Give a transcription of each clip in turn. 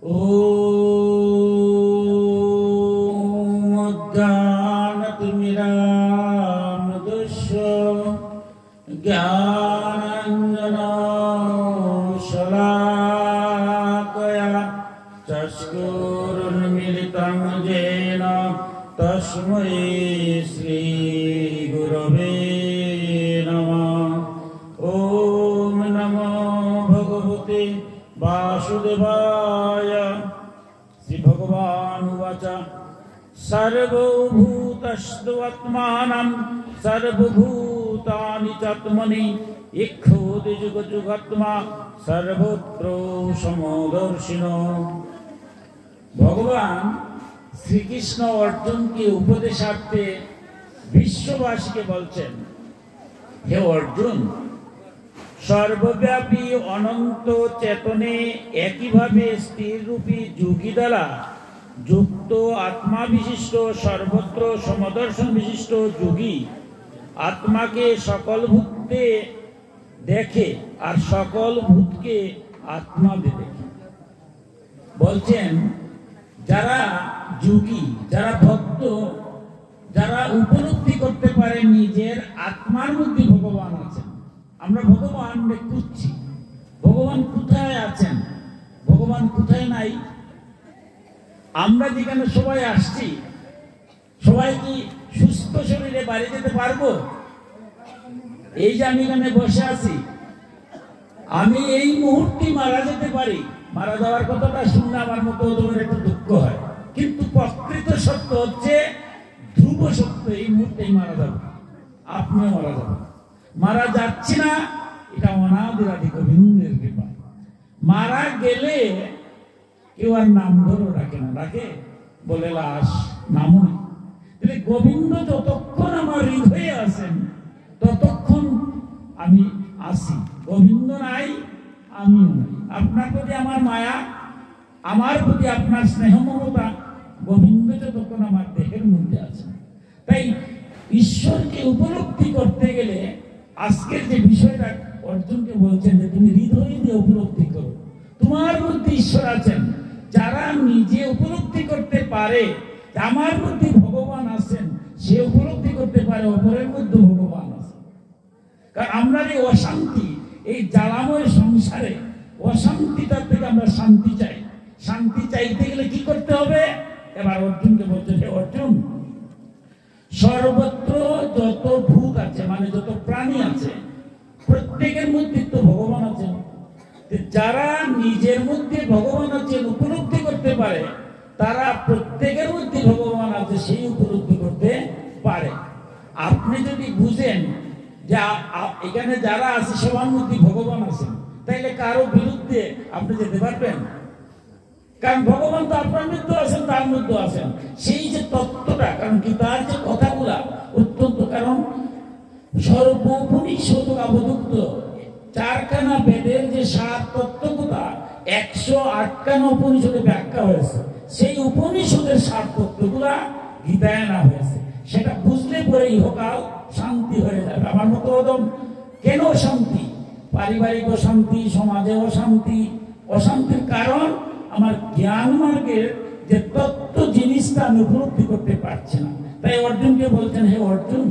ॐ अज्ञानतिमिरान्धस्य ज्ञानाञ्जनशलाकया चक्षुरुन्मीलितं येन तस्मै श्रीगुरवे नमः। ॐ नमो भगवते वासुदेवाय। श्री भगवान उवाच सर्वभूतस्त्वत्मानं सर्वभूतानि चात्मनि इक्षुति जुगजुगात्मा सर्वत्र समदर्शिनो। भगवान श्री कृष्ण अर्जुन के उपदेशार्थे विश्ववासी के बोलছেন, हे अर्जुन, सर्वव्यापी अनंत चेतने একই ভাবে স্থির রূপী যোগী দ্বারা যুক্ত आत्मा विशिष्ट सर्वत्र समदर्शन विशिष्ट যোগী आत्मा के सकल भूते देखे और सकल भूत के आत्मा भी देखे। बोलছেন যারা যোগী, যারা ভক্ত, যারা উপলব্ধি করতে পারে নিজের আত্মার মধ্যে ভগবান আছেন। আমরা ভগবান খুঁজছি, ভগবান কোথায় আছেন, ভগবান কোথায় নাই। আমরা যেখানে সবাই আসছি, সবাই কি সুস্থ শরীরে বাড়ি যেতে পারবো? এই যে আমি এখানে বসে আছি, আমি এই মুহূর্তে মারা যেতে পারি। মারা যাওয়ার কথাটা শুনলে আমার মতো ওদের একটু দুঃখ হয়, কিন্তু প্রকৃত সত্য হচ্ছে ধ্রুব সত্য, এই মুহূর্তেই মারা যাবে, আপনিও মারা যাবেন। মারা যাচ্ছি না, এটা অনাদিরাদি গোবিন্দের কৃপা। মারা গেলে কেউ আর নাম ধরো ডাকে না, ডাকে বলে লাশ, নামও নেই। তাহলে গোবিন্দ যতক্ষণ আমার হৃদয়ে আছেন ততক্ষণ আমি আসি। গোবিন্দ নাই, আমিও নাই। আপনার প্রতি আমার মায়া, আমার প্রতি আপনার স্নেহ মমতা, গোবিন্দ যতক্ষণ আমার দেহের মধ্যে আছে। তাই ঈশ্বরকে উপলব্ধি করতে গেলে আজকের যে বিষয়টা অর্জুনকে বলছেন যে তুমি হৃদয় দিয়ে উপলব্ধি করো, তোমার মধ্যে ঈশ্বর আছেন। যারা নিজে উপলব্ধি করতে পারে আমার মধ্যে ভগবান আছেন, সে উপলব্ধি করতে পারে অপরের মধ্যে ভগবান আছে। কারণ আমরা এই অশান্তি, এই জ্বালাময় সংসারে অশান্তিটার থেকে আমরা শান্তি চাই। শান্তি চাইতে গেলে কি করতে হবে? এবার অর্জুনকে বলছেন, হে অর্জুন, সর্বত্র যত ভূত আছে, মানে যত প্রাণী আছে, প্রত্যেকের মধ্যে তো ভগবান আছেন। যারা নিজের মধ্যে ভগবান আছেন উপলব্ধি করতে পারে, তারা প্রত্যেকের মধ্যে ভগবান আছে সেই উপলব্ধি করতে পারে। আপনি যদি বুঝেন যে এখানে যারা আছে সবার মধ্যে ভগবান আছেন, তাইলে কারো বিরুদ্ধে আপনি যেতে পারবেন? কারণ ভগবান তো আপনার মধ্যে আছেন, তার মধ্যে আছেন। সেই যে তত্ত্বটা, কারণ কি তার যে কথাগুলা অত্যন্ত, কারণ সর্বোপনিষদ অবযুক্ত চারখানা বেদের যে 7 তত্ত্বগুলা 108খানা উপনিষদে ব্যাখ্যা হয়েছে, সেই উপনিষদের 7 তত্ত্বগুলা গীতায় আনা হয়েছে। সেটা বুঝলে পরে ইহকাল শান্তি হয়ে যাবে। আমার মতো কেন শান্তি? পারিবারিক অশান্তি, সমাজে অশান্তি। অশান্তির কারণ আমার জ্ঞান মার্গের যে তত্ত্ব জিনিসটা আমি উপলব্ধি করতে পারছি না। তাই অর্জুনকে বলছেন, হে অর্জুন,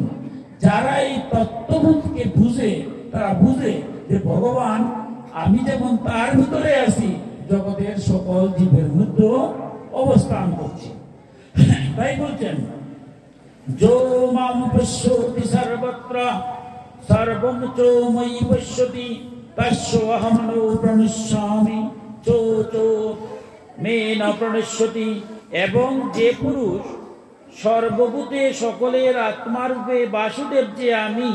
যারা এই তত্ত্ববোধকে বুঝে, তারা বুঝে যে ভগবান, আমি যেমন তার ভিতরে আছি, জগতের সকল জীবের মধ্যে অবস্থান করছি। তাই বলছেন, যো মাম পশ্যতি সর্বত্র সর্বং চ ময়ি পশ্যতি তস্য অহং ন প্রণশ্যামি চো চো মে ন প্রণশ্যতি। এবং যে পুরুষ সর্বভূতে সকলের আত্মারূপে বাসুদেব যে আমি,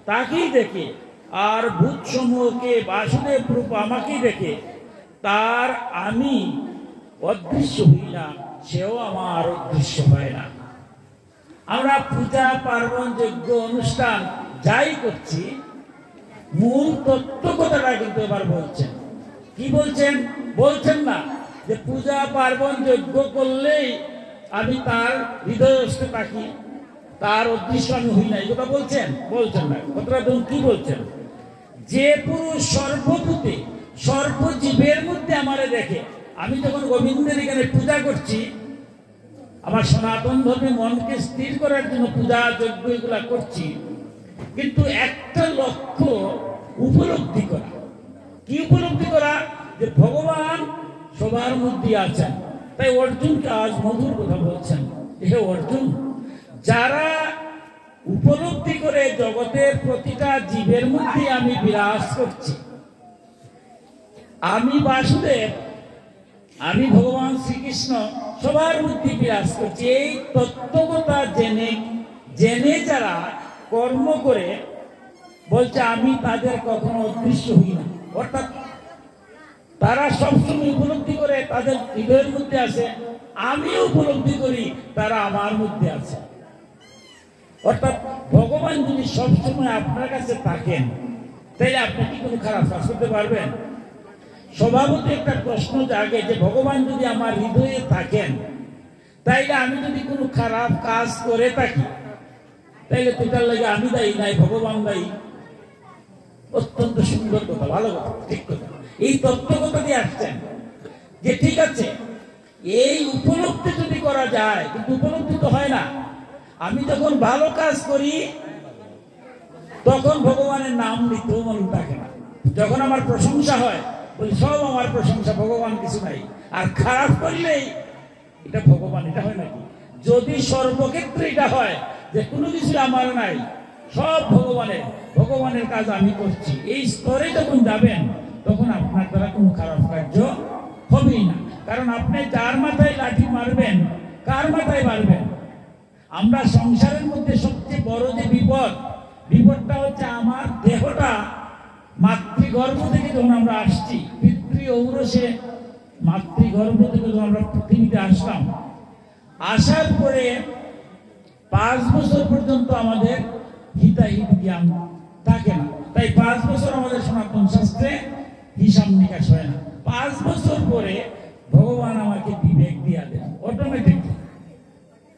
তাকেই দেখে, আর ভূত সমূহকে বাসুদেব রূপ আমাকেই দেখে, তার আমি অদৃশ্য হই না, সেও আমার অদৃশ্য হয় না। আমরা পূজা পার্বণ যজ্ঞ অনুষ্ঠান যাই করছি, মূল তত্ত্ব কথাটা কিন্তু এবার বলছেন। কি বলছেন? বলছেন না যে পূজা পার্বণ যজ্ঞ করলেই আমি তার হৃদয়স্থ থাকি, তার অদৃশ্য আমি হই না, এই কথা বলছেন? বলছেন না। কথাটা কি বলছেন? যে পুরুষ সর্বভূতে সর্বজীবের মধ্যে আমারে দেখে, আমি যখন গোবিন্দের এখানে পূজা করছি, আমার সনাতন ধর্মে মনকে স্থির করার জন্য পূজা যজ্ঞ এগুলা করছি, কিন্তু একটা লক্ষ্য উপলব্ধি করা। কি উপলব্ধি করা? যে ভগবান সবার মধ্যে আছেন। তাই অর্জুনকে আজ মধুর কথা বলছেন, হে অর্জুন, যারা উপলব্ধি করে জগতের প্রতিটা জীবের মধ্যে আমি বিরাজ করছি, আমি বাসুদেব, আমি ভগবান শ্রীকৃষ্ণ সবার মধ্যে বিরাজ করছি, এই তত্ত্বকথা জেনে জেনে যারা কর্ম করে বলছে আমি তাদের কখনো অদৃশ্য হই না, অর্থাৎ তারা সবসময় উপলব্ধি করে তাদের হৃদয়ের মধ্যে আছে, আমিও উপলব্ধি করি তারা আমার মধ্যে আছে। অর্থাৎ ভগবান যদি সবসময় আপনার কাছে থাকেন, তাহলে আপনি কি কোনো খারাপ কাজ করতে পারবেন? স্বভাবত একটা প্রশ্ন জাগে যে ভগবান যদি আমার হৃদয়ে থাকেন, তাইলে আমি যদি কোনো খারাপ কাজ করে থাকি, তাইলে তোটার লাগে আমি দায়ী নাই, ভগবান দায়ী। অত্যন্ত সুন্দর কথা, ভালো কথা, ঠিক কথা। এই তত্ত্বকথা দিয়ে আসছেন যে ঠিক আছে, এই উপলব্ধি যদি করা যায়, কিন্তু উপলব্ধি তো হয় না। আমি যখন ভালো কাজ করি তখন ভগবানের নাম নিতেও মন থাকে না। যখন আমার প্রশংসা হয় বলি সব আমার প্রশংসা, ভগবান কিছু নাই। আর খারাপ করলেই এটা ভগবান, এটা হয় নাকি? যদি সর্বক্ষেত্রে এটা হয় যে কোনো কিছু আমার নাই, সব ভগবানের, ভগবানের কাজ আমি করছি, এই স্তরে যখন যাবেন তখন আপনার দ্বারা কোনো খারাপ কার্য হবেই না। কারণ আপনি যার মাথায় লাঠি মারবেন, কার মাথায় মারবেন? আমরা সংসারের মধ্যে সবচেয়ে বড় যে বিপদটা হচ্ছে আমার দেহটা মাতৃগর্ভ থেকে যখন আমরা আসছি, পিতৃ ঔরসে মাতৃগর্ভ থেকে যখন আমরা পৃথিবীতে আসলাম, আসার পরে 5 বছর পর্যন্ত আমাদের হিতাহিত জ্ঞান থাকে না। তাই 5 বছর আমাদের সনাতন শাস্ত্রে হিসাব নিকাশ হয় না। 5 বছর পরে ভগবান আমাকে বিবেক দিয়া দেন অটোমেটিক।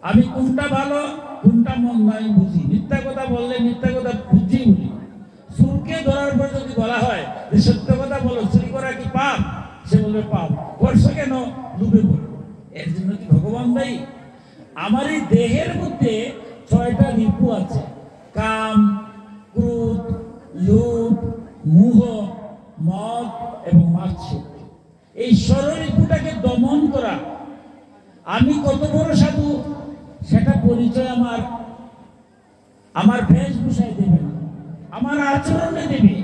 আমি কোনটা ভালো কোনটা মন্দ আমি বুঝি। মিথ্যা কথা বললে মিথ্যা কথা বুঝি বলি। চুরকে ধরার পর যদি বলা হয় যে সত্য কথা বলো, চুরি করা কি পাপ? সে বলবে পাপ। করছো কেন? ডুবে পড়ে। এর জন্য কি ভগবান দায়ী? আমার এই দেহের মধ্যে 6টা রিপু আছে: কাম, ক্রোধ, লোভ, মোহ, মদ এবং মাৎসর্য। এই ষড়রিপুটাকে দমন করা। আমি কত বড় সাধু সেটা পরিচয় আমার বেশভূষায় দেবে না, আমার আচরণে দেবে।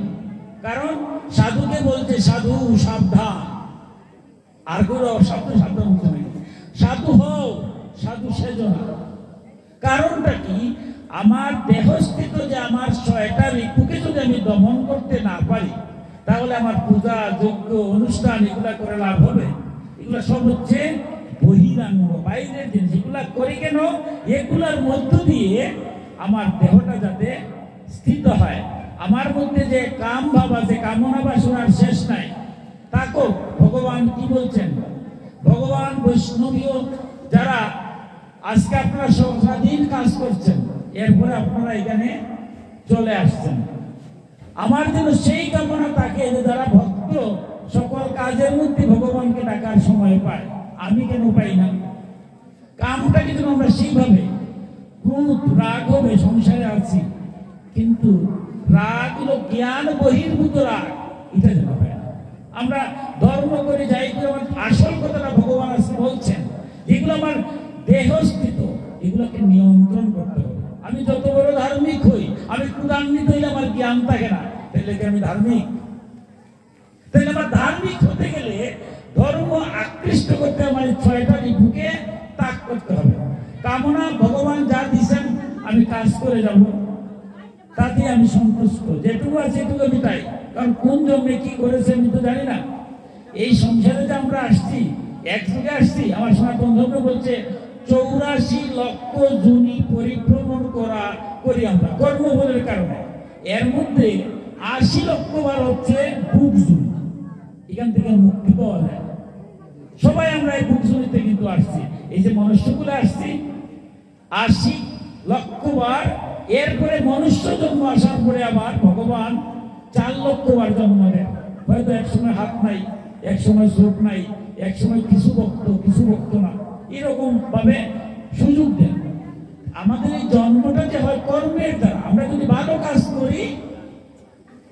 কারণ সাধুকে বলছে সাধু সাবধান, আর কোনো অসাধু সাবধান হতে নেই। সাধু হও, সাধু সেজো না। কারণটা কি? আমার দেহস্থিত যে আমার 6টা রিপুকে যদি আমি দমন করতে না পারি, তাহলে আমার পূজা যজ্ঞ অনুষ্ঠান এগুলা করে লাভ হবে? এগুলা সব হচ্ছে বহিরাঙ্গ, বাইরের জিনিস। এগুলা করি কেন? এগুলার মধ্য দিয়ে আমার দেহটা যাতে স্থিত হয়। আমার মধ্যে যে কাম ভাব আছে, কামনা বাসনার শেষ নাই। তাকে ভগবান কি বলছেন? ভগবান বৈষ্ণবীয় যারা আজকে আপনারা স্বাধীন কাজ করছেন, এরপরে আপনারা এখানে চলে আসছেন, আমার জন্য সেই কামনা থাকে যে যারা ভক্ত সকল কাজের মধ্যে ভগবানকে ডাকার সময় পায়। আমি কেন পাই না? কামটা কিন্তু আমরা সেইভাবে ক্রোধ রাগ হবে, সংসারে আছি, কিন্তু রাগ হলো জ্ঞান বহির্ভূত রাগ, এটা যেন হয় না। আমরা ধর্ম করে যাই, আমার আসল কথাটা ভগবান আজকে বলছেন, যেগুলো আমার দেহস্থিত, এগুলোকে নিয়ন্ত্রণ করতে হবে। আমি যত বড় ধার্মিক হই, আমি ক্রোধান্বিত হইলে আমার জ্ঞান থাকে না, তাহলে কি আমি ধার্মিক? তাহলে আমার ধার্মিক হতে গেলে ধর্ম আকৃষ্ট করতে আমার 6টা রিপুকে ত্যাগ করতে হবে। কামনা ভগবান যা দিচ্ছেন আমি কাজ করে যাব, তাতে আমি সন্তুষ্ট। যেটুকু আছে সেটুকু আমি তাই। কারণ কোন জন্মে কি করেছে আমি তো জানি না। এই সংসারে যে আমরা আসছি, একযুগে আসছি, আমার সনাতন ধর্ম বলছে 84 লক্ষ জুনি পরিভ্রমণ করি আমরা কর্মফলের কারণে। এর মধ্যে 80 লক্ষ বার হচ্ছে ভোগ জুনি, এখান থেকে মুক্তি পাওয়া যায়। সবাই আমরা এই ভোগ জুনিতে কিন্তু আসছি। এই যে মনুষ্যগুলো আসছি 80 লক্ষ বার। এরপরে মনুষ্য জন্ম আসার পরে আবার ভগবান 4 লক্ষ বার জন্ম দেন। হয়তো একসময় হাত নাই, এক সময় চোখ নাই, এক সময় কিছু বক্ত না, এরকম ভাবে সুযোগ দেন। আমাদের এই জন্মটা যে হয় কর্মের দ্বারা। আমরা যদি ভালো কাজ করি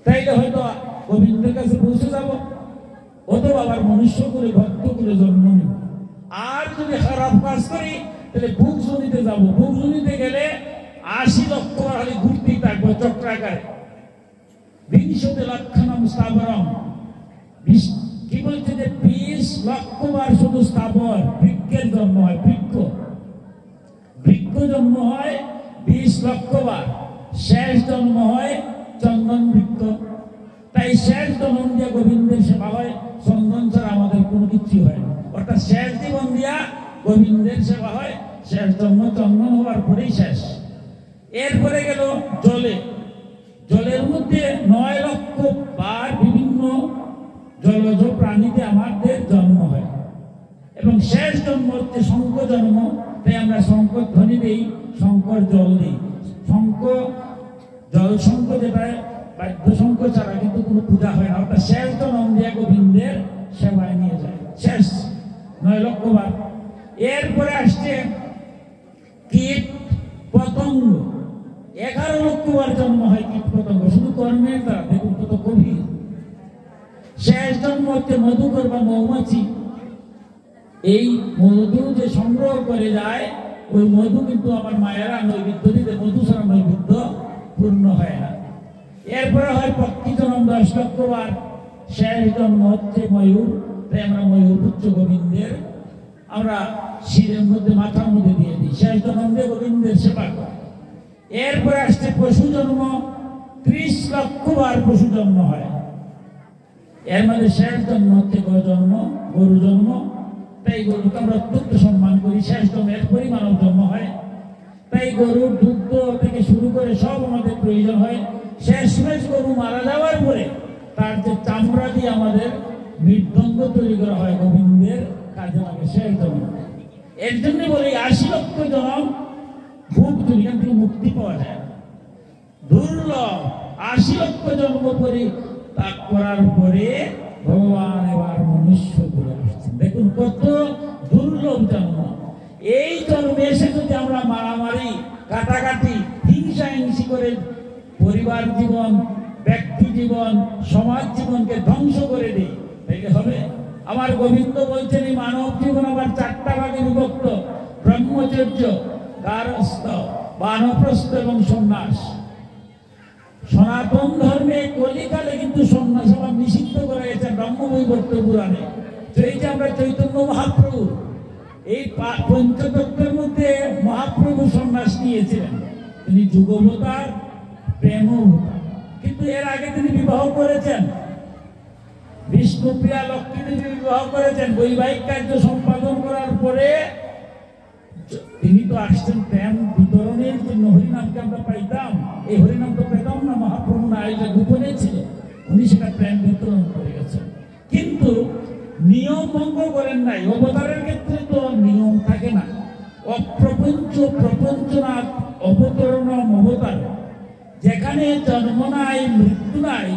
তাইলে হয়তো গোবিন্দের কাছে পৌঁছে যাব, অথবা আবার মনুষ্য করে ভক্ত করে জন্ম নিব। আর যদি খারাপ কাজ করি তাহলে বুক জনিতে যাব। বুক জনিতে গেলে 80 লক্ষ খালি ঘুরতেই থাকবো চক্রাকারে। 20 লক্ষণম স্থাবরম, কি বলছে যে 20 লক্ষ বার শুধু স্থাবর বৃক্ষের জন্ম হয়। বৃক্ষ জন্ম হয় 20 লক্ষ বার। শেষ জন্ম হয় চন্দন বৃক্ষ। তাই শেষ জন্ম দিয়ে গোবিন্দের সেবা হয়। চন্দন ছাড়া আমাদের কোনো কিছু হয় না। অর্থাৎ শেষ জীবন দিয়া গোবিন্দের সেবা হয়। শেষ জন্ম চন্দন হওয়ার পরেই শেষ। এরপরে গেল জলে। জলের মধ্যে 9 লক্ষ বার বিভিন্ন জলজ প্রাণীতে আমাদের জন্ম হয়। এবং শেষ জন্ম হচ্ছে শঙ্খ জন্ম। তাই আমরা শঙ্খ ধ্বনি দিই, শঙ্কর জল দিই। জল শঙ্খ যেটা বাদ্য শঙ্খ ছাড়া কিন্তু কোনো পূজা হয় না। অর্থাৎ শেষ জন্ম দিয়ে গোবিন্দের সেবায় নিয়ে যায়। শেষ 9 লক্ষ বার। এরপরে আসছে কীট পতঙ্গ। 11 লক্ষ বার জন্ম হয় কীট পতঙ্গ, শুধু কর্মের দ্বারা। দেখুন কত গভীর। শেষ জন্ম হচ্ছে মধুকর বা মৌমাছি। এই মধু যে সংগ্রহ করে যায়, ওই মধু কিন্তু আমার মায়েরা নৈবেদ্য দিতে, মধু ছাড়া নৈবেদ্য পূর্ণ হয় না। এরপরে হয় পক্ষী জন্ম 10 লক্ষ বার। শেষ জন্ম হচ্ছে ময়ূর। তাই আমরা ময়ূর পুত্র গোবিন্দের আমরা শিরের মধ্যে, মাথার মধ্যে দিয়ে দিই। শেষ জন্ম দিয়ে গোবিন্দের সেবা করে। এরপরে আসছে পশু জন্ম। 30 লক্ষ বার পশু জন্ম হয়। এর মধ্যে শেষ জন্ম হচ্ছে গরু জন্ম। তাই গরুকে আমরা অত্যন্ত সম্মান করি। শেষ জন্ম এরপরই মানব জন্ম হয়। তাই গরুর দুগ্ধ থেকে শুরু করে সব আমাদের প্রয়োজন হয়। শেষমেশ গরু মারা যাওয়ার পরে তার যে চামড়া দিয়ে আমাদের মৃদঙ্গ তৈরি করা হয়, গোবিন্দের কাজে লাগে শেষ জন্ম। এর জন্য বলি 80 লক্ষ জন্ম ভোগ দুনিয়া থেকে মুক্তি পাওয়া যায়। দুর্লভ 80 লক্ষ জন্ম করে তা করার পরে ভগবান এবার মনুষ্য করে আসছেন। দেখুন কত দুর্লভ জন্ম। এই জন্মে এসে যদি আমরা মারামারি, কাটাকাটি, হিংসা করে পরিবার জীবন, ব্যক্তি জীবন, সমাজ জীবনকে ধ্বংস করে দিই, তাইলে হবে? আমার গোবিন্দ বলছেন এই মানব জীবন আবার 4টা ভাগে বিভক্ত: ব্রহ্মচর্য, গারস্থ, বানপ্রস্থ এবং সন্ন্যাস। সনাতন ধর্মে কলিকালে কিন্তু সন্ন্যাস আবার নিষিদ্ধ করা গেছে ব্রহ্মবৈবর্ত পুরাণে। তো এই যে আমরা চৈতন্য মহাপ্রভু, এই পঞ্চতত্ত্বের মধ্যে মহাপ্রভু সন্ন্যাস নিয়েছিলেন। তিনি যুগবতার, প্রেমবতার। কিন্তু এর আগে তিনি বিবাহ করেছেন, বিষ্ণুপ্রিয়া লক্ষ্মী দেবী বিবাহ করেছেন। বৈবাহিক কার্য সম্পাদন করার পরে তিনি তো আসছেন প্রেম বিতরণের জন্য। হরিনামকে আমরা পাইতাম, এই হরিনাম তো পেতাম না, মহাপ্রভু না, এটা গোপনে ছিল। উনি সেটা প্রেম বিতরণ করে গেছেন, কিন্তু নিয়ম ভঙ্গ করেন নাই। অবতারের ক্ষেত্রে তো নিয়ম থাকে না। অপ্রপঞ্চ প্রপঞ্চনাথ অবতরণ অবতার। যেখানে জন্ম নাই, মৃত্যু নাই,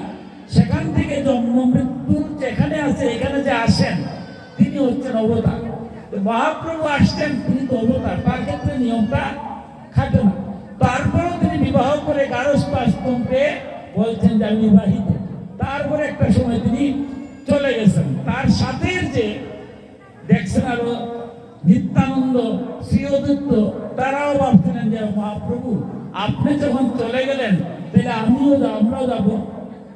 সেখান থেকে জন্ম মৃত্যু যেখানে আছে, এখানে যে আসেন তিনি হচ্ছেন অবতার। মহাপ্রভু আসছেন, তিনি তো অবতার, তার ক্ষেত্রে নিয়মটা খাটে না। তারপরেও তিনি বিবাহ করে গারস্থ আশ্রমকে বলছেন যে আমি বিবাহিত। তারপরে একটা সময় তিনি চলে গেছেন। তার সাথে যে দেখছেন আরো নিত্যানন্দ, শ্রীঅদ্বৈত, তারাও ভাবছিলেন যে মহাপ্রভু আপনি যখন চলে গেলেন তাহলে আমরাও যাব।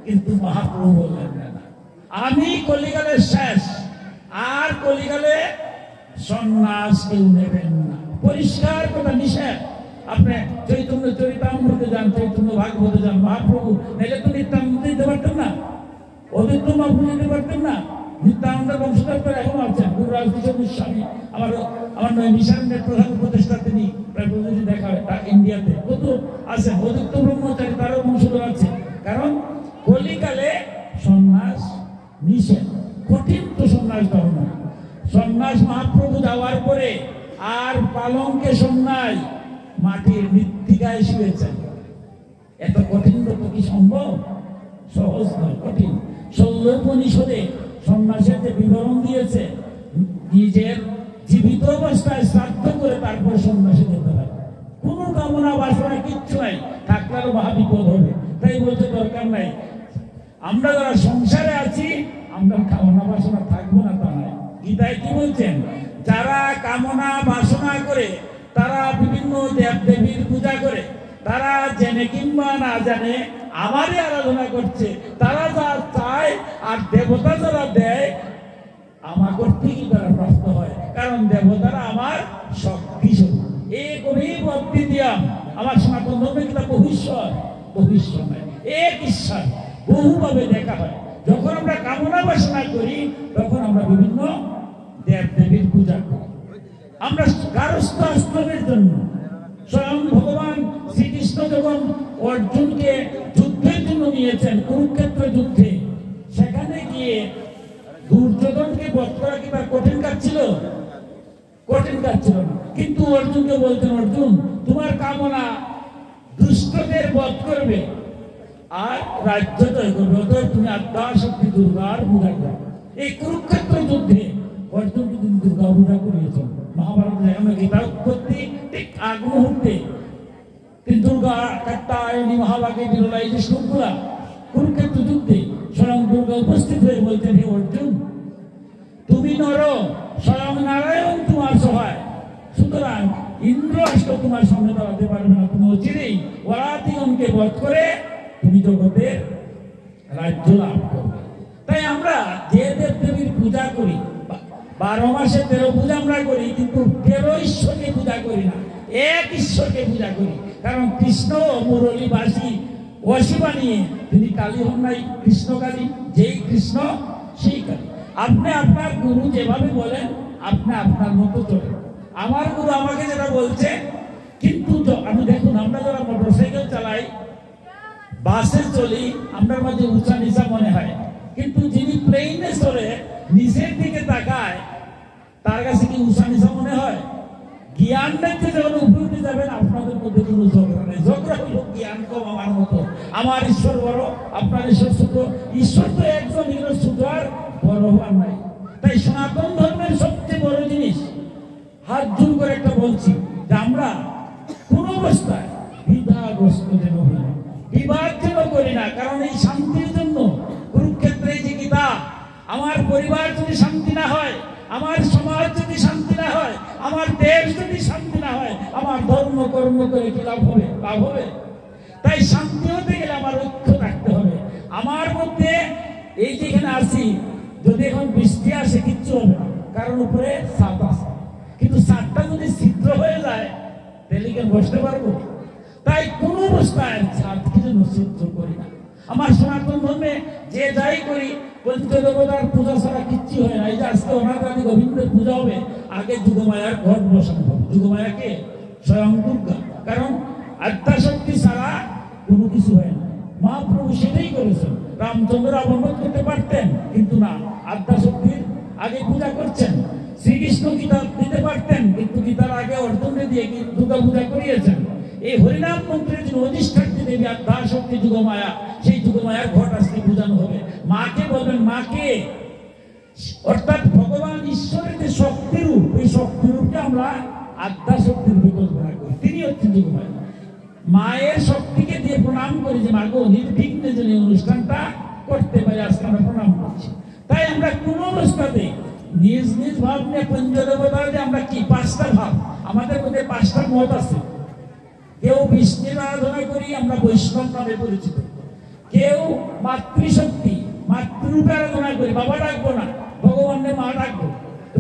কিন্তু মহাপ্রভু বললেন না, আমি কলিকালের শেষ, আর কলিকালে সন্ন্যাস কেউ নেবেন না। পরিষ্কার কথা, নিষেধ। আপনি চৈতন্য চরিতামৃতে যান, চৈতন্য ভাগবতে যান, মহাপ্রভু নাইলে তো নিত্যানন্দ দিতে পারতেন না, অদ্বৈত মহাপ্রভু দিতে পারতেন না। নিত্যানন্দের বংশধর এখন আছেন গুরু রাজকিশোর গোস্বামী, আমার মিশনের প্রধান উপদেষ্টা। তিনি প্রায় প্রতিদিন দেখা হয় ইন্ডিয়াতে, কত আছেন। অদ্বৈত ব্রহ্মচারী, তারও বংশধর আছে। কারণ কলিকালে সন্ন্যাস নিষেধ, কঠিন তো সন্ন্যাস ধর্ম। সন্ন্যাস মহাপ্রভু যাওয়ার পরে আর পালঙ্কে সন্ন্যাস মাটির মৃত্তিকায় শুয়েছেন। এত কঠিন তো কি সম্ভব? সহজ নয়, কঠিন। 16 উপনিষদে সন্ন্যাসের যে বিবরণ দিয়েছে, নিজের জীবিত অবস্থায় শ্রাদ্ধ করে তারপর সন্ন্যাসে যেতে হয়। কোনো কামনা বাসনা কিচ্ছু নাই, থাকলে আরো মহাবিপদ হবে। তাই বলতে দরকার নাই। আমরা যারা সংসারে আছি আমরা কামনা বাসনা থাকবো না তা নয়। গীতায় কি বলছেন? যারা কামনা বাসনা করে, তারা বিভিন্ন দেব দেবীর পূজা করে, তারা জেনে কিংবা না জানে আমারই আরাধনা করছে। তারা যা চায় আর দেবতা যারা দেয় আমার কর্তৃকই তারা প্রাপ্ত হয়, কারণ দেবতারা আমার শক্তি স্বরূপ। এক অদ্বিতীয়ম, আমার সনাতন ধর্মে যেটা ভবিষ্যৎ, ভবিষ্যৎ নয়, এক ঈশ্বর বহুভাবে দেখা হয়। যখন আমরা কামনা বাসনা করি তখন আমরা বিভিন্ন দেব দেবীর পূজা করি। আমরা গারস্থ আশ্রমের জন্য স্বয়ং ভগবান শ্রীকৃষ্ণ যখন অর্জুনকে যুদ্ধের জন্য নিয়েছেন, কুরুক্ষেত্র যুদ্ধে, সেখানে গিয়ে দুর্যোধনকে বধ করা কি তার কঠিন কাজ ছিল? কঠিন কাজ ছিল না। কিন্তু অর্জুনকে বলতেন, অর্জুন তোমার কামনা দুষ্টদের বধ করবে আর রাজ্য জয় করবে, অতএব তুমি আদ্যা শক্তি দুর্গার পূজা করো। এই কুরুক্ষেত্র যুদ্ধে অর্জুন কিন্তু দুর্গা পূজা করিয়েছেন। মহাভারত যেখানে গীতা উৎপত্তি ঠিক আগ মুহূর্তে দুর্গা কাত্যায়নী মহাভাগে বিরলা, এই যে শ্লোকগুলা কুরুক্ষেত্র যুদ্ধে স্বয়ং দুর্গা উপস্থিত হয়ে বলতেন, হে অর্জুন তুমি নর, স্বয়ং নারায়ণ তোমার সহায়, সুতরাং ইন্দ্র অষ্ট তোমার সামনে দাঁড়াতে পারবে না। তুমি অচিরেই ওরাতিগণকে বধ করে তুমি জগতের রাজ্য লাভ করবে। তাই আমরা যে দেব দেবীর পূজা করি, 12 মাসে 13 পূজা আমরা করি, কিন্তু 13 ঈশ্বরকে পূজা করি না, এক ঈশ্বরকে পূজা করি। কারণ কৃষ্ণ মুরলী বাসী অসি বানিয়ে তিনি কালী হন নাই, কৃষ্ণ কালী, যেই কৃষ্ণ সেই কালী। আপনি আপনার গুরু যেভাবে বলেন আপনি আপনার মতো চলেন। আমার গুরু আমাকে যেটা বলছে, কিন্তু আমি দেখুন আমরা যারা মোটরসাইকেল চালাই, বাসে চলি, আমরা মাঝে উঁচা নিচা মনে হয়, কিন্তু যিনি প্লেনে চলে নিচের দিকে তাকায় তার কাছে কি উঁচা নিচা মনে হয়? জ্ঞান দেখতে যখন উপরে উঠে যাবেন আপনাদের মধ্যে কোনো ঝগড়া নেই। ঝগড়া হলো জ্ঞান কম আমার মতো, আমার ঈশ্বর বড় আপনার ঈশ্বর ছোট। ঈশ্বর তো একজন, এগুলো ছোট আর বড় হওয়ার নাই। তাই সনাতন ধর্মের সবচেয়ে বড় জিনিস, হাত জোর করে একটা বলছি, যে আমরা কোন অবস্থায় দ্বিধাগ্রস্ত যেন হই না, বিবাদ যেন করি না। কারণ এই শান্তির জন্য কুরুক্ষেত্রে যে গীতা, আমার পরিবার যদি শান্তি না হয়, আমার সমাজ যদি শান্তি না হয়, আমার দেশ যদি শান্তি না হয়, আমার ধর্ম কর্ম করে কি লাভ হবে? লাভ হবে? তাই শান্তি হতে গেলে আমার ঐক্য রাখতে হবে। আমার মধ্যে এই যে এখানে আসি, যদি এখন বৃষ্টি আসে কিচ্ছু হবে না, কারণ উপরে ছাদ আছে, কিন্তু ছাদটা যদি ছিদ্র হয়ে যায় তাহলে কেন বসতে পারবো? তাই কোন অবস্থায় ছাদকে যেন ছিদ্র করি না। আমার সনাতন ধর্মে যে যাই করি পঞ্চদেবতার পূজা ছাড়া কিচ্ছু হয় না। এই যে আজকে অনাদি গোবিন্দের পূজা হবে, আগে যুগমায়ার ঘট বসানো হবে। যুগমায়াকে স্বয়ং দুর্গা, কারণ আদ্যাশক্তি ছাড়া কোনো কিছু হয় না। মহাপ্রভু সেটাই করেছেন। রামচন্দ্র অবনত করতে পারতেন, কিন্তু না, আদ্যাশক্তির আগে পূজা করছেন। শ্রীকৃষ্ণ গীতা দিতে পারতেন, কিন্তু গীতার আগে অর্জুনকে দিয়ে দুর্গা পূজা করিয়েছেন। এই হরিনাম মন্ত্রের যিনি অধিষ্ঠাত্রী দেবী আদ্যাশক্তি যুগমায়া, সেই যুগমায়ার ঘট আজকে পূজানো হবে। মাকে বলবেন মাকে, অর্থাৎ ভগবান ঈশ্বরের যে শক্তিরূপ, এই শক্তিরূপকে আমরা আদ্যাশক্তির বিকল্পনা করি। তিনি হচ্ছেন যুগমায়া। মায়ের শক্তিকে দিয়ে প্রণাম করি যে মাগো নির্বিঘ্নে যেন অনুষ্ঠানটা করতে পারি, আজকে আমরা প্রণাম করছি। তাই আমরা কোন অবস্থাতে নিজ নিজ ভাব নিয়ে পঞ্চদেবতার যে আমরা কি 5টা ভাব, আমাদের মধ্যে 5টা মত আছে। কেউ বিষ্ণুর আরাধনা করি, আমরা বৈষ্ণব নামে পরিচিত। কেউ মাতৃশক্তি, মাতৃরূপে আরাধনা করি, বাবা ডাকবো না, ভগবানের মা ডাকবো।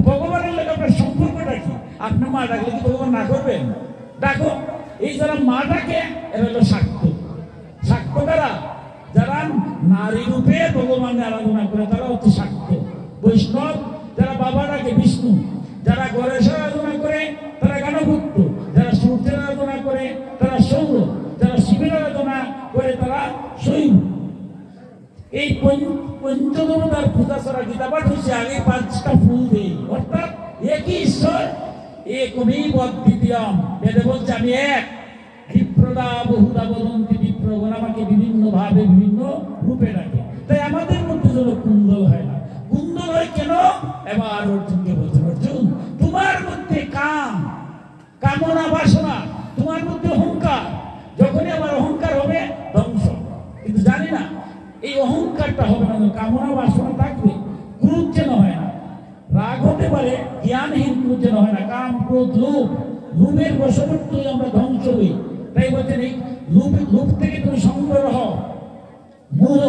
ভগবানের লোক আপনার সম্পর্কটা কি? আপনি মা ডাকলে কি ভগবান না করবেন? ডাকো। এই যারা মা ডাকে এরা হলো শাক্ত। শাক্ত দ্বারা যারা নারী রূপে ভগবানের আরাধনা করে তারা হচ্ছে শাক্ত। বৈষ্ণব যারা বাবা ডাকে বিষ্ণু, যারা গণেশের আরাধনা করে তারা গণভক্ত, যারা সূর্যের আরাধনা করে তারা সৌর, যারা শিবের আরাধনা করে তারা শৈব। এই পঞ্চদেবতার পূজা ছাড়া গীতা পাঠ হচ্ছে আগে 5টা ফুল দেই, অর্থাৎ একই ঈশ্বর, একমেব অদ্বিতীয়ম। বেদে বলছে আমি এক। বিপ্রদা বহুদা বদন্তি, বিপ্রগণ আমাকে বিভিন্ন ভাবে বিভিন্ন রূপে ডাকে। তাই আমাদের মধ্যে যেন কুন্দল হয় না। কুন্দর কেন? এবার অর্জুনকে বলছেন, অর্জুন তোমার মধ্যে কামনা বাসনা, তোমার মধ্যে অহংকার, যখনই আমার অহংকার হবে ধ্বংস। কিন্তু জানি না এই অহংকারটা হবে না, কামনা বাসনা থাকবে, ক্রোধ যেন হয় না, রাগ হতে পারে, জ্ঞানহীন ক্রোধ যেন হয় না, কাম ক্রোধ লোভ, লোভের বশবর্তী আমরা ধ্বংস হই। তাই বলছেন এই লোভ থেকে তুমি সংগ্রহ হও। মোহ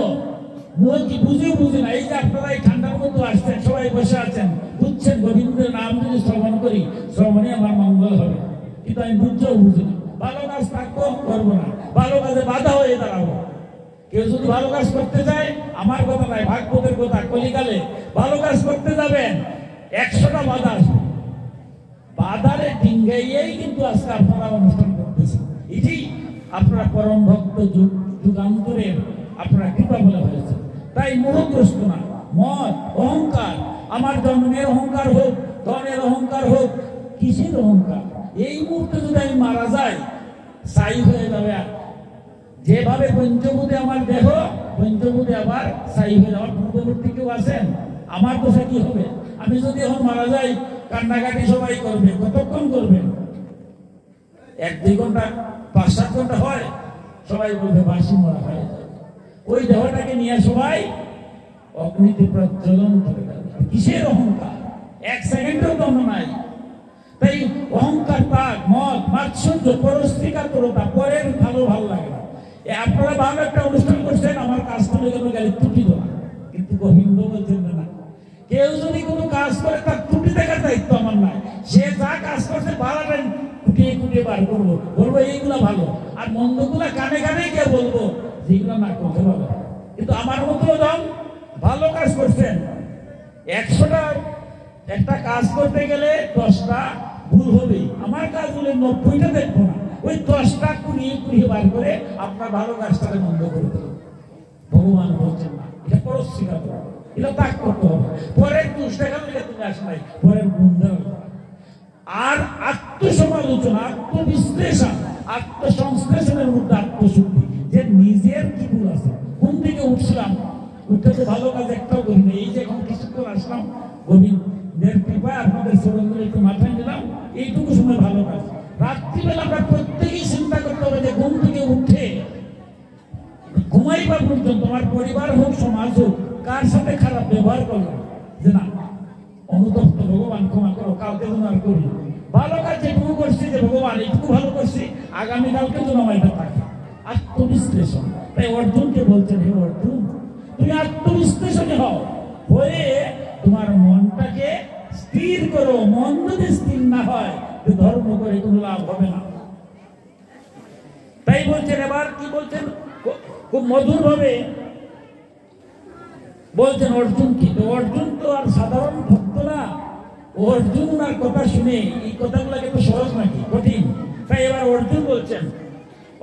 কি বুঝে না? এই যে আপনারা এই ঠান্ডার মধ্যে আসছেন, সবাই বসে আছেন, বুঝছেন গোবিন্দের নাম যদি শ্রবণ করি শ্রবণে আমার মঙ্গল হবে, কিন্তু আমি বুঝতেও বুঝি না। ভালো কাজ থাকবো, করবো না, ভালো কাজে বাধা হয়ে দাঁড়াবো। কেউ যদি ভালো কাজ করতে চায়, আমার কথা নয়, ভাগবতের কথা, কলিকালে ভালো কাজ করতে যাবেন 100টা বাধা আসবে, বাধারে ডিঙ্গাইয়েই কিন্তু আজকে আপনারা অনুষ্ঠান করতেছেন। এটি আপনারা পরম ভক্ত যুগান্তরের আপনারা কৃপা বলে হয়েছে। তাই মোহগ্রস্ত না, মদ অহংকার, আমার জন্মের অহংকার হোক, ধনের অহংকার হোক, কিসের অহংকার? এই মুহূর্তে যদি আমি মারা যাই, ছাই হয়ে যাবে। যেভাবে পঞ্চভূতে আমার দেহ, পঞ্চভূতে আবার ছাই হয়ে যাওয়ার পূর্ববর্তী কেউ আছেন? আমার দোষা কি হবে? আমি যদি এখন মারা যাই, কান্নাকাটি সবাই করবে, কতক্ষণ করবেন? 1-2 ঘন্টা, 5-7 ঘন্টা হয়, সবাই বলবে বাসি মরা হয়ে যাবে। ওই দেহটাকে নিয়ে সবাই অগ্নিতে প্রজ্বলন করে দেবে। কিসের অহংকার? 1 সেকেন্ডেও দম নাই। তাই অহংকার, পাক, মদ, মাৎসর্য, পরস্ত্রীকাতরতা, পরের ভালো লাগে না। আপনারা ভালো একটা অনুষ্ঠান করছেন, আমার কাজ করে গেল গালি ত্রুটি দেওয়া, কিন্তু গোবিন্দ বলছেন না, কেউ যদি কোনো কাজ করে তার ত্রুটি দেখার দায়িত্ব আমার নাই। সে যা কাজ করছে ভালোটা কুটিয়ে বার করবো, বলবো এইগুলা ভালো, আর মন্দগুলা কানে কানে গিয়ে বলবো যেগুলো না করতে ভালো। কিন্তু আমার মতো ধন ভালো কাজ করছেন, 100টা একটা কাজ করতে গেলে 10টা ভুল হবেই, আমার কাজগুলো 90টা দেখবো না, ওই 10টা কুড়িয়ে বার করে আপনার ভালো কাজটাকে বন্ধ করে দেবো। ভগবান বলছেন না, এটা পরস্বীকার করা, এটা ত্যাগ করতে হবে। পরের দোষ দেখানো তুমি আসে নাই, পরের গুণ দেখানো। আর আত্মসমালোচনা, আত্মবিশ্লেষণ, আত্মসংশ্লেষণের মধ্যে আত্মশুদ্ধি, যে নিজের কি ভুল আছে, কোন দিকে উঠছিলাম, উঠতে তো ভালো কাজ একটাও করি না। এই যে এখন কিছুক্ষণ আসলাম, গোবিন্দের কৃপায় আপনাদের চরণগুলো একটু মাথায় দিলাম, এইটুকু সময় ভালো কাজ। রাত্রিবেলা আমরা প্রত্যেকেই চিন্তা করতে হবে যে ঘুম থেকে উঠে ঘুমাইবা পর্যন্ত আমার পরিবার হোক, সমাজ হোক, কার সাথে খারাপ ব্যবহার করলাম, যে না অনুতপ্ত, ভগবান ক্ষমা করো, কালকে যেন আর করি। ভালো কাজ যেটুকু করছি, যে ভগবান এইটুকু ভালো করছি, আগামীকালকে যেন আমার এটা থাকে। আত্মবিশ্লেষণ। তাই অর্জুনকে বলছেন, হে অর্জুন তুমি আত্মবিশ্লেষণে হও, হয়ে তোমার মনটাকে স্থির করো। মন যদি স্থির না হয়, ধর্ম করে কোনো লাভ হবে না। তাই বলছেন, এবার কি বলছেন খুব মধুর ভাবে বলছেন অর্জুনকে। অর্জুন তো আর সাধারণ ভক্ত না, অর্জুন আর কথা শুনে এই কথাগুলোকে তো সহজ নাকি, কঠিন। তাই এবার অর্জুন বলছেন,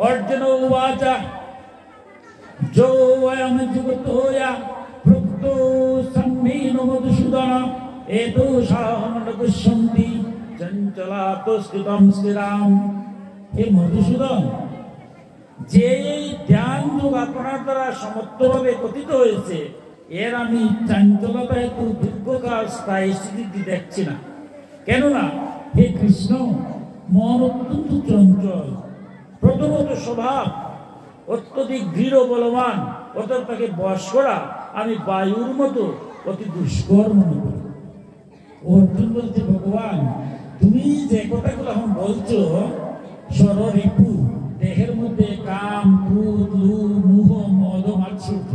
অর্জুন উবাচা যো অয়ং যুগতোয়া প্রক্তো সম্মেন মধুসূদন এতো সাহনকুশন্তি চঞ্চলাতস্কৃতম স্থিরাম। হে মধুসূদন, যে ধ্যান যোগ আপনার দ্বারা সমর্থভাবে কথিত হয়েছে, এর আমি চাঞ্চলতা হেতু দীর্ঘকাল স্থায়ী স্থিতি দেখছি না। কেননা হে কৃষ্ণ, মন অত্যন্ত চঞ্চল, প্রথমত স্বভাব অত্যধিক দৃঢ় বলবান, অতএব তাকে বশ করা আমি বায়ুর মতো অতি দুষ্কর মনে করি। অর্জুন বলছে, ভগবান তুমি যে কথাগুলো এখন বলছো, ষড়রিপু, দেহের মধ্যে কাম, ক্রোধ, লোভ, মোহ, মদ, মাৎসর্য,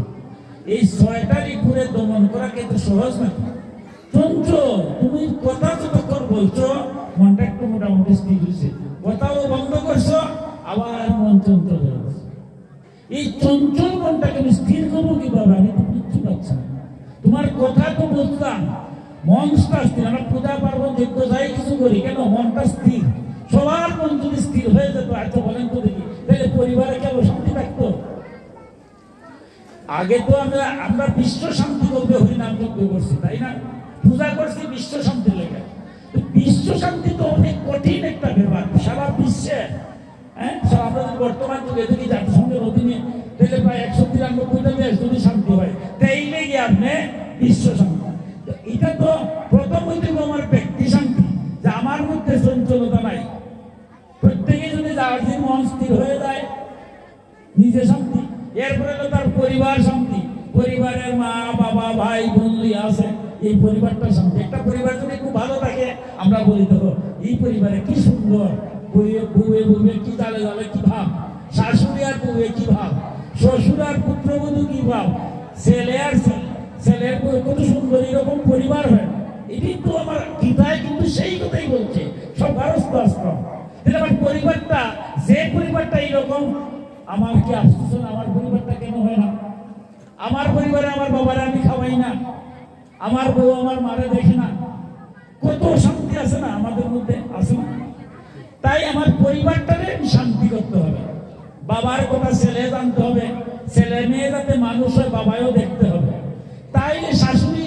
এই 6টা রিপুরে দমন করা কিন্তু সহজ নাকি? চঞ্চল। তুমি কথা যতক্ষণ বলছো, মনটা একটু মোটামুটি স্থির হয়েছে, কথাও বন্ধ করছো, আবার মন চঞ্চল হয়ে গেছে। এই চঞ্চল মনটাকে আমি স্থির করবো কিভাবে? আমি তো কিচ্ছু পাচ্ছি না। তোমার কথা তো বুঝলাম, মনটা স্থির, আমরা পূজা পার্বণ যোগ্য যাই কিছু করি, কেন মনটা স্থির। সবার মন যদি স্থির হয়ে যেত, আচ্ছা বলেন তো দেখি, তাহলে পরিবারে কেন শান্তি থাকতো? আগে তো আমরা বিশ্ব শান্তি করবে হরিনাম যজ্ঞ করছি, তাই না? পূজা করছি বিশ্ব শান্তি লেগে। বিশ্ব শান্তি তো অনেক কঠিন একটা ব্যাপার সারা বিশ্বে। হ্যাঁ, আমরা যদি বর্তমান যুগে দেখি জাতিসংঘের অধীনে, তাহলে প্রায় 193টা দেশ যদি শান্তি হয়, তাইলে গিয়ে আপনি বিশ্ব শান্তি। এটা তো প্রথম হইতে আমার ব্যক্তি শান্তি, যে আমার মধ্যে চঞ্চলতা নাই। প্রত্যেকে যদি যার দিন মন স্থির হয়ে যায়, নিজে শান্তি। এরপরে তো তার পরিবার শান্তি, পরিবারের মা বাবা ভাই বোন আছে, এই পরিবারটা শান্তি। একটা পরিবার যদি খুব ভালো থাকে, আমরা বলি তো এই পরিবারে কি সুন্দর, বউয়ে কি জালে জালে কি ভাব, শাশুড়ি আর বউয়ে কি ভাব, শ্বশুর আর পুত্রবধূ কি ভাব, ছেলে আর ছেলের বউ কত সুন্দর, এরকম পরিবার হয়। এটি তো আমার গীতায় কিন্তু সেই কথাই বলছে, সব গারস্থ আশ্রম। আমার পরিবারটা, যে পরিবারটা এইরকম, আমার কি আফসোস, আমার পরিবারটা কেন হয় না? আমার পরিবারে আমার বাবারা আমি খাওয়াই না, আমার বউ আমার মারে দেখে না, কত শান্তি আছে না আমাদের মধ্যে, আছে না? তাই আমার পরিবারটারে শান্তি করতে হবে। বাবার কথা ছেলে জানতে হবে, ছেলে মেয়ে যাতে মানুষ হয় বাবাও দেখতে হবে। তাইলে শাশুড়ি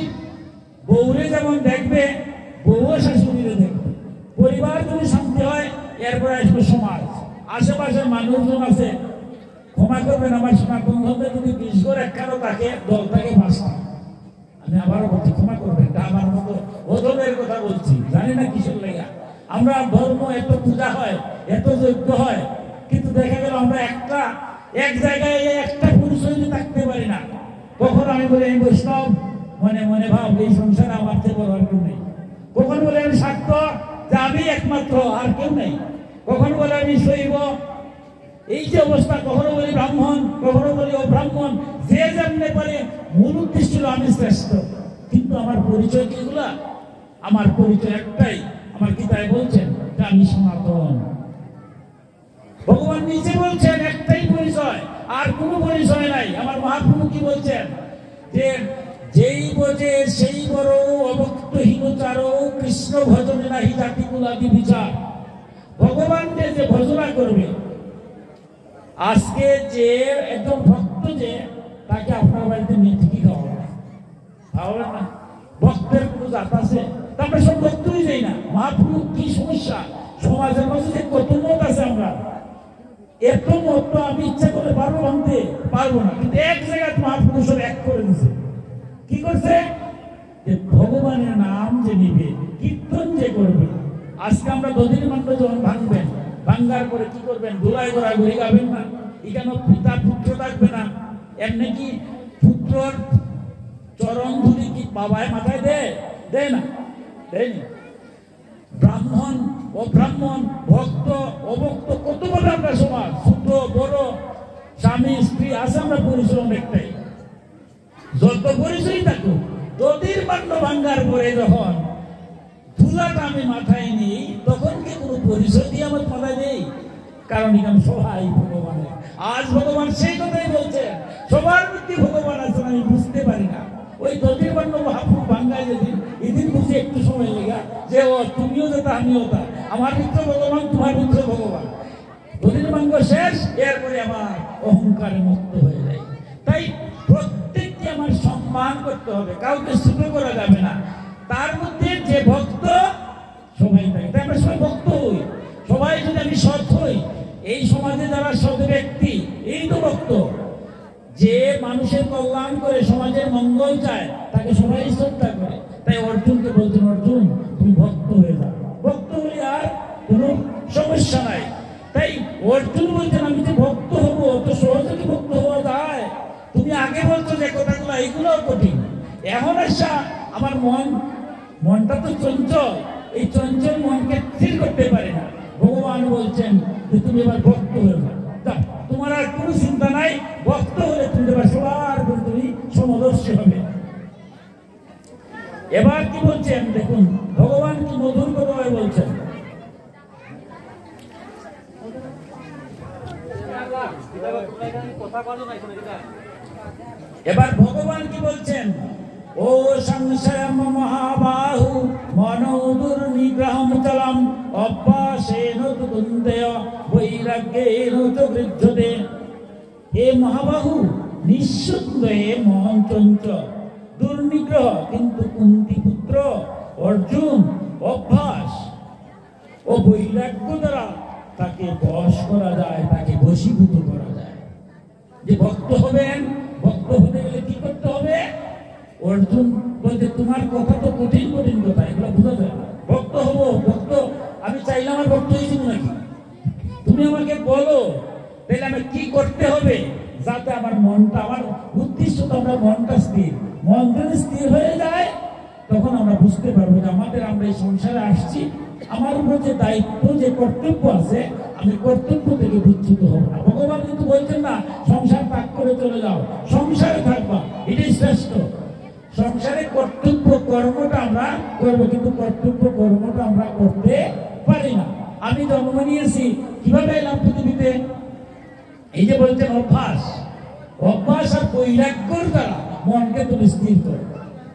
বউরে যেমন দেখবে, বউও শাশুড়িরে দেখবে। পরিবার যদি শান্তি হয়, এরপরে আসবে সমাজ, আশেপাশের মানুষজন আছে। ক্ষমা করবেন আমার সনাতন ধর্মে যদি 20 ঘর একখানো থাকে, দল থাকে 5টা। আমি আবারও বলছি, ক্ষমা করবেন, এটা আমার মতো অধমের কথা বলছি, জানি না কিসের লেগা। আমরা ধর্ম এত পূজা হয়, এত যজ্ঞ হয়, কিন্তু দেখা গেল আমরা এক জায়গায় একটা পরিচয় থাকতে পারি না। কখন আমি বলি আমি বৈষ্ণব, মনে মনে ভাব এই সংসারে আমার থেকে বড় আর কেউ নেই। কখন বলে আমি শাক্ত, যে আমি একমাত্র, আর কেউ নেই। কখন বলে আমি শৈব, এই যে অবস্থা। কখনো বলি ব্রাহ্মণ, কখনো বলি অব্রাহ্মণ, যে যেমনে পারে। মূল উদ্দেশ্য ছিল আমি শ্রেষ্ঠ, কিন্তু আমার পরিচয় কিগুলা? আমার পরিচয় একটাই, আমার গীতায় বলছেন যে আমি সনাতন। ভগবান নিজে বলছেন একটাই পরিচয়, আর কোনো পরিচয় নাই। আমার মহাপ্রভু কি বলছেন, যে যেই বোঝে সেই বড়, অভক্তহীনচার, কৃষ্ণ ভজনে নাহি জাতি কুলাদি বিচার। ভগবানকে যে ভজনা করবে, আজকে যে একজন ভক্ত, যে তাকে আপনার বাড়িতে মেথি কি খাওয়াবেন না? ভক্তের কোনো জাত আছে? তারপরে সব ভক্তই যাই না। মহাপ্রভু কি সমস্যা, সমাজের মধ্যে যে কত মত আছে, আমরা এত মত তো আমি ইচ্ছা করে পারবো ভাঙতে পারবো না, কিন্তু এক জায়গায় মহাপ্রভু সব এক করে দিচ্ছে। কি করছে? যে ভগবানের নাম যে নিবে, কীর্তন যে করবে। আজকে আমরা দধির মাত্র যখন ভাঙবেন, ভাঙ্গার পরে কি করবেন? গোলায় গোড়ায় ঘুরে গাবেন না? এখানে পিতা পুত্র থাকবে না? এমনি কি পুত্রর চরণ ধুলি কি বাবায় মাথায় দেয় না? দেয়নি। ব্রাহ্মণ অব্রাহ্মণ, ভক্ত অভক্ত, কত বলে আমরা সমাজ, ছোট বড়, স্বামী স্ত্রী আছে, আমরা পরিচয় অনেকটাই। যত পরিচয় থাকুক, দধির মাত্র ভাঙ্গার পরে যখন ধুলাটা আমি মাথায় নিই, তখন কি কোনো পরিচয় দিয়ে আমার মাথায় নেই? কারণ এখানে সবাই ভগবানের। আজ ভগবান সেই কথাই বলছেন, সবার মধ্যে ভগবান আছেন, আমি বুঝতে পারি না। ওই দধির বান্য মহাপ্রভু ভাঙ্গায় যেদিন, এদিন বুঝে একটু সময় লেগা, যে ও তুমিও যেটা আমিও তা, আমার মিত্র ভগবান, তোমার মিত্র ভগবান। দধির ভাঙ্গ শেষ, এরপরে আমার অহংকারে মুক্ত হয়ে যায়। তাই প্রত্যেককে আমার সম্মান করতে হবে, কাউকে ছোট করা যাবে না। তার মধ্যে যে ভক্ত সবাই থাকে, তাই আমরা সবাই ভক্ত হই। সবাই যদি আমি সৎ হই, এই সমাজে যারা সৎ ব্যক্তি, এই তো ভক্ত। যে মানুষের কল্যাণ করে, সমাজের মঙ্গল চায়, তাকে সবাই শ্রদ্ধা করে। তাই অর্জুনকে বলছেন, অর্জুন তুমি ভক্ত হয়ে যাও। ভক্ত হলে আর কোনো সমস্যা নাই। তাই অর্জুন বলছেন, আমি যে ভক্ত হবো, তো সহজে কি ভক্ত হওয়া যায়? তুমি আগে বলছো যে কথাগুলো, এইগুলোও কঠিন। এখন আসা আমার মনটা তো চঞ্চল, এই চঞ্চল মনকে স্থির করতে পারে না। ভগবান বলছেন যে তুমি এবার ভক্ত হয়ে যাও, তোমার আর কোনো চিন্তা নাই। ভক্ত হলে তুমি এবার সবার তুমি সমদর্শী হবে। এবার কি বলছেন দেখুন, ভগবান কি মধুর কথায় বলছেন। এবার ভগবান কি বলছেন, ও সংশয়ম মহাবাহু মনোদুর নিগ্রহম চলম অভ্যাসেন তু কুন্দেয় বৈরাগ্যেন তু গৃহ্যতে। হে মহাবাহু, নিঃসন্দেহে মন চঞ্চল, দুর্নিগ্রহ কিন্তু কুন্তি পুত্র অর্জুন অভ্যাস ও বৈরাগ্য দ্বারা তাকে বশ করা যায়, তাকে বশীভূত করা যায়। যে ভক্ত হবেন, ভক্ত হতে গেলে কি করতে হবে? অর্জুন বলতে, তোমার কথা তো কঠিন। আমাকে বলো তাহলে আমি কি করতে হবে যাতে আমার মনটা, আমার উদ্দেশ্য তো আমরা মনটা স্থির, মন যদি স্থির হয়ে যায় তখন আমরা বুঝতে পারবো যে আমরা এই সংসারে আসছি, আমার উপর যে দায়িত্ব, যে কর্তব্য আছে, আমি কর্তব্য থেকে বিচ্যুত হব না। ভগবান কিন্তু বলছেন না সংসার ত্যাগ করে চলে যাও, সংসারে থাকবা, এটাই শ্রেষ্ঠ। সংসারে কর্তব্য কর্মটা আমরা করবো, কিন্তু কর্তব্য কর্মটা আমরা করতে পারি না। আমি জন্ম নিয়েছি, কিভাবে এলাম পৃথিবীতে? এই যে বলছেন অভ্যাস, অভ্যাস আর বৈরাগ্যর দ্বারা মনকে তুমি স্থির করো।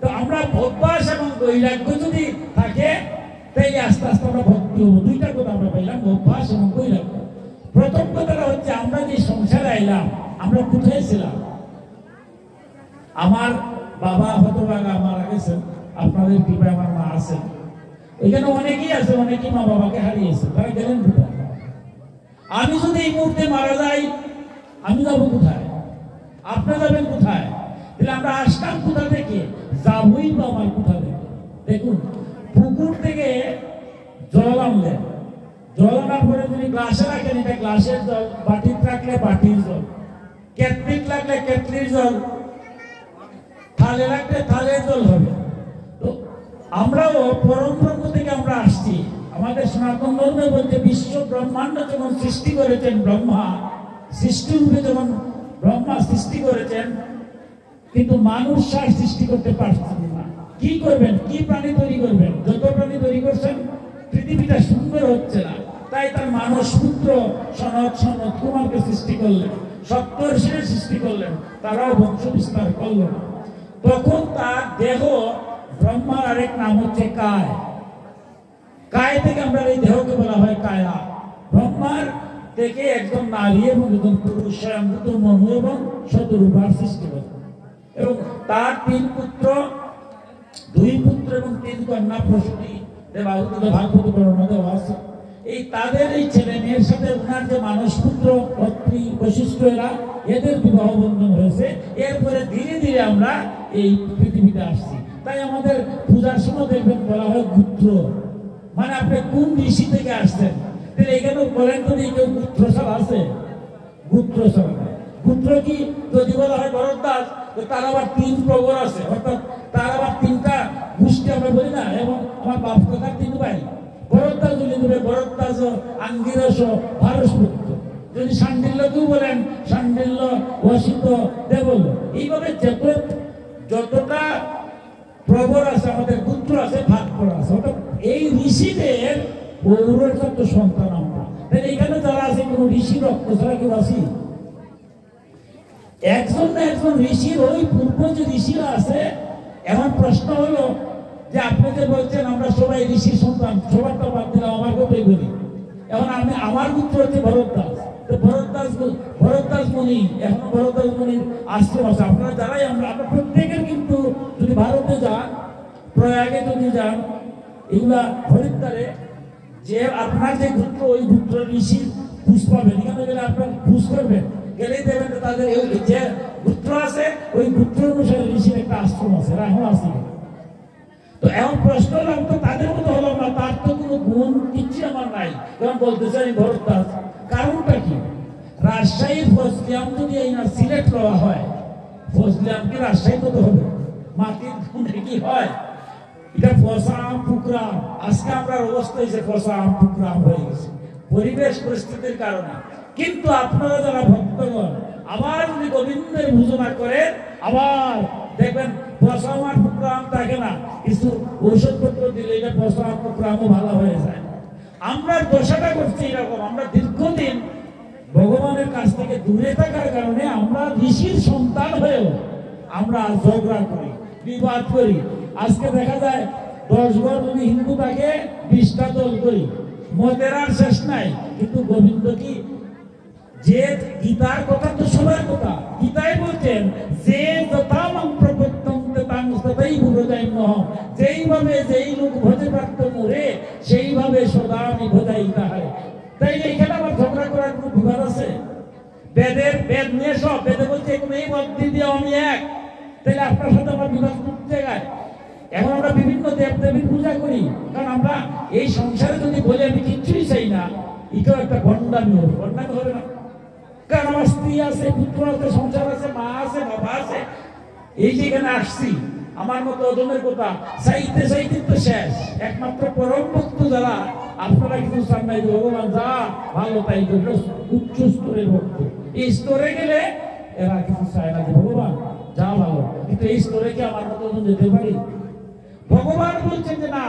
তো আমরা অভ্যাস এবং বৈরাগ্য যদি থাকে তাই আস্তে আস্তে আমরা ভক্তি হবো। দুইটা কথা আমরা পাইলাম, অভ্যাস এবং বৈরাগ্য। প্রথম কথাটা হচ্ছে আমরা যে সংসারে আইলাম, আমরা কোথায় ছিলাম? আমার বাবা হতভাগা মারা গেছেন, আপনাদের কৃপায় আমার মা আছেন, এখানে অনেকেই আছে, অনেকেই মা বাবাকে হারিয়েছে, তারা গেলেন কোথায়? আমি যদি এই মুহূর্তে মারা যাই, আমি যাবো কোথায়? আপনি যাবেন কোথায়? তাহলে আমরা আসলাম কোথা থেকে? যাবই বা আমার কোথা থেকে? দেখুন, পুকুর থেকে জল আনলেন, জল আনার পরে যদি গ্লাসে রাখেন, এটা গ্লাসের জল, বাটিতে রাখলে বাটির জল, কেটলিতে রাখলে কেটলির জল, থালে রাখলে থালের জল হবে। তো আমরাও পরম ব্রহ্ম থেকে আমরা আসছি। আমাদের সনাতন ধর্মে বলতে বিশ্ব ব্রহ্মাণ্ড যেমন সৃষ্টি করেছেন ব্রহ্মা, সৃষ্টিরূপে যেমন ব্রহ্মা সৃষ্টি করেছেন, কিন্তু মানুষ আর সৃষ্টি করতে পারছেন না। কি করবেন? কি প্রাণী তৈরি করবেন? যত প্রাণী তৈরি করছেন পৃথিবীটা সুন্দর হচ্ছে না, তাই তার মানস পুত্র সনৎ কুমারকে সৃষ্টি করলেন, সপ্তর্ষির সৃষ্টি করলেন, তারাও বংশ বিস্তার করলেন। তখন তার দেহ, ব্রহ্মার আরেক নাম হচ্ছে কায়। কায় থেকে আমরা এই দেহকে বলা হয় কায়া। ব্রহ্মার থেকে একজন নারী এবং একজন পুরুষ, স্বয়ংভূত মনু এবং শতরূপার সৃষ্টি হয়। এবং তার 3 পুত্র, 2 পুত্র এবং 3 কন্যা প্রসূতি দেবাহুতিতে ভাগবত বর্ণনা দেওয়া আছে। এই তাদের এই ছেলে মেয়ের সাথে ওনার যে মানস পুত্র অত্রি বশিষ্ঠ, এদের বিবাহ বন্ধন হয়েছে। এরপরে ধীরে ধীরে আমরা এই পৃথিবীতে আসছি। তাই আমাদের পূজার সময় দেখবেন বলা হয় গুত্র, মানে আপনি কোন ঋষি থেকে আসছেন। তাহলে এখানে বলেন তো কেউ গুত্রশাল আছে? গুত্রশাল, গুত্র কি যদি বলা হয় ভরদ্বাজ, তো তার আবার 3 প্রবর আছে, অর্থাৎ তার আবার 3টা গোষ্ঠী আমরা বলি না। এবং আমার বাপ কাকার 3 ভাই, ভরদ্বাজ বলে দেবে ভরদ্বাজ, আঙ্গিরস, ভারসপুত্র। যদি শাণ্ডিল্যকেও বলেন শাণ্ডিল্য, অসিত, দেবল। এইভাবে যতটা প্রবর আছে, আমাদের পুত্র আছে, ভাগ করা আছে। অর্থাৎ এই ঋষিদের পৌরজাত সন্তান আমরা। তাহলে এখানে যারা আছে, কোন ঋষি রক্ত ছাড়া কেউ আছি? একজন না একজন ঋষির, ওই পূর্ব যে ঋষিরা আছে। এখন প্রশ্ন হলো যে আপনি যে বলছেন আমরা সবাই ঋষির সন্তান, সবারটা বাদ দিলাম, আমার কথাই বলি। এখন আমার পুত্র হচ্ছে ভরদ্বাজ, তো ভরদ্বাজ মুনি, এখন ভরদ্বাজ মুনির আশ্রম আছে। আপনারা যারাই আমরা প্রত্যেকের কিন্তু যদি ভারতে যান, প্রয়াগে যদি যান, এগুলা হরিদ্বারে, যে আপনার যে পুত্র, ওই পুত্র ঋষির খুঁজ পাবেন। এখানে গেলে আপনার খুঁজ করবেন, গেলেই দেবেন তাদের যে পুত্র আছে, ওই পুত্র অনুসারে ঋষির একটা আশ্রম আছে, এখন আছে। তো এখন প্রশ্ন হলাম, তো তাদের মতো হলাম না, তার তো কোনো গুণ কিচ্ছু আমার নাই, কারণ বলতে চাই ভরদ্বাজ। কারণটা কি? রাজশাহীর ফজলিয়াম যদি এই না সিলেট লওয়া হয়, ফজলিয়াম কি রাজশাহী তো হবে? মাটির গুণে কি হয়? এটা ফসা আম পুকুরা। আজকে আমরা অবস্থা হয়েছে ফসা আম পুকুরা হয়ে গেছে পরিবেশ পরিস্থিতির কারণে। কিন্তু আপনারা যারা ভক্তগণ আবার যদি গোবিন্দের ভূষণা করে, আবার দেখবেন ফসা আম পুকুরা আম থাকে না, কিছু ঔষধপত্র দিলে এটা ফসা আম পুকুরা আমও ভালো হয়ে যায়। আমরা দশাটা করছি এরকম, আমরা দীর্ঘদিন ভগবানের কাছ থেকে দূরে থাকার কারণে আমরা ঋষির সন্তান হয়েও আমরা ঝগড়া করি, বিবাদ করি। আজকে দেখা যায় 10 ঘর যদি হিন্দু থাকে 20টা দল করি, মতের আর শেষ নাই। কিন্তু গোবিন্দ কি, যে গীতার কথা তো সবার কথা, গীতায় বলছেন যে যেইভাবে যেই লোক ভজে প্রাপ্ত মোরে, সেইভাবে সদা আমি ভজাই তাহারে। তাই এইখানে আমার ঝগড়া করার কোনো বিবাদ আছে? বেদ নিয়ে সব, বেদে বলছে এই মধ্যে দিয়ে আমি এক, তাহলে আপনার সাথে আমার বিবাদ করতে জায়গায়। এখন আমরা বিভিন্ন দেব দেবীর পূজা করি, কারণ আমরা এই সংসারে যদি বলি আমি কিচ্ছুই চাই না, এটাও একটা গন্ডামি হবে। গন্ডামি হবে না? কারণ আমার স্ত্রী আছে, পুত্র আছে, সংসার আছে, মা আছে, বাবা আছে, এই যে এখানে আসছি, আমার মতো ওজনের কথা চাইতে চাইতে তো শেষ। একমাত্র পরম ভক্ত যারা, আপনারা কিছু চান নাই, ভগবান যা ভালো তাই করলো, উচ্চ স্তরের ভক্ত। এই স্তরে গেলে এরা কিছু চায় না যে ভগবান যা ভালো, কিন্তু এই স্তরে কি আমার মতো ওজন যেতে পারি? ভগবান বলছেন যে না,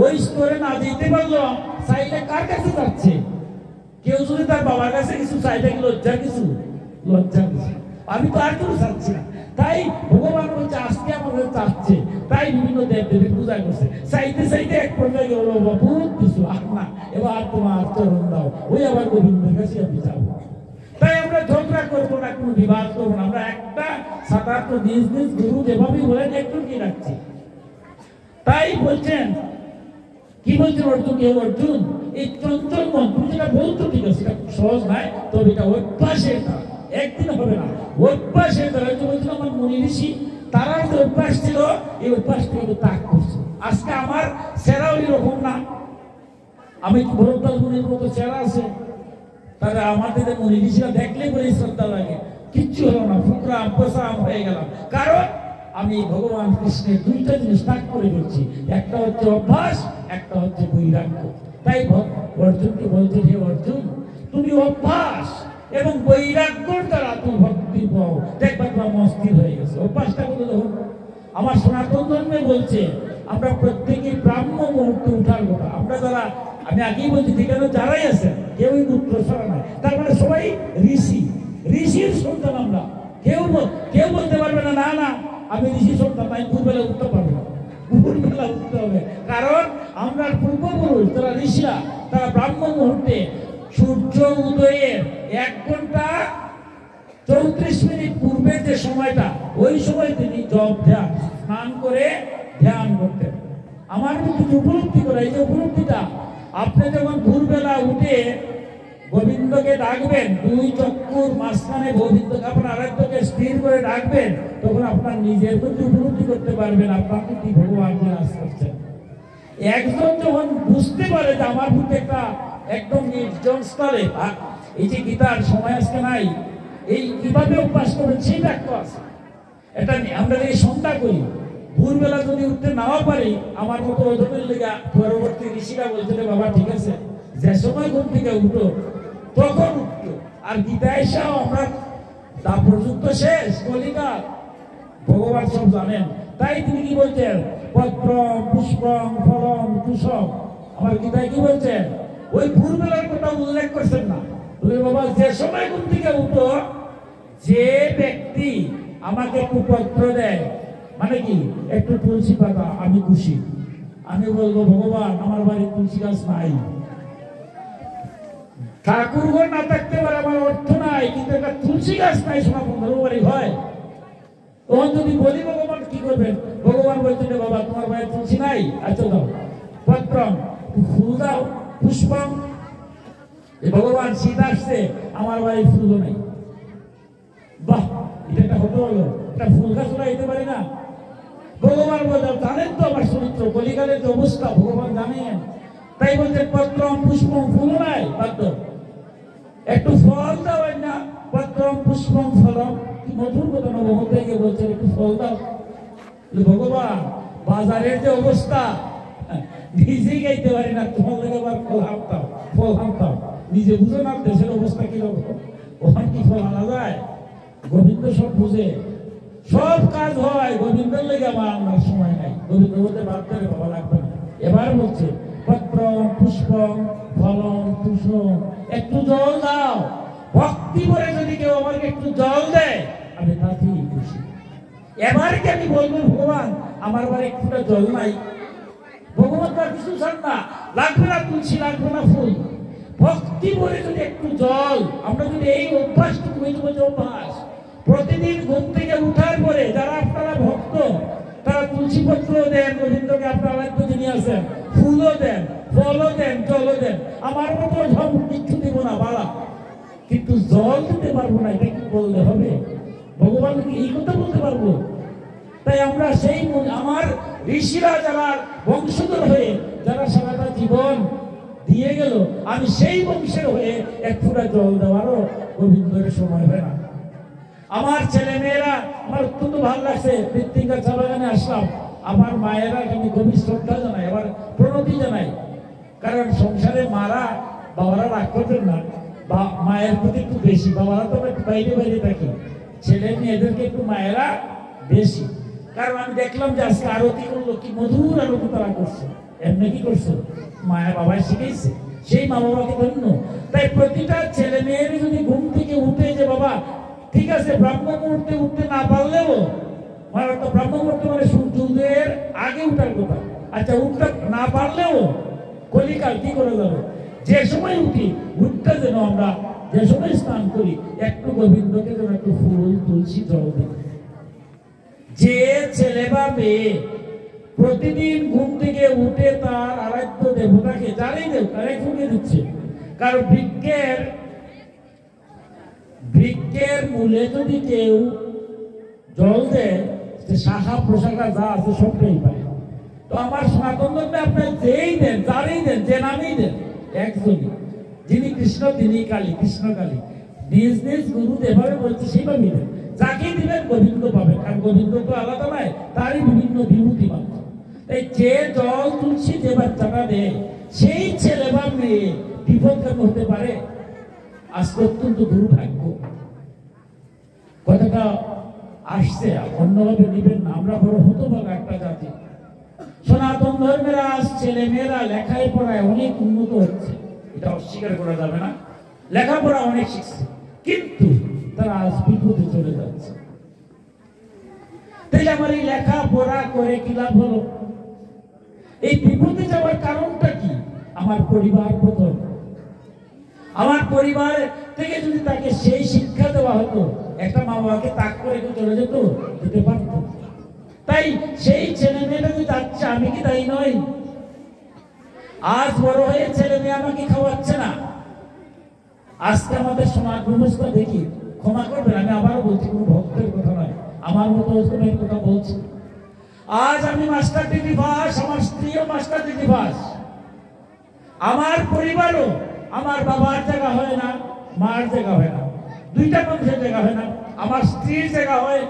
ওই স্তরে না যেতে পারলো, চাইলে কার কাছে যাচ্ছে? কেউ যদি তার বাবার কাছে কিছু চাইলে লজ্জা কিছু, লজ্জা কিছু, আমি তো আর কিছু চাচ্ছি না। তাই ভগবান বলছে আজকে আমাদের চাচ্ছে, তাই বিভিন্ন দেব দেবী পূজা করছে। চাইতে চাইতে এক পর্যায়ে গেল, বহুত কিছু আর না, এবার তোমার চরণ দাও, ওই আবার গোবিন্দের কাছে আমি যাবো। তাই আমরা ঝগড়া করবো না, কোনো বিবাদ করবো না, আমরা একটা সাধারণত নিজ নিজ গুরু যেভাবে বলেন একটু কি রাখছি। তাই বলছেন, কি বলছেন অর্জুন? অর্জুন, এই চঞ্চল মন, তুমি যেটা বলছো ঠিক আছে, সেটা সহজ নয়, তবে এটা অভ্যাসের দ্বারা, একদিন হবে না, অভ্যাসের দ্বারা। বলছিল আমার মুনি ঋষি, তারা যে অভ্যাস ছিল, এই অভ্যাসটা কিন্তু ত্যাগ করছে। আজকে আমার চেহারাও এরকম না, আমি ভরদ্বাজ মুনির মতো চেহারা আছে, তারা আমাদের মুনি ঋষিরা দেখলে বলে শ্রদ্ধা লাগে, কিচ্ছু হলো না, ফুকরা পোষা হয়ে গেলাম। কারণ আমি ভগবান কৃষ্ণের দুইটা জিনিস ত্যাগ করে ফেলছি, একটা হচ্ছে অভ্যাস, একটা হচ্ছে বৈরাগ্য। তাই অর্জুনকে বলছে, হে অর্জুন, তুমি অভ্যাস এবং বৈরাগ্যর দ্বারা তুমি ভক্তি পাও, দেখবা তোমার মস্তির হয়ে গেছে। অভ্যাসটা করে দেখুন, আমার সনাতন ধর্মে বলছে আমরা প্রত্যেকে ব্রাহ্ম মুহূর্তে উঠার কথা। আমরা যারা, আমি আগেই বলছি, যেখানে যারাই আছে কেউই পুত্র ছাড়া নাই, তার মানে সবাই ঋষি, ঋষির সন্তান আমরা। কেউ বলতে পারবে না না না আমি ঋষি সন্তান, আমি ভোরবেলা উঠতে পারবো না, ভোরবেলা উঠতে হবে। কারণ আমরা পূর্বপুরুষ যারা ঋষিরা, তারা ব্রাহ্ম মুহূর্তে সূর্য উদয়ের 1 ঘন্টা 34 মিনিট পূর্বের যে সময়টা, ওই সময় তিনি জপ ধ্যান, স্নান করে ধ্যান করতেন। আমার কিন্তু উপলব্ধি করা, এই যে উপলব্ধিটা, আপনি যখন ভোরবেলা উঠে গোবিন্দকে ডাকবেন, 2 চক্ষুর মাঝখানে গোবিন্দকে, আপনার আরাধ্যকে স্থির করে ডাকবেন, তখন আপনার নিজের প্রতি উপলব্ধি করতে পারবেন আপনার প্রতি ভগবান বিরাজ করছেন। একজন যখন বুঝতে পারে যে আমার প্রতি একটা একদম নির্জন স্থলে, এই যে গীতার সময় আজকে নাই, এই কিভাবে অভ্যাস করবেন সেই ব্যাখ্যা আছে। এটা আমরা এই সন্ধ্যা করি, ভোরবেলা যদি উঠতে নাও পারি, আমার মতো ওজনের লেগা পরবর্তী ঋষিরা বলছে, বাবা ঠিক আছে, যে সময় ঘুম থেকে উঠো তখন উঠতো। আর গীতা এসেও আমরা দাপর যুদ্ধ শেষ, কলিকাল, ভগবান সব জানেন। তাই তিনি কি বলছেন, পত্র পুষ্পম ফলম তুষম, আমার গীতায় কি বলছেন, ওই ভোরবেলার কথা উল্লেখ করছেন না। বলে বাবা যে সময় ঘুম থেকে উঠো, যে ব্যক্তি আমাকে একটু পত্র দেয়, মানে কি একটু তুলসী পাতা, আমি খুশি। আমি বলবো ভগবান আমার বাড়ি তুলসী গাছ নাই, ঠাকুরঘর না থাকতে পারে, আমার অর্থ নাই, কিন্তু একটা তুলসী গাছ নাই, শোনা বন্ধুর বাড়ি হয়। তখন যদি বলি ভগবান কি করবেন, ভগবান বলছেন বাবা তোমার বাড়ি তুলসী নাই, আচ্ছা দাও পত্রম, ফুল দাও, পুষ্পম, ভগবান শীত আসছে, আমার বাড়ি ফুল নাই। বাহ, এটা একটা হতে হলো, একটা ফুল গাছ লাগাইতে পারি না। ভগবান বলছেন জানেন তো আমার চরিত্র, কলিকালের যে অবস্থা ভগবান জানেন। তাই বলছে পত্রম পুষ্পম, ফুল নাই, বাধ্য একটু ফল দাও না, পত্রম পুষ্পম ফলম, কি মধুর কথা না, ভগবতে গিয়ে বলছেন একটু ফল দাও। ভগবান বাজারের যে অবস্থা, নিজেই গাইতে পারি না, তোমার লেগে আবার ফল আনতাম, ফল আনতাম, নিজে বুঝো না দেশের অবস্থা কিরকম, ওখানে কি ফল আনা যায়? গোবিন্দ সব বুঝে, সব কাজ হয়, গোবিন্দের লেগে আমার আনার সময় নাই। গোবিন্দ বলতে বাধ্য বাবা লাগবে না। এবার বলছে পত্র পুষ্পম ফলম তুষম, একটু জল দাও। ভক্তি করে যদি কেউ আমাকে একটু জল দেয়, আমি তাতেই খুশি। এবার কি আমি বলবো ভগবান আমার বাড়ি একটুটা জল নাই? ভগবান তার কিছু চান না, লাগবে না তুলসী, লাগবে না ফুল, ভক্তি করে যদি একটু জল, আমরা যদি এই অভ্যাসটুকু, অভ্যাস প্রতিদিন ঘুম থেকে উঠার পরে, যারা আপনারা ভক্ত তারা তুলসী পত্র দেন, গোবিন্দকে আপনারা নিয়ে আসেন, ফুলও দেন, ফলও দেন, জলও দেন। আমার মতো সব কিছু দেবো না বালা, কিন্তু জল দিতে পারবো না, এটা কি বললে হবে? ভগবানকে এই কথা বলতে পারবো? তাই আমরা সেই আমার ঋষিরা যারা বংশধর হয়ে, যারা সারাটা জীবন দিয়ে গেল, আমি সেই বংশের হয়ে এক ফোঁটা জল দেওয়ারও গোবিন্দের সময় হয় না। আমার ছেলে মেয়েরা, আমার অত্যন্ত ভালো লাগছে, মৃত্তিকা চা বাগানে আসলাম, আমার মায়েরা আমি গভীর শ্রদ্ধা জানাই, আবার প্রণতি জানাই। কারণ সংসারে মারা বাবারা রাগ করবেন না, বা মায়ের প্রতি একটু বেশি, বাবারা তো একটু বাইরে বাইরে থাকি, ছেলে মেয়েদেরকে একটু মায়েরা বেশি। কারণ আমি দেখলাম যে আজকে আরতি করলো, কি মধুর আরতি তারা করছে, এমনি কি করছে, মায়া বাবাই শিখেছে, সেই মা বাবাকে ধন্য। তাই প্রতিটা ছেলে মেয়ের যদি ঘুম থেকে উঠে যে বাবা ঠিক আছে, ব্রাহ্ম মুহূর্তে উঠতে না পারলেও, মানে তো ব্রাহ্ম মুহূর্তে মানে সূর্যোদয়ের আগে উঠার কথা, আচ্ছা উঠতে না পারলেও কলিকাল কি করে যাবে, যে সময় উঠি উঠতে যেন আমরা যে সময় স্নান করি একটু গোবিন্দকে যেন একটু ফুল তুলসী জল দিই। যে ছেলে বা মেয়ে প্রতিদিন ঘুম থেকে উঠে তার আরাধ্য দেবতাকে, যারাই দেব তারাই ফুঁকে দিচ্ছে। কারণ বৃক্ষের মূলে যদি কেউ জল দেয়, শাখা প্রশাখা যা আছে সবটাই পায়। তো আমার সনাতন ধর্মে আপনার যেই দেন, যারাই দেন, যে নামেই দেন, একজনই, যিনি কৃষ্ণ তিনি কালী, কৃষ্ণ কালী, নিজ নিজ গুরু যেভাবে বলছে সেইভাবেই দেন। যাকে দিবেন গোবিন্দ পাবেন, কারণ গোবিন্দ তো আলাদা নয়, তারই বিভিন্ন বিভূতি মাত্র। তাই যে জল তুলসী যে বাচ্চাটা দেয়, সেই ছেলে বা মেয়ে বিপদগামী হতে পারে, আজকে অত্যন্ত দুর্ভাগ্য। কথাটা আসছে, অন্যভাবে নিবেন না, আমরা বড় হতভাগা একটা জাতি। সনাতন ধর্মের আজ ছেলে মেয়েরা লেখায় পড়ায় অনেক উন্নত হচ্ছে, এটা অস্বীকার করা যাবে না, লেখাপড়া অনেক শিখছে, কিন্তু তারা আজ বিপদে চলে যাচ্ছে। তাই আমার এই লেখাপড়া করে কি লাভ হলো? এই বিপদে যাওয়ার কারণটা কি? আমার পরিবার প্রথম। আমার পরিবার থেকে যদি তাকে সেই শিক্ষা দেওয়া হতো, একটা মা বাবাকে তাক করে চলে যেতে পারত। তাই সেই ছেলে মেয়েটা যদি যাচ্ছে, আমি কি তাই নই? আজ বড় হয়ে ছেলে মেয়ে আমাকে খাওয়াচ্ছে না। আজকে আমাদের সমাজ ব্যবস্থা দেখি, ক্ষমা করবেন আমি আবারও বলছি, কোনো ভক্তের কথা নয়, আমার মতো কথা বলছি। আজ আমি মাস্টার ডিগ্রি পাস, আমার স্ত্রীও মাস্টার ডিগ্রি পাস, আমার পরিবারও, আমার বাবার জায়গা হয় না, মার জায়গা হয় না, দুইটা মানুষের জায়গা হয় না, আমার স্ত্রীর জায়গা হয়,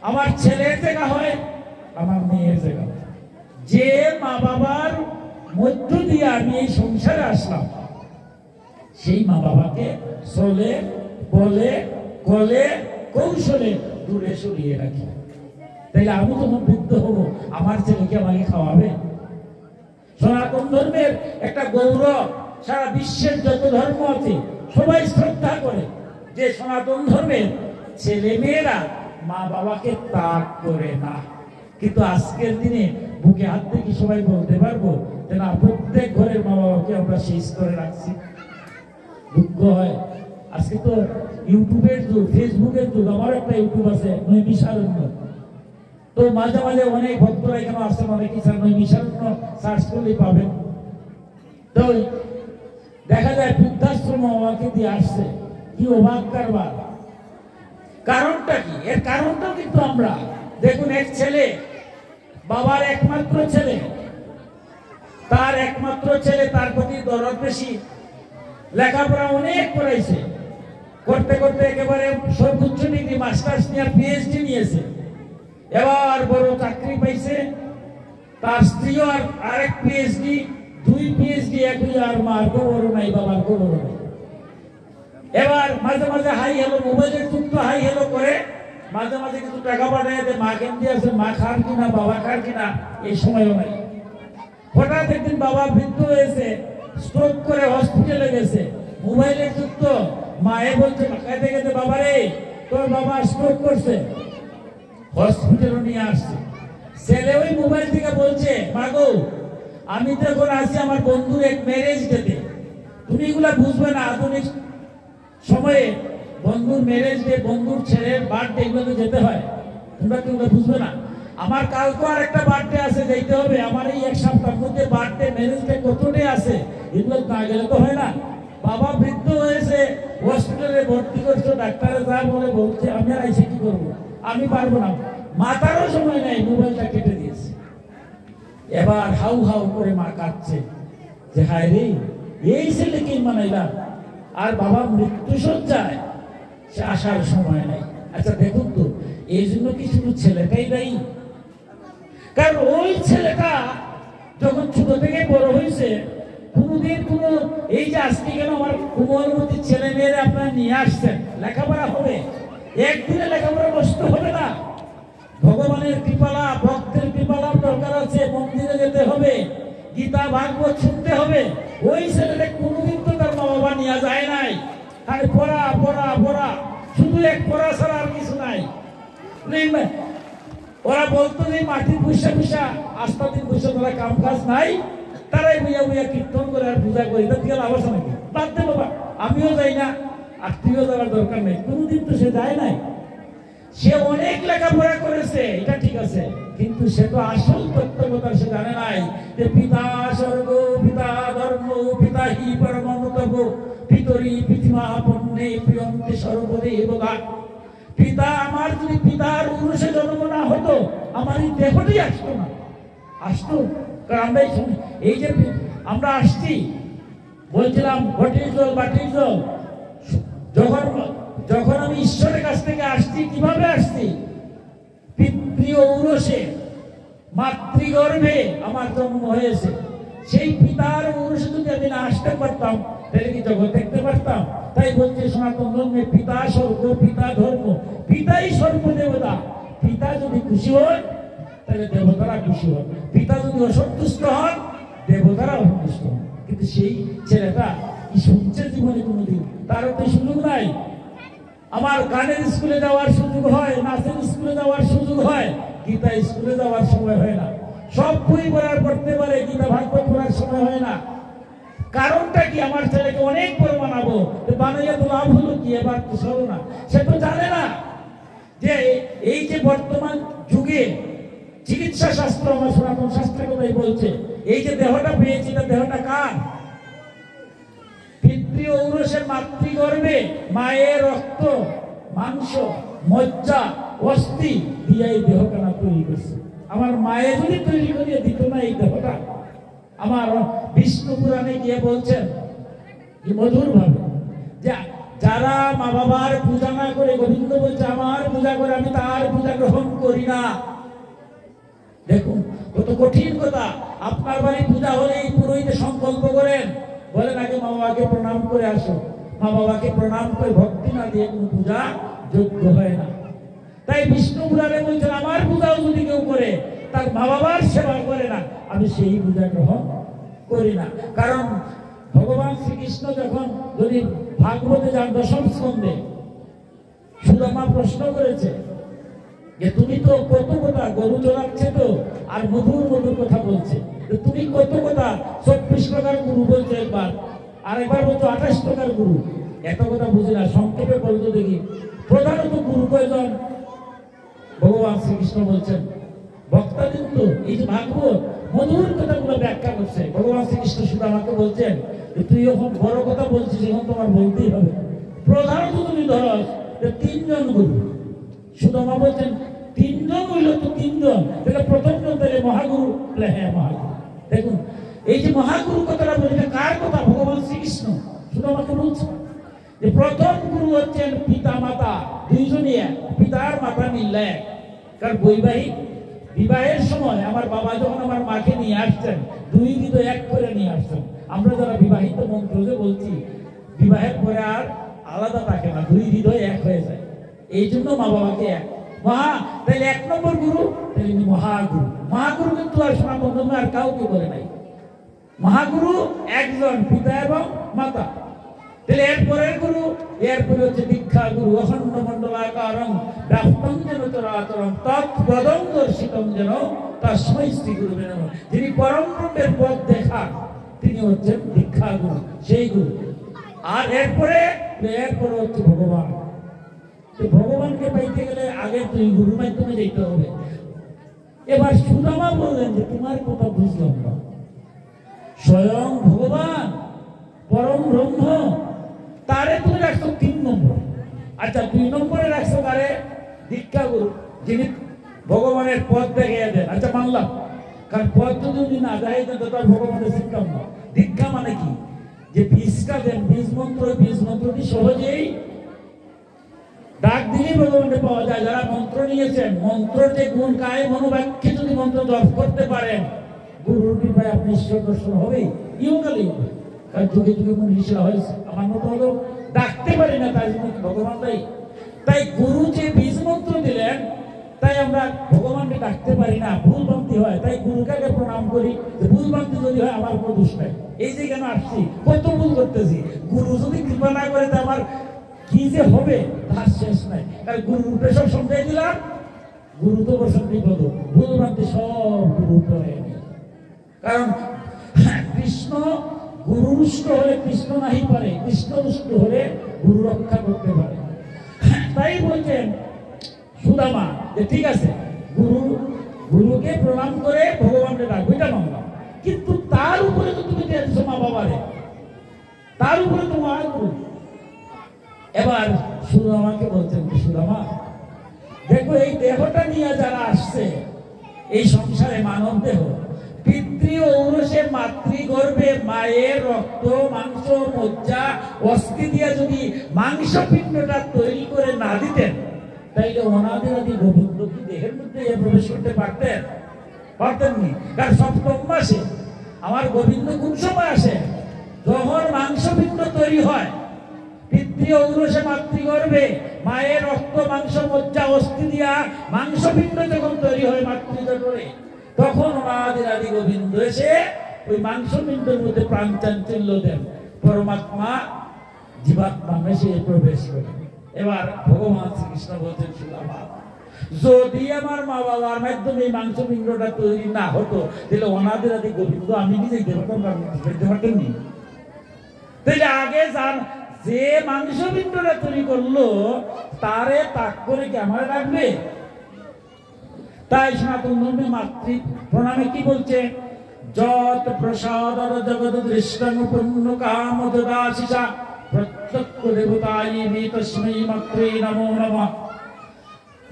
আমার ছেলের জায়গা হয়, আমার মেয়ের জায়গা হয়। যে মা বাবার মধ্য দিয়ে আমি এই সংসারে আসলাম, সেই মা বাবাকে চলে বলে কলে কৌশলে দূরে সরিয়ে রাখি। তাইলে আমি যখন বৃদ্ধ হবো, আমার ছেলেকে আমাকে খাওয়াবে? সনাতন ধর্মের একটা গৌরব, সারা বিশ্বের যত ধর্ম আছে সবাই শ্রদ্ধা করে যে সনাতন ধর্মের ছেলে মেয়েরা মা বাবাকে ত্যাগ করে না। কিন্তু আজকের দিনে বুকে হাত থেকে সবাই বলতে পারবো যে না, প্রত্যেক ঘরের মা বাবাকে আমরা সেই স্তরে রাখছি। দুঃখ হয়, আজকে তো ইউটিউবের যুগ, ফেসবুকের যুগ, আমার একটা ইউটিউব আছে নৈমিষারণ্য, তো মাঝে মাঝে অনেক ভক্তরা এখানে আসছে, অনেক কিছু নৈমিষারণ্য সার্চ করলেই পাবেন। তো দেখা যায় বৃদ্ধাশ্রম আমাকে দিয়ে আসছে, কি অবাক কারবার। কারণটা কি? এর কারণটাও কিন্তু আমরা দেখুন, এক ছেলে, বাবার একমাত্র ছেলে, তার একমাত্র ছেলে, তার প্রতি দরদ বেশি, লেখাপড়া অনেক করাইছে, করতে করতে একেবারে সর্বোচ্চ ডিগ্রি মাস্টার্স নিয়ে পিএইচডি নিয়েছে, এবার বড় চাকরি পাইছে, তার স্ত্রীও আরেক পিএইচডি, দুই পিএইচডি একই, আর মার খবরও নাই, বাবার খবরও নাই। এবার মাঝে মাঝে হাই হ্যালো, মোবাইলের যুগ তো হাই হ্যালো করে, মাঝে মাঝে কিছু টাকা পাঠায়, মা কেমন আছে, মা খান কিনা, বাবা খান কিনা, এই সময়ও নাই। হঠাৎ একদিন বাবা বৃদ্ধ হয়েছে, স্ট্রোক করে হসপিটালে গেছে, মোবাইলের যুগ তো, মায়ে বলছে খাইতে খেতে, বাবা রে তোর বাবা স্ট্রোক করছে, হসপিটালে নিয়ে আসছে। ছেলে ওই মোবাইল থেকে বলছে, মা গো আমি তো এখন আছি আমার বন্ধুর এক ম্যারেজ ডেতে, তুমি এগুলা বুঝবে না, আধুনিক সময়ে বন্ধুর ম্যারেজ ডে, বন্ধুর ছেলের বার্থডে, এগুলোতে যেতে হয়, তোমরা কেউ বুঝবে না। আমার কালকে আর একটা বার্থডে আছে, যেতে হবে, আমার এই এক সপ্তাহের মধ্যে বার্থডে, ম্যারেজ ডে কত ডে আছে, এগুলো না গেলে তো হয় না। বাবা বৃদ্ধ হয়েছে, হসপিটালে ভর্তি করছো, ডাক্তারে যা বলে বলছে, আমি আর এসে কি করবো, আমি পারবো না, মাথারও সময় নেই, মোবাইলটা কেটে দিয়েছে। এবার হাউ হাউ করে মা কাঁদছে যে হায় রে, এই ছেলেকেই মানাইলাম, আর বাবা মৃত্যু সজ্জায়, সে আসার সময় নাই। আচ্ছা দেখুন তো, এই জন্য কি শুধু ছেলেটাই দায়ী? কারণ ওই ছেলেটা যখন ছোট থেকে বড় হয়েছে, কোনদিন কোনো এই যে আজকে কেন আমার কোমলমতি ছেলে মেয়েরা আপনারা নিয়ে আসছেন, লেখাপড়া হবে, একদিনে লেখাপড়া নষ্ট হবে না। ভগবানের কৃপালা, ভক্তের কৃপালার দরকার আছে, মন্দিরে যেতে হবে, গীতা ভাগবত শুনতে হবে। ওই ছেলেটা কোনদিন তো তার মা বাবা নিয়ে যায় নাই। আর পড়া পড়া পড়া, শুধু এক পড়া ছাড়া আর কিছু নাই। ওরা বলতো যে মাটির পয়সা পয়সা আস্থা দিন পয়সা, তারা কাম কাজ নাই, তারাই বুঝা বুঝা কীর্তন করে আর পূজা করে, এটা দিয়ে লাভ আছে নাকি? বাদ দে বাবা, আমিও যাই না, আর তুইও যাওয়ার দরকার নেই। কোনদিন তো সে যায় নাই। সে অনেক লেখাপড়া করেছে, এটা ঠিক আছে, কিন্তু সে তো আসল তত্ত্বকথা সে জানে নাই যে পিতা স্বর্গ, পিতা ধর্ম, পিতা হি পরমতব, পিতরি পৃথিমা পণ্যে প্রিয়ন্তে সর্বদেবতা। পিতা, আমার যদি পিতার উরুষে জন্ম না হতো, আমার এই দেহটাই আসতো না। আসতো, কারণ আমরা এই যে আমরা আসছি, বলছিলাম ঘটির জল বাটির জল, যখন আমি ঈশ্বরের কাছ থেকে আসছি, কিভাবে আসছি? পিতৃ ঔরসে, মাতৃগর্ভে আমার জন্ম হয়েছে। সেই পিতার ঔরসে যদি আমি না আসতে পারতাম, তাহলে কি জগৎ দেখতে পারতাম? তাই বলছে সনাতন ধর্মে পিতা স্বর্গ, পিতা ধর্ম, পিতাই সর্বদেবতা। পিতা যদি খুশি হন, তাহলে দেবতারা খুশি হন। পিতা যদি অসন্তুষ্ট হন, দেবতারা অসন্তুষ্ট হন। কিন্তু সেই ছেলেটা কি শুনছে জীবনে কোনোদিন? তারও তো সুযোগ নাই। আমার গানের স্কুলে যাওয়ার সুযোগ হয়, নাচের স্কুলে যাওয়ার সুযোগ হয়, গীতা স্কুলে যাওয়ার সময় হয় না। সব বই পড়ার পড়তে পারে, গীতা ভাগবত পড়ার সময় হয় না। কারণটা কি? আমার ছেলেকে অনেক বড় বানাবো, বানাইয়া তো লাভ হলো কি? এবার তো সরো না। সে তো জানে না যে এই যে বর্তমান যুগে চিকিৎসা শাস্ত্র, আমার সনাতন শাস্ত্রের কথাই বলছে, এই যে দেহটা পেয়েছি, এটা দেহটা কার? পিতৃ ঔরসের মাতৃগর্ভে মায়ের রক্ত, মাংস, মজ্জা, অস্থি দিয়ে এই দেহটা না তৈরি করছে। আমার মায়ে যদি তৈরি করিয়ে দিত না এই দেহটা, আমার বিষ্ণু পুরাণে গিয়ে বলছেন মধুর ভাবে, যে যারা মা বাবার পূজা না করে, গোবিন্দ বলছে আমার পূজা করে, আমি তার পূজা গ্রহণ করি না। দেখুন কত কঠিন কথা। আপনার বাড়ি পূজা হলে এই পুরোহিতে সংকল্প করেন, বলেন আগে মা বাবাকে প্রণাম করে আসো। মা বাবাকে প্রণাম করে ভক্তি না দিয়ে কোনো পূজা যোগ্য হয় না। তাই বিষ্ণু পুরাণে বলছেন আমার পূজাও যদি কেউ করে, তার মা বাবার সেবা করে না, আমি সেই পূজা গ্রহণ করি না। কারণ ভগবান শ্রীকৃষ্ণ যখন যদি ভাগবতে যান দশম স্কন্ধে, সুদামা প্রশ্ন করেছে যে তুমি তো কত কথা, গরু চড়াচ্ছে তো, আর মধুর মধুর কথা বলছে, তুমি কত কথা, 24 প্রকার গুরু বলছে একবার, আর একবার বলছো 28 প্রকার গুরু। এত কথা বুঝি না, সংক্ষেপে বলতো দেখি। প্রধানত গুরু কয়জন? ভগবান শ্রীকৃষ্ণ বলছেন ভক্তাদিন তো এই যে ভাগবত মধুর কথাগুলো ব্যাখ্যা করছে। ভগবান শ্রীকৃষ্ণ সুদামাকে বলছেন যে তুই যখন বড় কথা বলছিস, এখন তোমার বলতেই হবে। প্রধানত তুমি ধরো যে 3 জন গুরু। সুদামা বলছেন 3 জন হইল তো 3 জন, তাহলে প্রথম জন তাহলে মহাগুরু। হ্যাঁ মহাগুরু। দেখুন এই যে মহাগুরু কথাটা বলছে, কার কথা? ভগবান শ্রীকৃষ্ণ সুদামাকে বলছে যে প্রথম গুরু হচ্ছেন পিতা মাতা, দুইজনই এক, পিতার মাতা মিললে এক। কারণ বৈবাহিক বিবাহের সময় আমার বাবা যখন আমার মাকে নিয়ে আসছেন, 2 হৃদয় এক করে নিয়ে আসছেন। আমরা যারা বিবাহিত মন্ত্র যে বলছি, বিবাহের পরে আর আলাদা থাকে না, 2 হৃদয় এক হয়ে যায়। এই জন্য মা বাবাকে এক। তাহলে 1 নম্বর গুরু তাহলে মহাগুরু। মহাগুরু কিন্তু আর সনাতন ধর্মে আর কাউকে বলে নাই। মহাগুরু একজন, পিতা এবং মাতা। তাহলে এরপরের গুরু, এরপরে হচ্ছে দীক্ষা গুরু। অখণ্ড মণ্ডলাকারং ব্যাপ্তং যেন চরাচরং তৎপদং দর্শিতং যেন তস্মৈ শ্রী গুরুবে নমঃ। যিনি পরম ব্রহ্মের পথ দেখান, তিনি হচ্ছেন দীক্ষা গুরু, সেই গুরু। আর এরপরে হচ্ছে ভগবান। ভগবানকে পাইতে গেলে আগে তুই গুরু মাধ্যমে যেতে হবে। এবার সুদামা বললেন যে তোমার কথা বুঝলাম না, স্বয়ং ভগবান পরম ব্রহ্ম, তারে তুমি রাখছো 3 নম্বর। আচ্ছা 2 নম্বরে রাখছো কারে? দীক্ষা গুরু, যিনি ভগবানের পথ দেখিয়ে দেন। আচ্ছা মানলাম, কারণ পথ যদি না দেখাই দেন তো তার ভগবানের শিক্ষা না। দীক্ষা মানে কি? যে বীজটা দেন, বীজ মন্ত্রটি সহজেই ডাক দিলেই ভগবানকে পাওয়া যায়। যারা মন্ত্র নিয়েছেন, মন্ত্রের যে গুণ গায়ে মনোবাক্যে যদি মন্ত্র জপ করতে পারেন, গুরুর কৃপায় আপনি ঈশ্বর দর্শন হবেই, ইহকালেই হবে। কারণ যুগে যুগে মনীষীরা হয়েছে, আমার মতো হলেও ডাকতে পারি না, তাই জন্য ভগবান তাই গুরু যে বীজ মন্ত্র দিলেন, তাই আমরা ভগবানকে ডাকতে পারি না, ভুল ভ্রান্তি হয়। তাই গুরুকে আগে প্রণাম করি, যে ভুল ভ্রান্তি যদি হয় আমার কোনো দোষ নাই। এই যে কেন আসছি, কত ভুল করতেছি, গুরু যদি কৃপা না করে, তা আমার কি যে হবে তার শেষ নাই। কারণ গুরুরূপে সব সমঝাই দিলাম, গুরু তো বসন বিপদ, ভুল ভ্রান্তি সব গুরুরূপে হয়ে গেল। কারণ কৃষ্ণ গুরুরুষ্ট হলে কৃষ্ণ নাহি পারে, কৃষ্ণ রুষ্ট হলে গুরু রক্ষা করতে পারে। তাই বলছেন সুদামা যে ঠিক আছে, গুরুকে প্রণাম করে ভগবানকে ডাকবো, এটা মানলাম, কিন্তু তার উপরে তো তুমি দিয়েছো মা বাবারে, তার উপরে তোমার গুরু। এবার সুদামাকে বলছেন, সুদামা দেখো, এই দেহটা নিয়ে যারা আসছে এই সংসারে, মানব দেহ, পিতৃ ঔরসে মাতৃগর্ভে মায়ের রক্ত মাংস মজ্জা অস্থি দিয়ে যদি মাংস পিণ্ডটা তৈরি করে না দিতেন, তাইলে অনাদি আদি গোবিন্দ কি দেহের মধ্যে প্রবেশ করতে পারতেননি। কারণ সপ্তম মাসে আমার গোবিন্দ কোন সময় আসে? যখন মাংস পিণ্ড তৈরি হয়, পিতৃ ঔরসে মাতৃগর্ভে মায়ের রক্ত মাংস মজ্জা অস্থি দিয়া মাংস পিণ্ড যখন তৈরি হয় মাতৃজঠরে, তখন অনাদি আদি গোবিন্দ এসে ওই মাংস পিণ্ডের মধ্যে প্রাণ চাঞ্চল্য দেন, পরমাত্মা জীবাত্মা মেশে প্রবেশ করে। এবার ভগবান শ্রীকৃষ্ণ বলছেন, সুদামা যদি আমার মা বাবার মাধ্যমে এই মাংস পিণ্ডটা তৈরি না হতো, তাহলে অনাদি আদি গোবিন্দ আমি নিজেই দেখতে পারতেন। তাহলে আগে যে মাংস পিণ্ডটা তৈরি করলো তারে তাক করে কি আমার রাখবে? তাই সনাতন ধর্মে মাতৃ প্রণামে কি বলছে? যত প্রসাদ জগৎ দৃষ্টং পূর্ণ কাম দদাসিসা প্রত্যক্ষ দেবতাই তস্মৈ মাত্রে নমো নমঃ।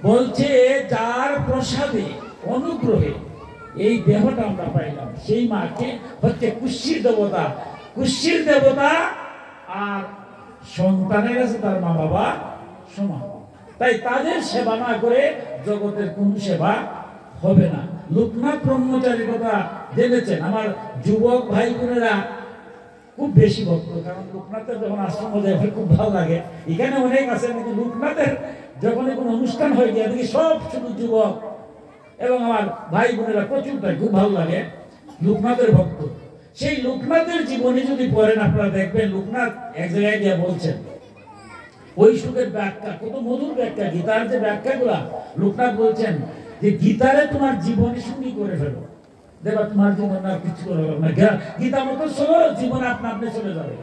বলছে যার প্রসাদে অনুগ্রহে এই দেহটা আমরা পাইলাম, সেই মাকে হচ্ছে কুশির দেবতা। কুশির দেবতা আর সন্তানের কাছে তার মা বাবা সমান, তাই তাদের সেবা না করে জগতের কোন সেবা হবে না। লোকনাথ ব্রহ্মচারীর কথা জেনেছেন, আমার যুবক ভাই বোনেরা খুব বেশি ভক্ত, কারণ লোকনাথের যখন আশ্রম যায় খুব ভালো লাগে। এখানে অনেক আছে, কিন্তু লোকনাথের যখন কোনো অনুষ্ঠান হয়ে গিয়ে দেখি সব শুধু যুবক এবং আমার ভাই বোনেরা প্রচুর, তাই খুব ভালো লাগে। লোকনাথের ভক্ত, সেই লোকনাথের জীবনী যদি পড়েন আপনারা দেখবেন, লোকনাথ এক জায়গায় গিয়ে বলছেন ওই সুখের ব্যাখ্যা, কত মধুর ব্যাখ্যা, গীতার যে ব্যাখ্যাগুলা। লোকনাথ বলছেন যে গীতারে তোমার জীবনী সঙ্গী করে ফেলো, দেখো তোমার জীবন আর কিছু করে না, গীতা মতো চলো, জীবন আপনা আপনি চলে যাবে।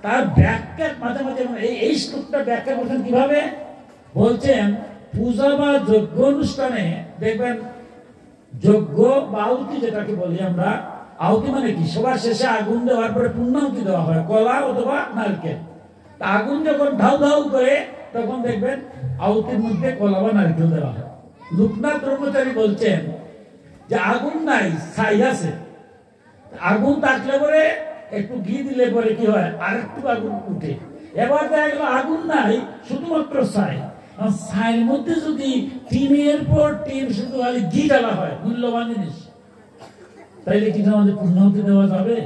তার ব্যাখ্যা মাঝে মাঝে এই শ্লোকটা ব্যাখ্যা করছেন কিভাবে? বলছেন পূজা বা যজ্ঞ অনুষ্ঠানে দেখবেন, যজ্ঞ বা আহুতি যেটাকে বলি আমরা, আহুতি মানে কি? সবার শেষে আগুন দেওয়ার পরে পূর্ণাহুতি দেওয়া হয়, কলা অথবা নারকেল। আগুন যখন ধাউ ধাউ করে তখন দেখবেন আহুতির মধ্যে কলা বা নারকেল দেওয়া হয়। লোকনাথ ব্রহ্মচারী বলছেন যে আগুন নাই, ছাই আছে। আগুন থাকলে পরে একটু ঘি দিলে পরে কি হয়, আরেকটু আগুন উঠে। এবার দেখা গেল আগুন নাই, শুধুমাত্র ছাই। ছাইয়ের মধ্যে যদি টিনের পর টিন শুধু খালি ঘি ঢালা হয়, মূল্যবান জিনিস, তাইলে কি আমাদের পূর্ণাহুতি দেওয়া যাবে?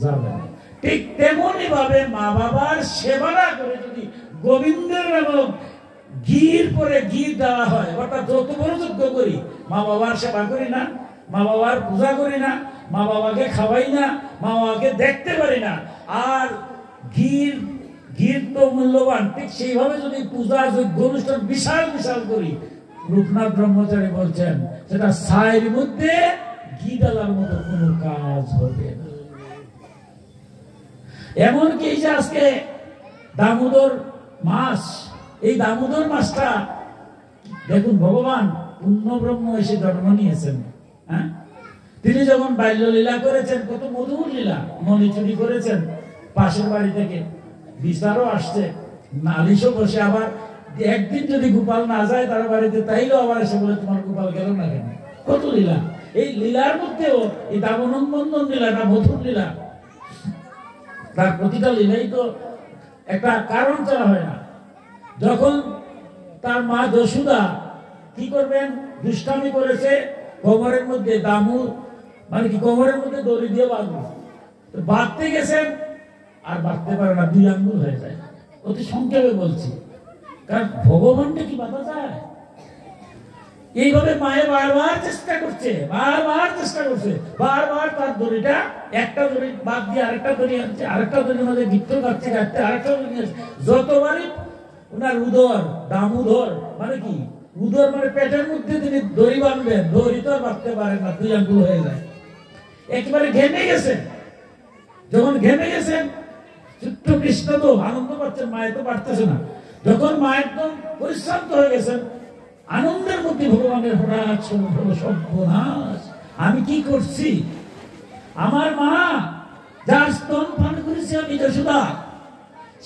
যাবে না। ঠিক তেমনি ভাবে মা বাবার সেবা না করে যদি গোবিন্দের নামক ঘির পরে ঘি দেওয়া হয়, অর্থাৎ যত বড় যজ্ঞ করি, মা বাবার সেবা করি না, মা বাবার পূজা করি না, মা বাবাকে খাওয়াই না, মা বাবাকে দেখতে পারি না, আর ঘির তো মূল্যবান, ঠিক সেইভাবে যদি পূজা যজ্ঞ অনুষ্ঠান বিশাল বিশাল করি, লোকনাথ ব্রহ্মচারী বলছেন সেটা ছাইয়ের মধ্যে ঘি ডালার মতো কোনো কাজ হবে না। এমনকি এই যে আজকে দামোদর মাস, এই দামোদর মাসটা দেখুন, ভগবান পূর্ণ ব্রহ্ম এসে জন্ম নিয়েছেন। হ্যাঁ, তিনি যখন বাল্য লীলা করেছেন, কত মধুর লীলা, মণি চুরি করেছেন পাশের বাড়ি থেকে, বিচারও আসছে, নালিশও বসে। আবার একদিন যদি গোপাল না যায় তার বাড়িতে, তাইলেও আবার এসে বলে তোমার গোপাল গেল না কেন। কত লীলা, এই লীলার মধ্যেও এই দামোদর লীলাটা মধুর লীলা। তার প্রতিটা লীলাই তো একটা কারণ ছাড়া হয় না। যখন তার মা যশোদা কি করবেন, দুষ্টামি করেছে, কোমরের মধ্যে দামু মানে কি কোমরের মধ্যে দড়ি দিয়ে বাঁধবো, বাঁধতে গেছেন আর বাঁধতে পারে না, 2 আঙ্গুল হয়ে যায়। অতি সংক্ষেপে বলছি, কারণ ভগবানকে কি বাঁধা যায়? এইভাবে মায়ে বারবার চেষ্টা করছে, বারবার তার দড়িটা, একটা দড়ি বাদ দিয়ে আরেকটা দড়ি আনছে, আরেকটা দড়ির মধ্যে গিট্ট কাটতে কাটতে আরেকটা দড়ি আনছে। যতবারই ওনার উদর, দামোদর মানে কি উদর মানে পেটের মধ্যে তিনি দড়ি বাঁধবেন, দড়ি তো আর বাঁধতে পারেন না, 2 আঙ্গুল হয়ে যায়। একেবারে ঘেমে গেছেন। যখন ঘেমে গেছেন, ছোট্ট কৃষ্ণ তো আনন্দ পাচ্ছেন, মায়ে তো পারতেছে না। যখন মা একদম পরিশ্রান্ত হয়ে গেছেন, আনন্দের মধ্যে ভগবানের হঠাৎ সর্বনাশ, আমি কি করছি? আমার মা যার স্তন পান করেছি আমি যশোদা,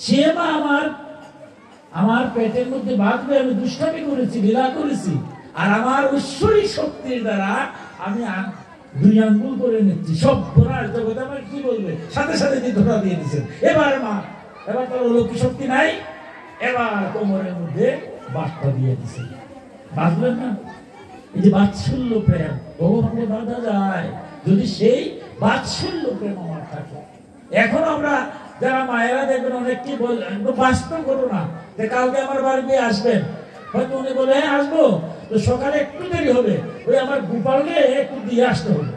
সে মা আমার পেটের মধ্যে বাঁধবে, আমি দুষ্টামি করেছি, লীলা করেছি, আর আমার ঐশ্বরিক শক্তির দ্বারা আমি 2 আঙ্গুল করে নিচ্ছি। সর্বনাশ, জগৎ আমার কি বলবে? সাথে সাথে ধরা দিয়ে দিচ্ছেন। এবার তার অলৌকিক শক্তি নাই, এবার কোমরের মধ্যে বার্তা দিয়ে দিচ্ছে। বাঁধলেন না? এই যে বাৎসল্য প্রেম, ভগবানকে বাঁধা যায় যদি সেই বাৎসল্য প্রেম আমার থাকে। এখন আমরা যারা মায়েরা দেখবেন অনেককে বললেন, বাস্তব করো না যে কালকে আমার বাড়িতে আসবেন, হয়তো উনি বলে হ্যাঁ আসবো, তো সকালে একটু দেরি হবে, ওই আমার গোপালকে একটু দিয়ে আসতে হবে,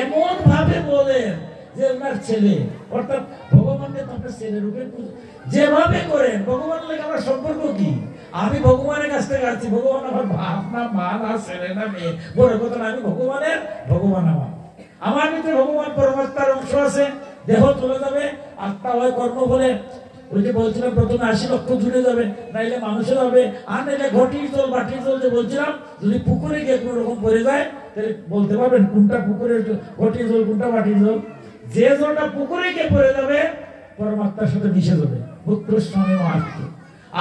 এমন ভাবে বলেন যে ওনার ছেলে, অর্থাৎ ভগবানকে তো আপনার ছেলে রূপে যেভাবে করেন। ভগবানের লাগে আমার সম্পর্ক কি? আমি ভগবানের কাছ থেকে আসছি, ভগবান আমার বাপ না, মা না, ছেলে না, মেয়ে, বড় কথা না, আমি ভগবান আমার ভিতরে ভগবান পরমাত্মার অংশ আছে। দেহ চলে যাবে, আত্মা হয় কর্ম বলে, ওই যে বলছিলাম প্রথমে 80 লক্ষ জুড়ে যাবে, নাইলে মানুষের হবে, আর নাইলে ঘটির জল বাটির জল, যে বলছিলাম যদি পুকুরে গিয়ে কোনো রকম পড়ে যায়, তাহলে বলতে পারবেন কোনটা পুকুরের ঘটির জল, কোনটা বাটির জল? যে জলটা পুকুরে গিয়ে পড়ে যাবে পরমাত্মার সাথে মিশে যাবে, পুত্র স্বামী মাত্র।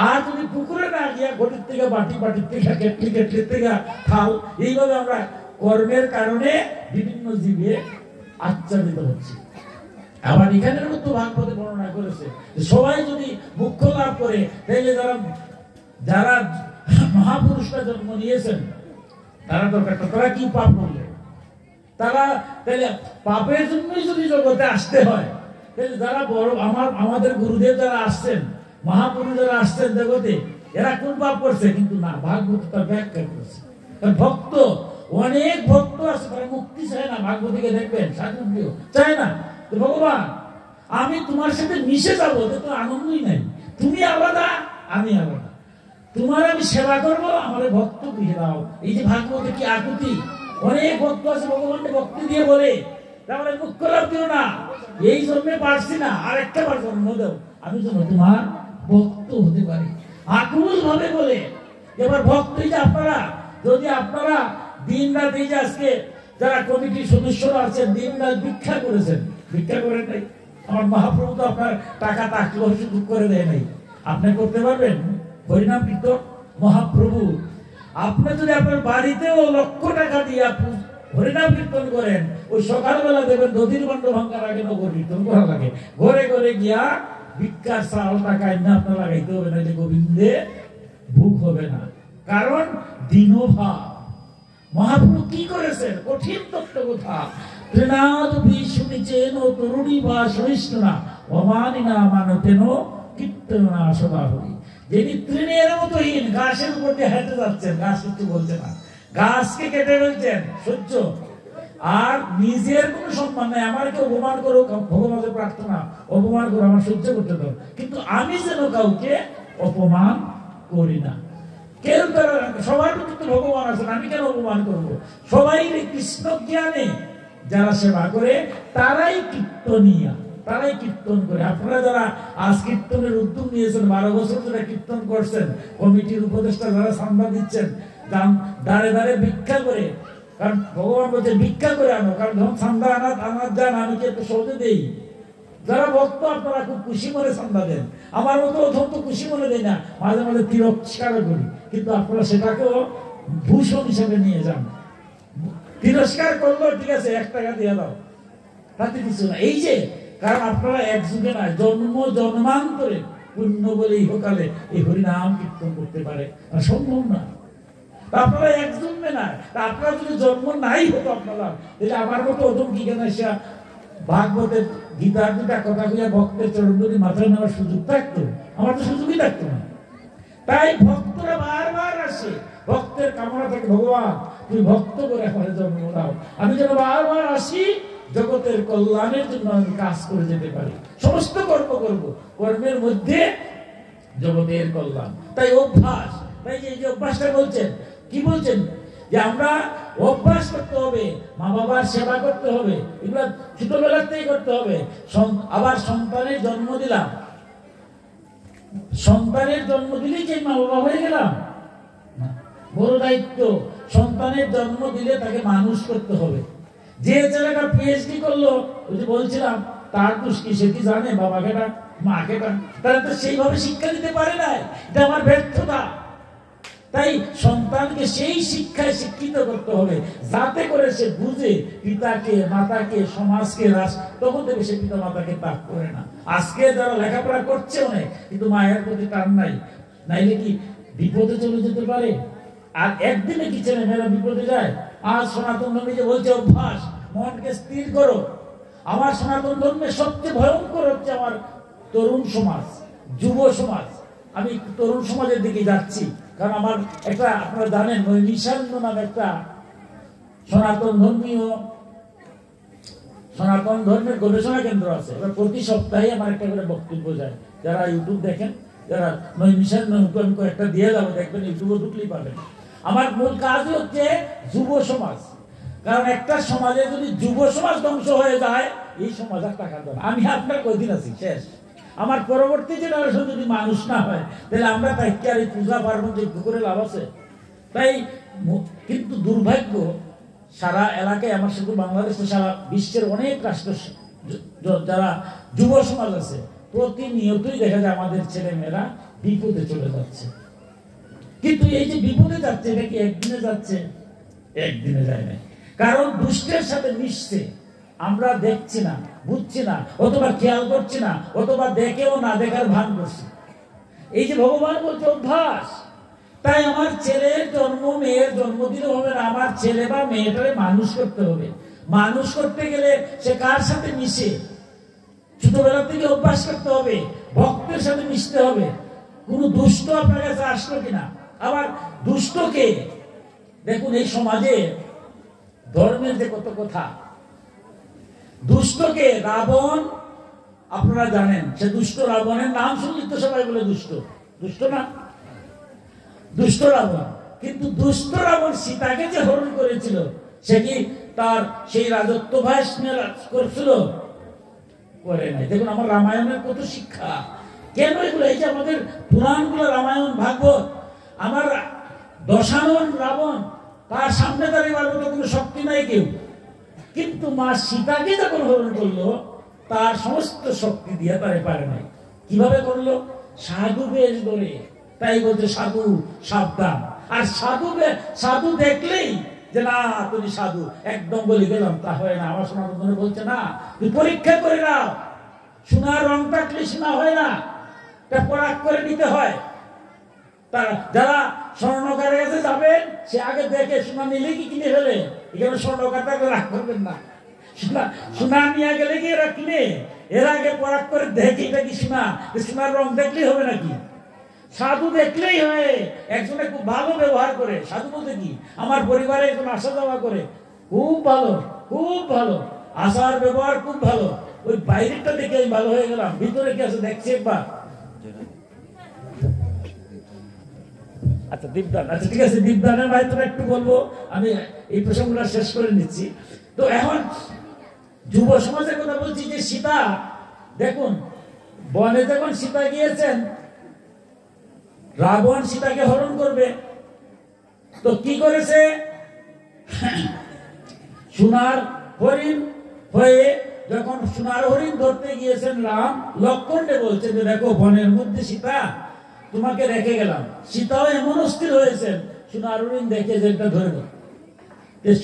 আর যদি পুকুরে না গিয়া ঘটির থেকে বাটি, বাটির থেকে কেটলি, কেটলির থেকে খাল, এইভাবে আমরা কর্মের কারণে বিভিন্ন জীবে আচ্ছাদিত হচ্ছে। আবার এখানের মধ্যে ভাগবতে বর্ণনা করেছে সবাই যদি মুখ্য লাভ করে, তাহলে যারা মহাপুরুষরা জন্ম নিয়েছেন তারা দরকারটা, তারা কি পাপ করলে? তারা তাহলে পাপের জন্যই যদি জগতে আসতে হয়, তাহলে যারা বড় আমাদের গুরুদেব যারা আসছেন, মহাপুরুষ যারা আসছেন জগতে, এরা কোন পাপ করছে? কিন্তু না, ভাগবত তার ব্যাখ্যা করেছে। ভক্ত, অনেক ভক্ত আছে, তারা মুক্তি চায় না, ভাগবতীকে দেখবেন সাধু চায় না। ভগবান আমি তোমার সাথে মিশে যাবো, তো আনন্দই নাই, তুমি আলাদা আমি আলাদা, তোমার আমি সেবা করবো, আমার ভক্ত দিয়ে দাও। এই যে ভাগবতে কি আকুতি, অনেক ভক্ত আছে ভগবানকে ভক্তি দিয়ে বলে তাহলে মুখ্য লাভ দিও না, এই জন্মে পারছি না, আর একটা বার জন্ম দেও, আমি যেন তোমার ভক্ত হতে পারি, আকুল ভাবে বলে। এবার ভক্ত যে আপনারা, যদি আপনারা দিন রাত, এই যে আজকে যারা কমিটির সদস্যরা আছেন দিন রাত ভিক্ষা করেছেন, ভিক্ষা করেন নাই, আমার মহাপ্রভু তো আপনার টাকা তাকলো সুযোগ করে দেয় নাই, আপনি করতে পারবেন হরিনাম কীর্তন? মহাপ্রভু আপনি যদি আপনার বাড়িতেও লক্ষ টাকা দিয়ে হরিনাম কীর্তন করেন, ওই সকালবেলা দেখবেন নদীর বন্ধ ভাঙ্গার আগে নগর কীর্তন করা লাগে, ঘরে ঘরে গিয়া ভিক্ষার চাল টাকা এনে আপনার লাগাইতে হবে না, যে গোবিন্দে ভুক হবে না, কারণ দীনভাব। মহাপ্রভু কি করেছেন? কঠিন তত্ত্ব কথা, তৃণাদ শুনেছেন ও তরুণী বা সহিষ্ণুনা অমানিনা মানতেন কীর্তনা সদাহরি। যিনি তৃণের মতোহীন, গাছের উপর দিয়ে হেঁটে যাচ্ছেন, গাছ কিছু বলছে না, গাছকে কেটে ফেলছেন সহ্য, আর নিজের কোনো সম্মান নাই, আমাকে অপমান করো, ভগবানের প্রার্থনা, অপমান করো, আমার সহ্য করতে দাও, কিন্তু আমি যেন কাউকে অপমান করি না। কেউ সবার কিন্তু ভগবান আছেন, আমি কেন অপমান করবো? সবাই কৃষ্ণ জ্ঞানে যারা সেবা করে তারাই কীর্তনিয়া, তারাই কীর্তন করে। আপনারা যারা আজ কীর্তনের উদ্যোগ নিয়েছেন, 12 বছর ধরে কীর্তন করছেন, কমিটির উপদেষ্টা যারা চাঁদা দিচ্ছেন, দাঁড়ে দাঁড়ে ভিক্ষা করে, কারণ ভগবান বলছে ভিক্ষা করে আনো, কারণ যখন চাঁদা আনার যান আমি কি একটু সহজে দেই। যারা ভক্ত আপনারা খুব খুশি মনে চাঁদা দেন, আমার মতো অত্যন্ত খুশি মনে দেয় না, মাঝে মাঝে তিরস্কার করি, কিন্তু আপনারা সেটাকেও ভূষণ হিসেবে নিয়ে যান। তিরস্কার করলো ঠিক আছে, 1 টাকা দিয়ে দাও, তাতে কিছু না। এই যে কারণ আপনারা এক যুগে না, জন্ম জন্মান্তরে পুণ্য বলে ইহকালে এই হরিনাম কীর্তন করতে পারে, সম্ভব না। আপনারা এক জন্মে না, আপনারা যদি জন্ম নাই হতো আপনারা, তাহলে আমার মতো ওজন কি কেন এসে ভাগবতের গীতার দুটা কথা কইয়া ভক্তের চরণ ধরে মাথায় নেওয়ার সুযোগ থাকতো? আমার তো সুযোগই থাকতো না। তাই ভক্তরা বারবার আসে, ভক্তের কামনা থাকে, ভগবান তুমি ভক্ত করে আমার জন্ম দাও, আমি যেন বারবার আসি, জগতের কল্যাণের জন্য আমি কাজ করে যেতে পারি, সমস্ত কর্ম করব, কর্মের মধ্যে জগতের কল্যাণ। তাই অভ্যাস, তাই যে অভ্যাসটা বলছেন, কি বলছেন যে আমরা অভ্যাস করতে হবে, মা বাবার সেবা করতে হবে, এগুলো ছোটবেলাতেই করতে হবে। আবার সন্তানের জন্ম দিলাম, সন্তানের জন্ম দিলেই যে মা বাবা হয়ে গেলাম? বড় দায়িত্ব। সন্তানের জন্ম দিলে তাকে মানুষ করতে হবে। যে ছেলেটা পিএইচডি করলো, ওই যে বলছিলাম, তার দোষ কি? সে কি জানে বাবাকে ডাক, মাকে ডাক? তারা তো সেইভাবে শিক্ষা দিতে পারে না, এটা আমার ব্যর্থতা। তাই সন্তানকে সেই শিক্ষায় শিক্ষিত করতে হবে, যাতে করে সে বুঝে পিতাকে, মাতাকে, সমাজকে, তখন থেকে সে পিতা মাতাকে ত্যাগ করে না। আজকে যারা লেখাপড়া করছে অনেক, কিন্তু মায়ের প্রতি টান নাই, নাইলে কি বিপদে চলে যেতে পারে। আর একদিনে কি ছেলে মেয়েরা বিপদে যায়? আজ সনাতন ধর্মে যে বলছে অভ্যাস, মনকে স্থির করো। আমার সনাতন ধর্মে সবচেয়ে ভয়ঙ্কর হচ্ছে আমার তরুণ সমাজ, যুব সমাজ। আমি তরুণ সমাজের দিকে যাচ্ছি, কারণ আমার একটা, আপনারা জানেন, নিশান্ন নামে একটা সনাতন ধর্মের গবেষণা কেন্দ্র আছে। এবার প্রতি সপ্তাহে আমার একটা করে বক্তব্য যায়। যারা ইউটিউব দেখেন, যারা নিশান্ন আমি কয়েকটা দিয়ে যাবো, দেখবেন ইউটিউবে ঢুকলেই পাবেন। আমার মূল কাজ হচ্ছে যুব সমাজ, কারণ একটা সমাজে যদি যুব সমাজ ধ্বংস হয়ে যায়, এই সমাজ আর টাকা দেয় না। আমি আপনার কয়দিন আছি, শেষ। আমার পরবর্তী জেনারেশন যদি মানুষ না হয়, তাহলে আমরা তাই কি আর এই পূজা পার্বণ যজ্ঞ করে লাভ আছে? তাই কিন্তু দুর্ভাগ্য, সারা এলাকায়, আমার শুধু বাংলাদেশে, সারা বিশ্বের অনেক রাষ্ট্র যারা যুব সমাজ আছে, প্রতিনিয়তই দেখা যায় আমাদের ছেলে মেয়েরা বিপদে চলে যাচ্ছে। কিন্তু এই যে বিপদে যাচ্ছে, এটা কি একদিনে যাচ্ছে? একদিনে যায় না, কারণ দুষ্টের সাথে মিশছে। আমরা দেখছি না, বুঝছি না, অথবা খেয়াল করছি না, অথবা দেখেও না দেখার ভান করছি। এই যে ভগবান বলছে অভ্যাস। তাই আমার ছেলের জন্ম, মেয়ের জন্ম দিলে হবে না, আমার ছেলে বা মেয়েটারে মানুষ করতে হবে। মানুষ করতে গেলে সে কার সাথে মিশে? ছোটবেলা থেকে অভ্যাস করতে হবে, ভক্তের সাথে মিশতে হবে। কোন দুষ্ট আপনার কাছে আসলো কিনা? আবার দুষ্টকে দেখুন, এই সমাজে ধর্মের যে কত কথা। দুষ্টকে রাবণ, আপনারা জানেন, সে দুষ্ট রাবণের নাম শুনলে তো সবাই বলে দুষ্ট, দুষ্ট না? দুষ্ট রাবণ। কিন্তু দুষ্ট রাবণ সীতাকে যে হরণ করেছিল, সে কি তার সেই রাজত্ব ভাস করছিল? করে নাই। দেখুন আমার রামায়ণের কত শিক্ষা। কেন এগুলো? এই যে আমাদের পুরাণগুলো, রামায়ণ, ভাগবত, আমার দশানন রাবণ, তার সামনে দাঁড়িয়ে পারবো তো কোনো শক্তি নাই কেউ। কিন্তু মা সীতাকে যখন হরণ করলো, তার সমস্ত শক্তি দিয়ে তারে পারে নাই। কিভাবে করলো? সাধু বেশ ধরে। তাই বলছে সাধু সাবধান। আর সাধু দেখলেই যে না তুমি সাধু, একদম বলে গেলাম, তা হয় না। আমার সনাতন বলছে না, তুই পরীক্ষা করে নাও। সোনার রং থাকলে সোনা হয় না, এটা পরাগ করে নিতে হয়। তারা যারা স্বর্ণকারের কাছে যাবেন, সে আগে দেখে সোনা নিলে কি কিনে ফেলে। এখানে স্বর্ণকার থাকলে রাগ করবেন না। সোনা নিয়ে গেলে কি এরা কিনে, এর আগে পরাগ করে দেখে এটা কি সোনা, সোনার রং দেখলেই হবে নাকি? সাধু দেখলেই হয়। একজনে খুব ভালো ব্যবহার করে, সাধু বলতে কি, আমার পরিবারে একজন আসা যাওয়া করে, খুব ভালো, খুব ভালো আচার ব্যবহার, খুব ভালো। ওই বাইরেটা দেখে আমি ভালো হয়ে গেলাম, ভিতরে কি আছে দেখছি একবার। আচ্ছা দীপদান, আচ্ছা ঠিক আছে, দীপদানের ভাইতরা একটু বলবো, আমি এই প্রসঙ্গটা শেষ করে নিচ্ছি। তো এখন যুব সমাজের কথা বলছি, যে সীতা দেখুন, বনে যখন সীতা গিয়েছেন, রাবণ সীতাকে হরণ করবে, তো কি করেছে? সোনার হরিণ হয়ে যখন সোনার হরিণ ধরতে গিয়েছেন রাম, লক্ষণে বলছে যে দেখো বনের মধ্যে সীতা, তোমাকে রেখে গেলাম। সীতাও এমন অস্থির হয়েছেন, সোনার হরিণ দেখে যে এটা ধরবে।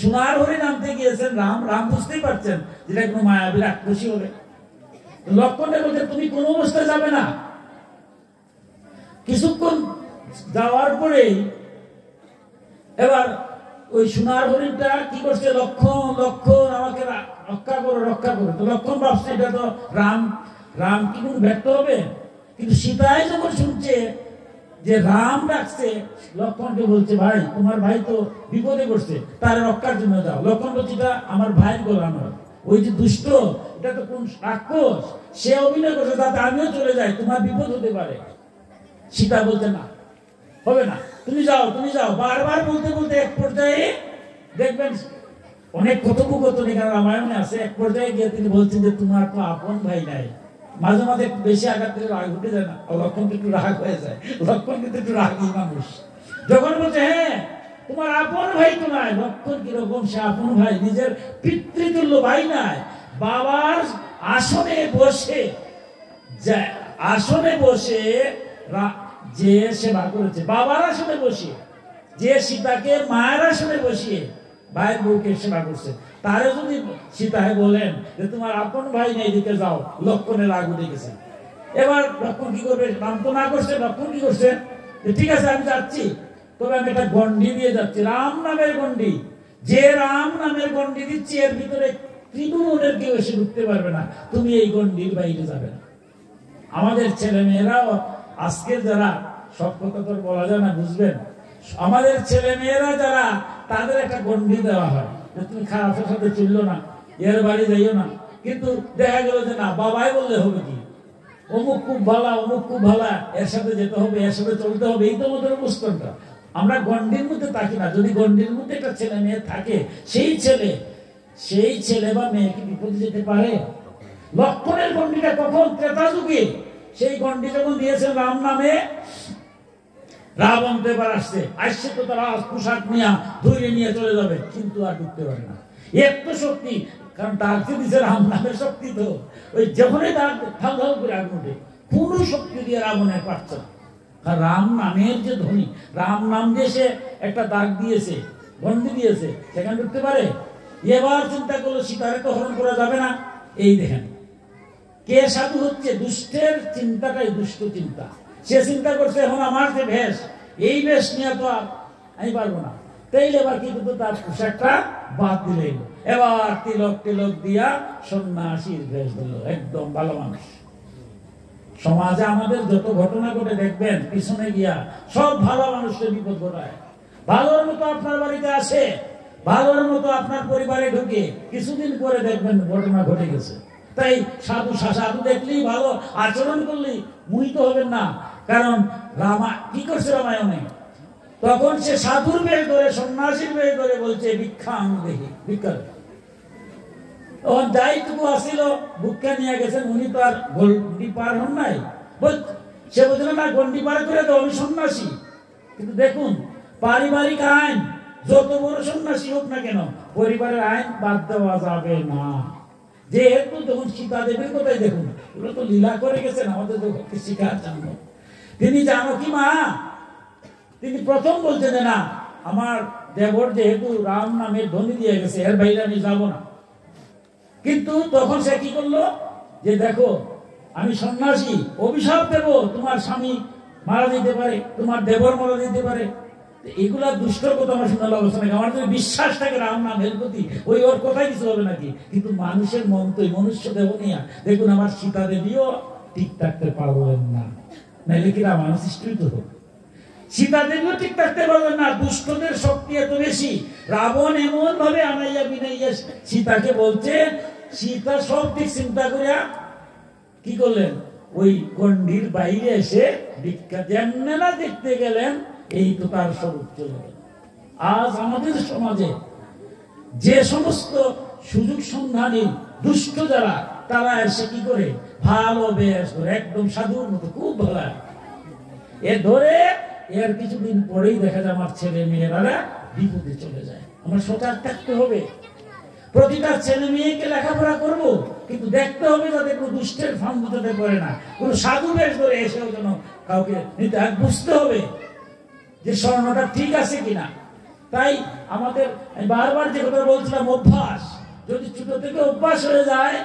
সোনার হরিণ আনতে গিয়েছেন রাম বুঝতেই পারছেন যেটা কোনো মায়াবী রাক্ষসী হবে। লক্ষণে বলছে তুমি কোনো অবস্থায় যাবে না। কিছুক্ষণ যাওয়ার পরেই এবার ওই সোনার হরিণটা কি করছে, লক্ষণ লক্ষণ আমাকে রক্ষা করো রক্ষা করো। তো লক্ষণ ভাবছে এটা তো রাম, রাম কি কোনো ব্যর্থ হবে? কিন্তু সীতাই যখন শুনছে যে রাম ডাকছে, লক্ষণকে বলছে ভাই তোমার ভাই তো বিপদে পড়ছে, তার রক্ষার জন্য যাও। লক্ষণ বলছে এটা আমার ভাইয়ের গোলাম, ওই যে দুষ্ট এটা তো কোন রাক্ষস, সে অভিনয় করছে তাতে আমিও চলে যাই, তোমার বিপদ হতে পারে। সীতা বলছে না, হবে না, তুমি যাও তুমি যাও। বারবার বলতে বলতে এক পর্যায়ে দেখবেন অনেক কথোপকথন এখানে রামায়ণে আছে, এক পর্যায়ে গিয়ে তিনি বলছেন যে তোমার তো আপন ভাই নাই। মাঝে মাঝে একটু বেশি আঘাত থেকে রাগ উঠে যায় না, লক্ষণ একটু রাগ হয়ে যায়, লক্ষণ কিন্তু একটু রাগী মানুষ। যখন বলছে হ্যাঁ তোমার আপন ভাই তো নাই, লক্ষণ কিরকম, সে আপন ভাই, নিজের পিতৃতুল্য ভাই নাই, বাবার আসনে বসে যে সেবা করেছে, বাবার আসনে বসিয়ে, যে সীতাকে মায়ের আসনে বসিয়ে ভাইয়ের বউকে সেবা করছে, তারে যদি সীতায় বলেন যে তোমার আপন ভাই নেই, দিকে যাও, লক্ষণের রাগ উঠে গেছে। এবার লক্ষণ কি করবে, রাম তো না করছে, লক্ষণ কি করছে, ঠিক আছে আমি যাচ্ছি, তবে আমি একটা গন্ডি দিয়ে যাচ্ছি, রাম নামের গন্ডি। যে রাম নামের গন্ডি দিচ্ছি এর ভিতরে ত্রিভুবনের কেউ এসে ঢুকতে পারবে না, তুমি এই গন্ডির বাইরে যাবে না। আমাদের ছেলে মেয়েরাও আজকে যারা, সব কথা তো বলা যায় না, বুঝবেন, আমাদের ছেলে মেয়েরা যারা, তাদের একটা গন্ডি দেওয়া হয় যে তুমি খারাপের সাথে চললো না, এর বাড়ি যাইও না। কিন্তু দেখা গেল যে না, বাবাই বললে হবে কি, অমুক খুব ভালা, অমুক খুব ভালা, এর সাথে যেতে হবে, এর সাথে চলতে হবে, এই তো আমাদের অবস্থানটা। আমরা গন্ডির মধ্যে থাকি না। যদি গন্ডির মধ্যে একটা ছেলে মেয়ে থাকে, সেই ছেলে বা মেয়ে কি বিপদে যেতে পারে? লক্ষণের গন্ডিটা কখন, ত্রেতা যুগে, সেই গন্ডি যখন দিয়েছেন রাম নামে, রাবণ তো এবার আসছে তো তারা পোশাক নিয়ে ধরে নিয়ে চলে যাবে, কিন্তু আর ঢুকতে পারে না। এত শক্তি, কারণ ডাকতে দিচ্ছে রাম নামের শক্তি, তো ওই যখনই ডাক ঢাল ঢাল করে আগুন ওঠে, কোন শক্তি দিয়ে রাবণের পারছে না। কারণ রাম নামের যে ধ্বনি, রাম নাম দিয়ে সে একটা দাগ দিয়েছে, গন্ডি দিয়েছে, সেখানে ঢুকতে পারে? এবার চিন্তা করলো সীতারে তো হরণ করা যাবে না। এই দেখেন কে সাধু হচ্ছে, দুষ্টের চিন্তাটাই দুষ্ট চিন্তা। সে চিন্তা করছে এখন আমার যে বেশ, এই বেশ নিয়ে তো আমি পারবো না, তাইলে এবার কি করতো, তার পোশাকটা বাদ দিলে, এবার তিলক টিলক দিয়া সন্ন্যাসীর বেশ দিল, একদম ভালো মানুষ। সমাজে আমাদের যত ঘটনা ঘটে দেখবেন, পিছনে গিয়া সব ভালো মানুষের বিপদ ঘটায়। ভালোর মতো আপনার বাড়িতে আসে, ভালোর মতো আপনার পরিবারে ঢুকে, কিছুদিন পরে দেখবেন ঘটনা ঘটে গেছে। তাই সাধু দেখলেই, ভালো আচরণ করলেই মোহিত হবেন না। কারণ কি করছে রামায়ণে, তখন সে সাধুর বেশ ধরে, সন্ন্যাসীর বেশ ধরে বলছে ভিক্ষা দেখি, ভিক্ষা। তখন যাইটুকু আসিল ভিক্ষা নিয়ে গেছেন, উনি তো আর গন্ডি পার হন নাই, সে বলছিল না গন্ডি পার করে তো আমি সন্ন্যাসী। কিন্তু দেখুন পারিবারিক আইন, যত বড় সন্ন্যাসী হোক না কেন, পরিবারের আইন বাদ দেওয়া যাবে না। যেহেতু যখন সীতা দেবীর কথাই দেখুন, এগুলো তো লীলা করে গেছেন আমাদের শিখার জন্য। তিনি জানকী মা, তিনি প্রথম বলছেন যে না, আমার দেবর যেহেতু রাম নামের ধ্বনি দিয়ে গেছে, এর বাইরে আমি যাবো না। কিন্তু তখন সে কি করলো, যে দেখো আমি সন্ন্যাসী, অভিশাপ দেব, তোমার স্বামী মারা যেতে পারে, তোমার দেবর মারা যেতে পারে। এগুলা দুষ্টর কথা আমার শুনে অবস্থা নাকি, আমার যদি বিশ্বাস থাকে রাম নামের প্রতি, ওই ওর কথাই কিছু হবে নাকি। কিন্তু মানুষের মন তো, মনুষ্য দেহ নিয়ে দেখুন, আমার সীতা দেবীও ঠিক থাকতে পারলেন না, নাইলে কি রামায়ণ সৃষ্টি হতো? সীতা দেবীও ঠিক থাকতে পারলেন না, দুষ্টদের শক্তি এত বেশি। রাবণ এমন ভাবে আনাইয়া বিনাইয়া সীতাকে বলছে, সীতা সব দিক চিন্তা করিয়া কি করলেন, ওই গণ্ডির বাইরে এসে ভিক্ষা যেমনে না দেখতে গেলেন, এই তো তার স্বরূপ চলে গেল। আজ আমাদের সমাজে যে সমস্ত সুযোগ সন্ধানী দুষ্ট যারা, তারা এসে কি করে, ভালো বেশ করে একদম সাধুর মতো খুব ভালো এ ধরে, এর কিছুদিন পরেই দেখা যায় আমার ছেলে মেয়েরা বিপদে চলে যায়। আমার সজাগ থাকতে হবে, প্রতিটা ছেলে মেয়েকে লেখাপড়া করব, কিন্তু দেখতে হবে যাতে কোনো দুষ্টের ফাঁদ দিতে পারে না, কোনো সাধু বেশ ধরে এসেও যেন কাউকে নিতে, বুঝতে হবে যে স্বর্ণটা ঠিক আছে কিনা। তাই আমাদের বারবার যে কথা বলছিলাম, অভ্যাস যদি ছোট থেকে অভ্যাস হয়ে যায়,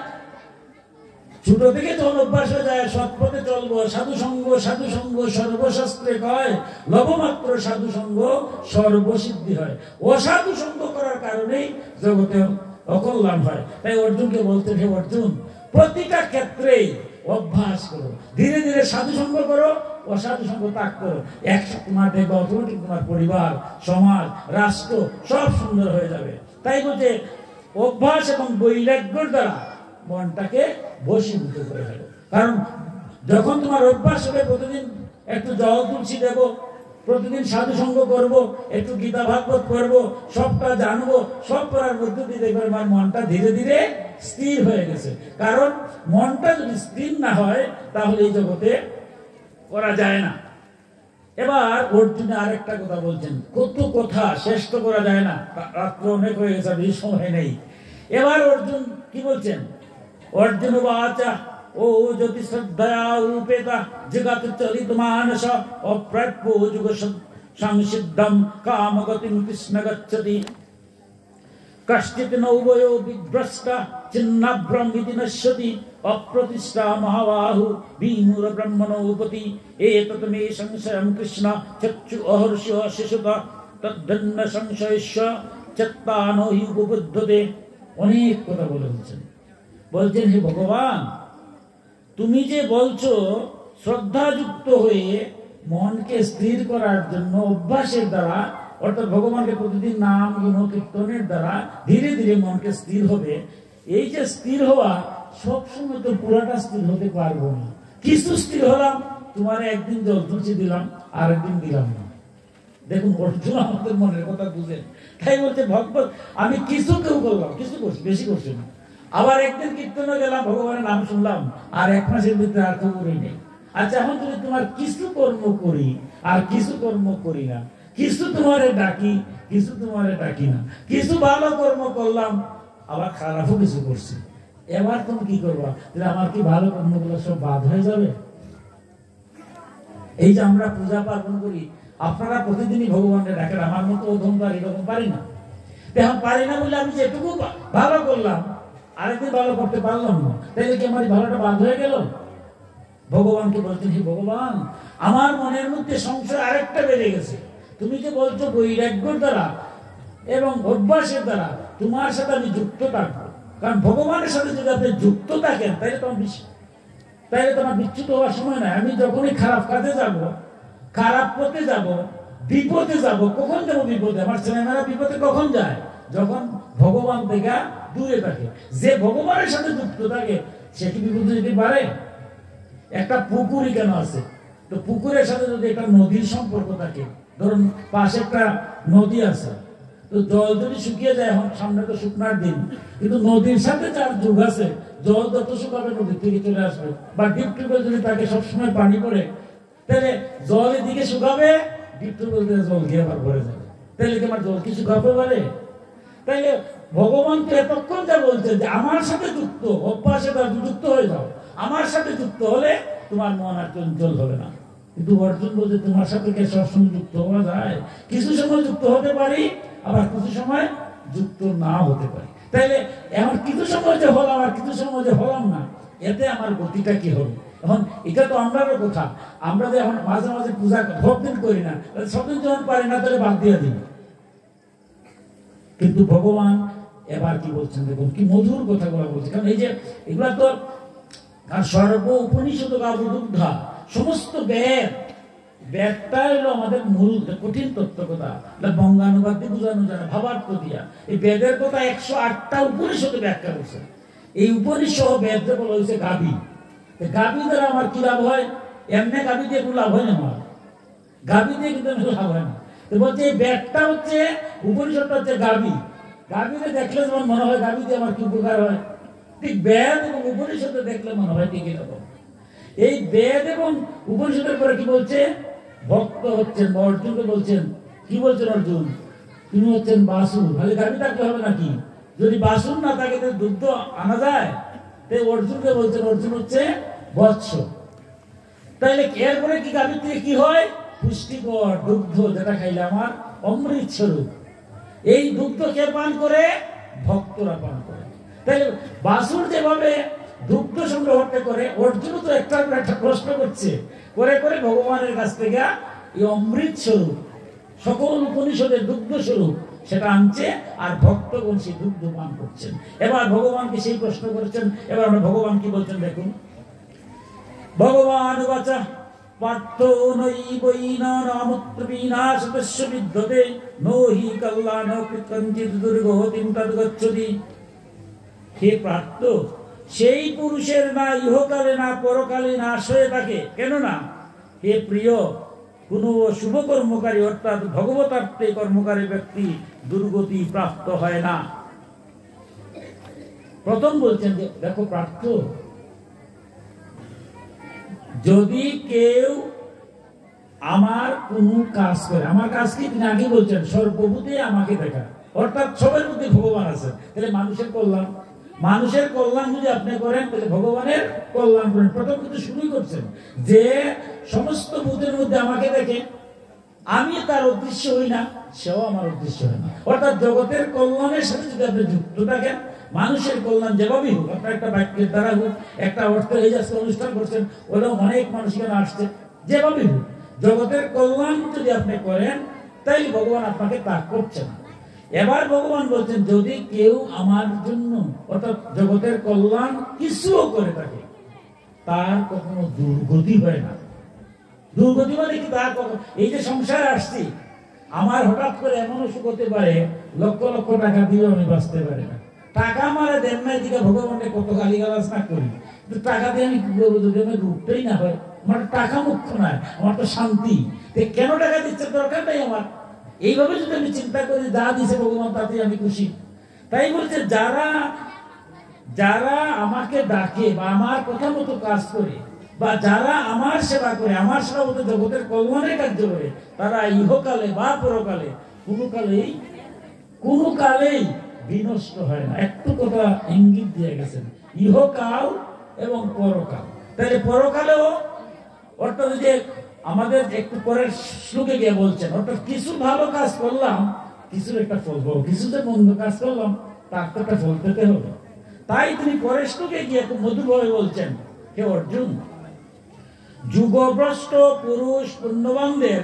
ছোট থেকে যখন অভ্যাস হয়ে যায় সৎ পথে চলবো, সাধু সঙ্গ সর্বশাস্ত্রে কয়, লবমাত্র সাধু সঙ্গ সর্বসিদ্ধি হয়। অসাধু সঙ্গ করার কারণেই জগতে অকল্যাণ হয়। তাই অর্জুনকে বলতে, হে অর্জুন, প্রতিটা ক্ষেত্রেই অভ্যাস করো, ধীরে ধীরে সাধু সঙ্গ করো, অসাধু সঙ্গ ত্যাগ করো। একসাথে তোমার দেখবে অটোমেটিক তোমার পরিবার, সমাজ, রাষ্ট্র সব সুন্দর হয়ে যাবে। তাই বলতে অভ্যাস এবং বৈরাগ্যের দ্বারা মনটাকে বশীভূত করে ফেলো। কারণ যখন তোমার অভ্যাস হবে প্রতিদিন একটু জল তুলসী দেবো, প্রতিদিন সাধু সঙ্গ করবো, একটু গীতা ভাগবত করবো, সবটা জানবো, সব করার মধ্যে দিয়ে দেখবে আমার মনটা ধীরে ধীরে স্থির হয়ে গেছে। কারণ মনটা যদি স্থির না হয় তাহলে এই জগতে করা যায় না। এবার অর্জুন আরেকটা কথা বলছেন, কত কথা শেষ তো করা যায় না, রাত্র অনেক হয়ে গেছে, বেশি সময় নেই। এবার অর্জুন কি বলছেন? অর্জুন বাচা ও জ্যোতি শ্রদ্ধয়া উপেতা জগৎ চরিত মানস অপ্রাপ্য যুগ সংসিদ্ধম কামগতিম কৃষ্ণ গচ্ছতি কশ্চিৎ নৌবয়ো বিভ্রষ্টা চিন্নাভ্রমিতি নশ্যতি অপ্রতিষ্ঠা মহাবাহু বিমূঢ় ব্রহ্মণোপতি এতৎ মে সংশয়ং কৃষ্ণ চক্ষু অহর্ষি শিশুত তদ্ধন্য সংশয়স্য চেত্তানো হি উপবুদ্ধতে। অনেক কথা বলেছেন। বলছেন, হে ভগবান, তুমি যে বলছো শ্রদ্ধাযুক্ত হয়ে মনকে স্থির করার জন্য অভ্যাসের দ্বারা, অর্থাৎ ভগবানকে প্রতিদিন নাম গুণ কীর্তনের দ্বারা ধীরে ধীরে মনকে স্থির হবে। এই যে স্থির হওয়া, সবসময় তো পুরাটা স্থির হতে পারবো না। কিছু স্থির হলাম, তোমার একদিন জল তুলসী দিলাম, আর একদিন দিলাম না। দেখুন অর্জুন আমাদের মনের কথা বুঝেন। তাই বলছে ভগবত আমি কিছু কেউ করলাম, কিছু করছি, বেশি করছি না। আবার একদিন কীর্তনে গেলাম, ভগবানের নাম শুনলাম, আর এক মাসের ভিতরে আর খবরই নেই। আচ্ছা, এখন যদি তোমার কিছু কর্ম করি আর কিছু কর্ম করি না, কিছু তোমারে ডাকি, কিছু তোমারে ডাকি না, কিছু ভালো কর্ম করলাম, আবার খারাপও কিছু করছি, এবার তুমি কি করবা? আমার কি ভালো কর্মগুলো সব বাদ হয়ে যাবে? এই যে আমরা পূজা পার্বণ করি, আপনারা প্রতিদিনই ভগবানকে ডাকেন, আমার মতো অধমবার এরকম পারি না। এখন পারি না বলে আমি যেটুকু ভালো করলাম আরেকদিন ভালো করতে পারলাম না, তাহলে কি আমার ভালোটা বাদ হয়ে গেল? ভগবানকে বলছেন, হে ভগবান, আমার মনের মধ্যে সংশয় আরেকটা বেড়ে গেছে। তুমি যে বলছো বৈরাগ্যের দ্বারা এবং অভ্যাসের দ্বারা তোমার সাথে আমি যুক্ত থাকবো। কারণ ভগবানের সাথে যদি আপনি যুক্ত থাকেন তাহলে তোমার বিচ্যুত হওয়ার সময় নাই। আমি যখনই খারাপ কাজে যাব, খারাপ পথে যাব, বিপদে যাব, কখন যাবো বিপদে? আমার ছেলেমেয়েরা বিপদে কখন যায়? যখন ভগবান থেকে দূরে থাকে। যে ভগবানের সাথে যুক্ত থাকে সে কি বিপদে যেতে পারে? একটা পুকুরই কেন আছে, তো পুকুরের সাথে যদি একটা নদীর সম্পর্ক থাকে, ধরুন পাশে একটা নদী আছে, তো জল যদি শুকিয়ে যায়, এখন সামনে তো শুকনার দিন, কিন্তু নদীর সাথে যার যুগ আছে, জল যত শুকাবে নদীর থেকে চলে আসবে। বা ডিপ টিউবওয়েল যদি তাকে সবসময় পানি পড়ে, তাহলে জল এদিকে শুকাবে, ডিপ টিউবওয়েল থেকে জল গিয়ে আবার ভরে যাবে। তাহলে কি আমার জল কি শুকাতে পারে? তাইলে ভগবান তো এতক্ষণ যা বলছে যে আমার সাথে যুক্ত, অভ্যাসে যুক্ত হয়ে যাও, আমার সাথে যুক্ত হলে তোমার মন আর চঞ্চল হবে না। কিন্তু অর্জুন বলছে, তোমার সাথে কে সবসময় যুক্ত হওয়া যায়? কিছু সময় যুক্ত হতে পারি, আবার কিছু সময় যুক্ত না হতে পারি। তাইলে এমন কিছু সময় যে হলাম আর কিছু সময় যে হলাম না, এতে আমার গতিটা কি হবে? এখন এটা তো আমরারও কথা। আমরা যে এখন মাঝে মাঝে পূজা সবদিন করি না, সবদিন যখন পারি না তাহলে বাদ দিয়ে দিই। কিন্তু ভগবান এবার কি বলছেন দেখুন, কি মধুর কথাগুলো বলছে। কারণ এই যে এগুলা তো সর্ব উপনিষদ গাবুদ্ধা, সমস্ত বেদটা হলো আমাদের মূল কঠিন তত্ত্ব কথা, বঙ্গানুবাদ দিয়ে বোঝানো যায় না, ভাবার্থ দিয়া। এই বেদের কথা 108টা উপনিষদে ব্যাখ্যা করছে। এই উপনিষদ বেদ বলা হয়েছে গাভী। গাভী দ্বারা আমার কি লাভ হয়? এমনি গাভী দিয়ে কোনো লাভ হয় না, আমার গাভী দিয়ে কিন্তু লাভ হয় না। তো বলছে এই বেদটা হচ্ছে, উপনিষদটা হচ্ছে গাভী। গাভীতে দেখলে যেমন মনে হয় গাভী দিয়ে আমার কি উপকার হয়, ঠিক বেদ এবং উপনিষদে দেখলে মনে হয় ঠিক এরকম। এই বেদ এবং উপনিষদের পরে কি বলছে? ভক্ত হচ্ছেন, অর্জুনকে বলছেন, কি বলছেন অর্জুন? তিনি হচ্ছেন বাসুর। খালি গাভী থাকলে হবে নাকি? যদি বাসুর না থাকে তাহলে দুগ্ধ আনা যায়। তাই অর্জুনকে বলছেন, অর্জুন হচ্ছে বৎস। তাইলে এরপরে কি গাভীর থেকে কি হয়? পুষ্টিকর দুগ্ধ, যেটা খাইলে আমার অমৃত স্বরূপ। এই দুগ্ধ কে পান করে? ভক্তরা পান করে। তাহলে বাসুর যেভাবে দুগ্ধ সংগ্রহ করে অর্জুন তো একটা প্রশ্ন করছে, করে করে ভগবানের কাছ থেকে এই অমৃত স্বরূপ সকল উপনিষদের দুগ্ধ স্বরূপ সেটা আনছে, আর ভক্তগণ সেই দুগ্ধ পান করছেন। এবার ভগবানকে সেই প্রশ্ন করেছেন, এবার আমরা ভগবান কি বলছেন দেখুন। ভগবান বাচা পার্থ নৈবৈনা রামত্র বিনাশতস্য বিদ্যতে নোহি কল্যাণ কৃতঞ্চিত দুর্গতিম তদ্গচ্ছতি। হে পার্থ, সেই পুরুষের না ইহকালে না পরকালে নাশ হয়ে থাকে, কেননা হে প্রিয়, কোন শুভ কর্মকারী অর্থাৎ ভগবতার্থে কর্মকারী ব্যক্তি দুর্গতি প্রাপ্ত হয় না। প্রথম বলছেন যে দেখো পার্থ, যদি কেউ আমার কোন কাজ করে, আমার কাজ কি তিনি আগে বলছেন সর্বভূতে আমাকে দেখা, অর্থাৎ সবের মধ্যে ভগবান আছে, তাহলে মানুষের কল্যাণ যদি আপনি করেন তাহলে ভগবানের কল্যাণ করেন। প্রথম কিন্তু শুরুই করছেন যে সমস্ত ভূতের মধ্যে আমাকে দেখে, আমি তার অদৃশ্য হই না, সেও আমার অদৃশ্য হয় না। অর্থাৎ জগতের কল্যাণের সাথে যদি আপনি যুক্ত থাকেন, মানুষের কল্যাণ যেভাবেই হোক, আপনার একটা বাক্যের দ্বারা হোক, একটা অর্থ এই যে অনুষ্ঠান করছেন ওরাও অনেক মানুষ কেন আসছে, যেভাবেই হোক জগতের কল্যাণ যদি আপনি করেন তাই ভগবান আপনাকে ত্যাগ করছে না। এবার ভগবান বলছেন যদি কেউ আমার জন্য অর্থাৎ জগতের কল্যাণ কিছুও করে থাকে, তার কখনো দুর্গতি হয় না। দুর্গতি মানে কি, তার এই যে সংসারে আসছি, আমার হঠাৎ করে এমন অসুখ হতে পারে লক্ষ লক্ষ টাকা দিয়ে আমি বাঁচতে পারি না। টাকা আমার দেন নাই দিকে ভগবানকে কত গালিগালাজ না করি, টাকা দিয়ে আমি কি করবো যদি আমি রূপটাই না হয়। আমার টাকা মুখ্য নয়, আমার তো শান্তি। কেন টাকা দিচ্ছে দরকার নাই আমার, এইভাবে যদি আমি চিন্তা করি যা দিছে ভগবান তাতে আমি খুশি। তাই বলছে যারা আমাকে ডাকে বা আমার কথা মতো কাজ করে বা যারা আমার সেবা করে, আমার সেবা মতো জগতের কল্যাণের কার্য করে, তারা ইহকালে বা পরকালে কোনো কালেই বিনষ্ট হয় না। একটু কথা ইঙ্গিত দিয়ে গেছেন, ইহকাল এবং পরকাল। তাহলে পরকালেও অর্থাৎ যে আমাদের একটু পরের শ্লোকে গিয়ে বলছেন, অর্থাৎ কিছু ভালো কাজ করলাম, কিছুর একটা ফল পাবো, কিছু যে মন্দ কাজ করলাম তার তো একটা ফল পেতে হবে। তাই তিনি পরের শ্লোকে গিয়ে খুব মধুরভাবে বলছেন, হে অর্জুন, যুগভ্রষ্ট পুরুষ পুণ্যবানদের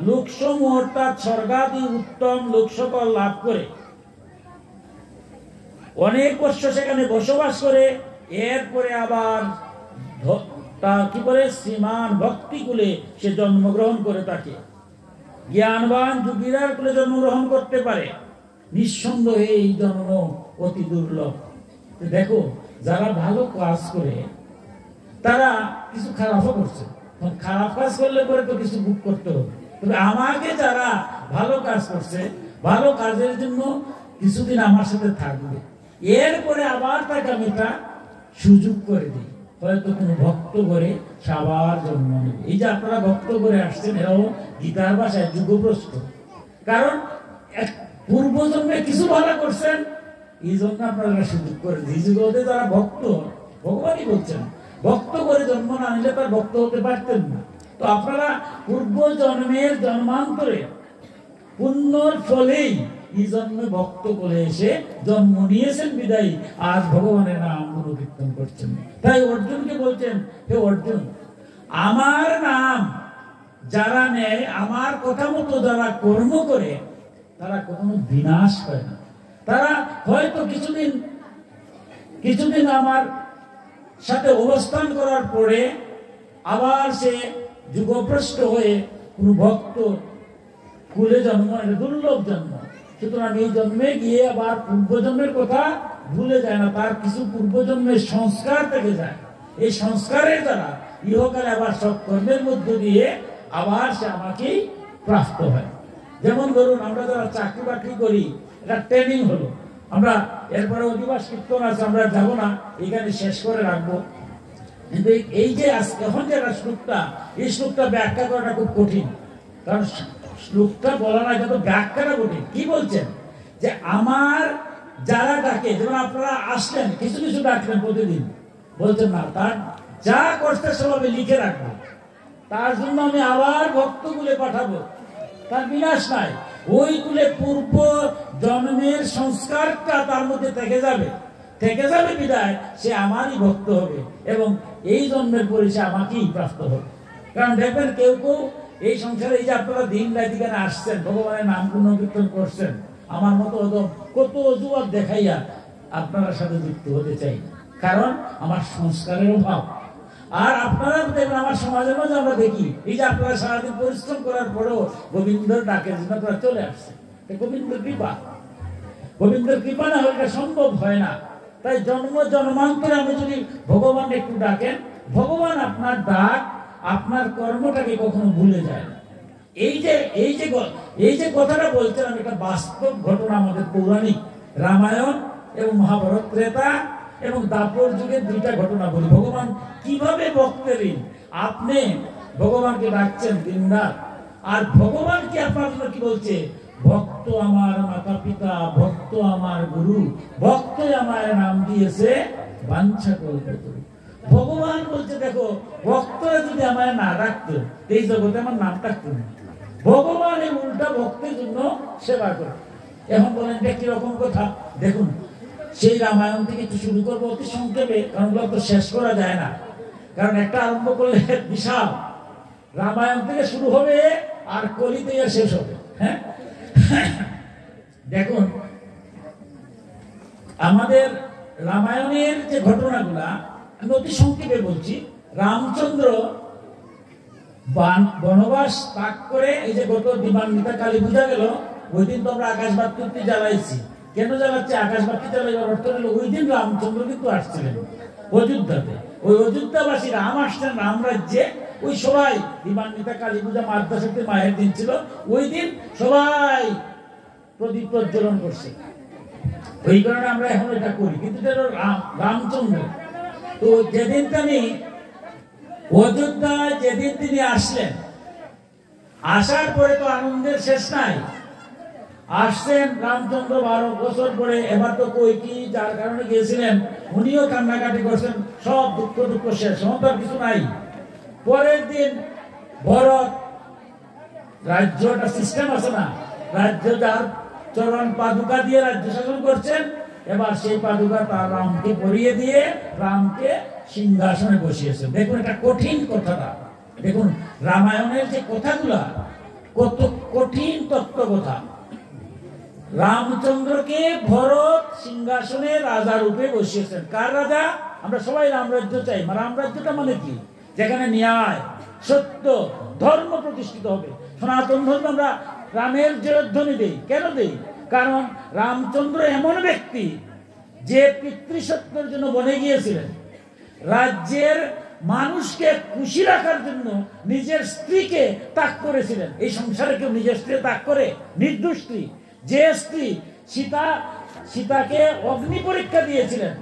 লোকসমূহ অর্থাৎ স্বর্গাদি উত্তম লোক সকল লাভ করে অনেক বর্ষ সেখানে বসবাস করে, এরপরে আবার কি করে শ্রীমান ভক্তি কুলে সে জন্মগ্রহণ করে থাকে। জ্ঞানবান যোগীরার কুলে জন্মগ্রহণ করতে পারে, নিঃসন্দেহে এই জন্ম অতি দুর্লভ। দেখো যারা ভালো কাজ করে তারা কিছু খারাপও করছে, খারাপ কাজ করলে পরে তো কিছু ভোগ করতে হবে। তবে আমাকে যারা ভালো কাজ করছে, ভালো কাজের জন্য কিছুদিন আমার সাথে থাকবে, এরপরে আবার তাকে আমি একটা সুযোগ করে দিই, হয়তো কোনো ভক্ত করে সবার জন্ম নেবে। এই যে আপনারা ভক্ত করে আসছেন, এরাও গীতার ভাষায় যুগভ্রষ্ট, কারণ পূর্বজন্মে কিছু ভালো করছেন, এই জন্য আপনারা সুযোগ করে দিই। যুগে যারা ভক্ত, ভগবানই বলছেন ভক্ত করে জন্ম না নিলে তার ভক্ত হতে পারতেন না। তো আপনারা পূর্ব জন্মের জন্মান্তরে পুণ্যর ফলেই এই জন্মে ভক্ত করে এসে জন্ম নিয়েছেন বিদায়ী আজ ভগবানের নাম গুণকীর্তন করছেন। তাই অর্জুনকে বলছেন, হে অর্জুন, আমার নাম যারা নেয়, আমার কথা মতো যারা কর্ম করে, তারা কখনো বিনাশ হয় না। তারা হয়তো কিছুদিন আমার সাথে অবস্থান করার পরে আবার সে যুগভ্রষ্ট হয়ে কোন ভক্ত কুলে জন্ম, এটা দুর্লভ জন্ম। সুতরাং এই জন্মে গিয়ে আবার পূর্বজন্মের কথা ভুলে যায় না, তার কিছু পূর্বজন্মের সংস্কার থেকে যায়। এই সংস্কারের দ্বারা ইহকালে আবার সব কর্মের মধ্য দিয়ে আবার সে আমাকেই প্রাপ্ত হয়। যেমন ধরুন আমরা যারা চাকরি বাকরি করি, এটা ট্রেনিং হলো, আমরা এরপরে অধিবাস কীর্তন আছে, আমরা যাব না, এখানে শেষ করে রাখবো। কিন্তু এই যে এখন যে শ্লোকটা, এই শ্লোকটা ব্যাখ্যা করাটা খুব কঠিন, কারণ শ্লোকটা বলা না কিন্তু ব্যাখ্যাটা কঠিন। কি বলছেন যে আমার যারা ডাকে, যেমন আপনারা আসলেন কিছু কিছু ডাকলেন প্রতিদিন, বলছেন না তার যা করতে সব আমি লিখে রাখবো, তার জন্য আমি আবার ভক্ত কুলে পাঠাবো, তার বিনাশ নাই। ওই কুলে পূর্ব জন্মের সংস্কারটা তার মধ্যে থেকে যাবে, থেকে যাবে বিদায় সে আমারই ভক্ত হবে এবং এই জন্মের পরে সে আমাকেই প্রাপ্ত হবে। কারণ দেখবেন কেউ কেউ এই সংসারে এই যে আপনারা দিন রাতি কেন আসছেন, ভগবানের নাম গুণকীর্তন করছেন, আমার মতো কত অজুহাত দেখাইয়া আপনার সাথে যুক্ত হতে চাই, কারণ আমার সংস্কারের অভাব। আর আপনারা দেখবেন আমার সমাজের মাঝে আমরা দেখি এই যে আপনারা সারাদিন পরিশ্রম করার পরেও গোবিন্দর ডাকের জন্য আপনারা চলে আসছে, গোবিন্দের কৃপা। গোবিন্দের কৃপা না হলে এটা সম্ভব হয় না। তাই জন্ম জন্মান্তরে আপনি যদি ভগবান একটু ডাকেন, ভগবান আপনার ডাক আপনার কর্মটাকে কখনো ভুলে যায় না। এই যে কথাটা বলছেন, আমি একটা বাস্তব ঘটনা আমাদের পৌরাণিক রামায়ণ এবং মহাভারত, ত্রেতা এবং দাপর যুগের দুইটা ঘটনা বলি। ভগবান কিভাবে ভক্তের আপনি ভগবানকে ডাকছেন দিনরাত, আর ভগবান কি আপনার জন্য কি বলছে, ভক্ত আমার মাতা পিতা, ভক্ত আমার গুরু, ভক্তই আমার নাম দিয়েছে বাঞ্ছা কল্পতরু। ভগবান বলছে দেখো, ভক্তরা যদি আমার না ডাকতো এই জগতে আমার নাম ডাকতো না। ভগবান এই উল্টা ভক্তের জন্য সেবা করে। এখন বলেন এটা কিরকম কথা, দেখুন সেই রামায়ণ থেকে একটু শুরু করবো অতি সংক্ষেপে, কারণ তো শেষ করা যায় না, কারণ একটা আরম্ভ করলে বিশাল। রামায়ণ থেকে শুরু হবে আর কলিতে শেষ হবে। হ্যাঁ, দেখুন আমাদের রামায়ণের যে ঘটনাগুলা আমি অতি সংক্ষেপে বলছি। রামচন্দ্র বনবাস ত্যাগ করে এই যে গত দিবান্বিতা কালী পূজা গেল, ওই দিন তো আমরা আকাশবাতি জ্বালাইছি। কেন জ্বালাচ্ছি? আকাশবাতি জ্বালাইবার অর্থ হলো ওই দিন রামচন্দ্র কিন্তু আসছিলেন অযোধ্যাতে। ওই অযোধ্যাবাসী রাম আসছেন রাম রাজ্যে। ওই সবাই দিবান্বিতা কালী পূজা মাদ্রাসাতে মায়ের দিন ছিল, ওই দিন সবাই প্রদীপ প্রজ্বলন করছে। ওই কারণে আমরা এখন এটা করি, কিন্তু রামচন্দ্র তো যেদিন তিনি অযোধ্যায় যেদিন তিনি আসলেন, আসার পরে তো আনন্দের শেষ নাই। আসছেন রামচন্দ্র 12 বছর পরে, এবার তো কৈকি যার কারণে গিয়েছিলেন উনিও কান্নাকাটি করছেন, সব দুঃখ শেষ, তার কিছু নাই। পরের দিন ভরত, রাজ্যটা সিস্টেম আছে না, রাজ্য যার চরণ পাদুকা দিয়ে রাজ্য শাসন করছেন, এবার সেই পাদুকা তার রামকে পরিয়ে দিয়ে রামকে সিংহাসনে বসিয়েছেন। দেখুন এটা কঠিন কথাটা, দেখুন রামায়ণের যে কথাগুলা কত কঠিন তত্ত্ব কথা। রামচন্দ্রকে ভরত সিংহাসনে রাজা রূপে বসিয়েছেন। কার রাজা? আমরা সবাই রামরাজ্য চাই। রামরাজ্যটা মানে কি? যেখানে ন্যায়, সত্য, ধর্ম প্রতিষ্ঠিত হবে। সনাতন ধর্ম আমরা রামের জয়ধ্বনি দেই। কেন দেই? কারণ রামচন্দ্র এমন ব্যক্তি যে পিতৃসত্যের জন্য বনে গিয়েছিলেন, রাজ্যের মানুষকে খুশি রাখার জন্য নিজের স্ত্রীকে ত্যাগ করেছিলেন। এই সংসারে কেউ নিজের স্ত্রী ত্যাগ করে? নির্দোষ স্ত্রী, যে স্ত্রী সীতাকে অগ্নি পরীক্ষা দিয়েছিলেন।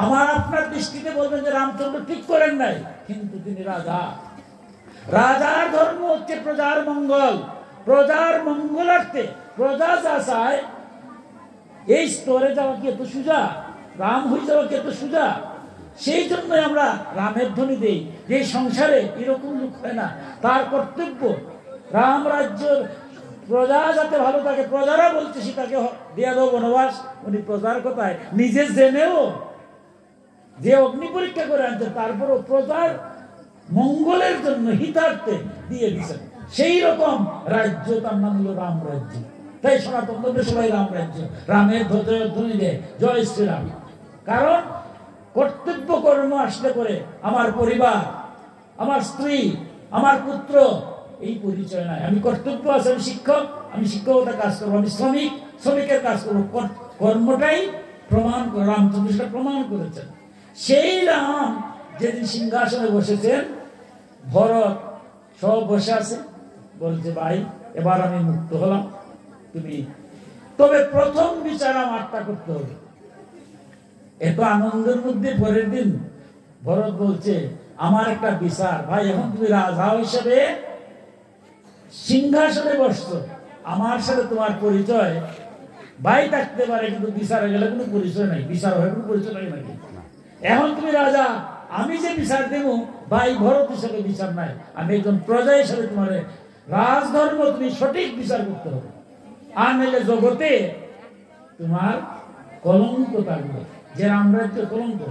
আমার আপনার দৃষ্টিতে বলবেন যে রামচন্দ্র ঠিক করেন নাই, কিন্তু তিনি রাজা। রাজার ধর্ম হচ্ছে প্রজার মঙ্গল, প্রজার মঙ্গলার্থে প্রজা যা চায় এই স্তরে যাওয়া কি এত সোজা? রাম হয়ে যাওয়া কি এত সোজা? সেই জন্যই আমরা রামের ধ্বনি দেই। যে সংসারে এরকম লোক হয় না, তার কর্তব্য রাম রাজ্যের প্রজা যাতে ভালো থাকে। প্রজারা বলছে সীতাকে দিয়া দাও বনবাস, উনি প্রজার কথায় নিজে জেনেও যে অগ্নি পরীক্ষা করে আনছে, তারপরও প্রজার মঙ্গলের জন্য হিতার্থে দিয়ে দিচ্ছেন। সেই রকম রাজ্য, তার নাম হলো রাম রাজ্য। তাই সনাতন ধর্মের সবাই রাম রাজ্য, রামের ধ্বনি দেয় জয় শ্রীরাম। কারণ কর্তব্য কর্ম আসলে করে আমার পরিবার, আমার স্ত্রী, আমার পুত্র এই পরিচয় নাই। আমি কর্তব্য আছে, আমি শিক্ষক, আমি শিক্ষকতার কাজ করবো, আমি শ্রমিক, শ্রমিকের কাজ করবো। কর্মটাই প্রমাণ করে, রামচন্দ্র সেটা প্রমাণ করেছেন। সেই রাম যেদিন সিংহাসনে বসেছেন, ভরত সব বসে আছে, বলছে ভাই এবার আমি মুক্ত হলাম, তুমি তবে প্রথম বিচার আমারটা করতে হবে। এত আনন্দের মধ্যে পরের দিন ভরত বলছে আমার একটা বিচার। ভাই এখন তুমি রাজা হিসেবে সিংহাসনে বসছো, আমার সাথে তোমার পরিচয় ভাই থাকতে পারে, কিন্তু বিচারে গেলে কোনো পরিচয় নাই। বিচার হয়ে কোনো পরিচয় নাই নাকি? এখন তুমি রাজা, আমি যে বিচার দেবো ভাই ভরত হিসেবে বিচার নাই, আমি একজন প্রজা হিসেবে তোমার রাজধর্ম তুমি সঠিক বিচার করতে হবে, আর নাহলে জগতে তোমার কলঙ্ক থাকবে। যে রামরাজ্য কলঙ্ক।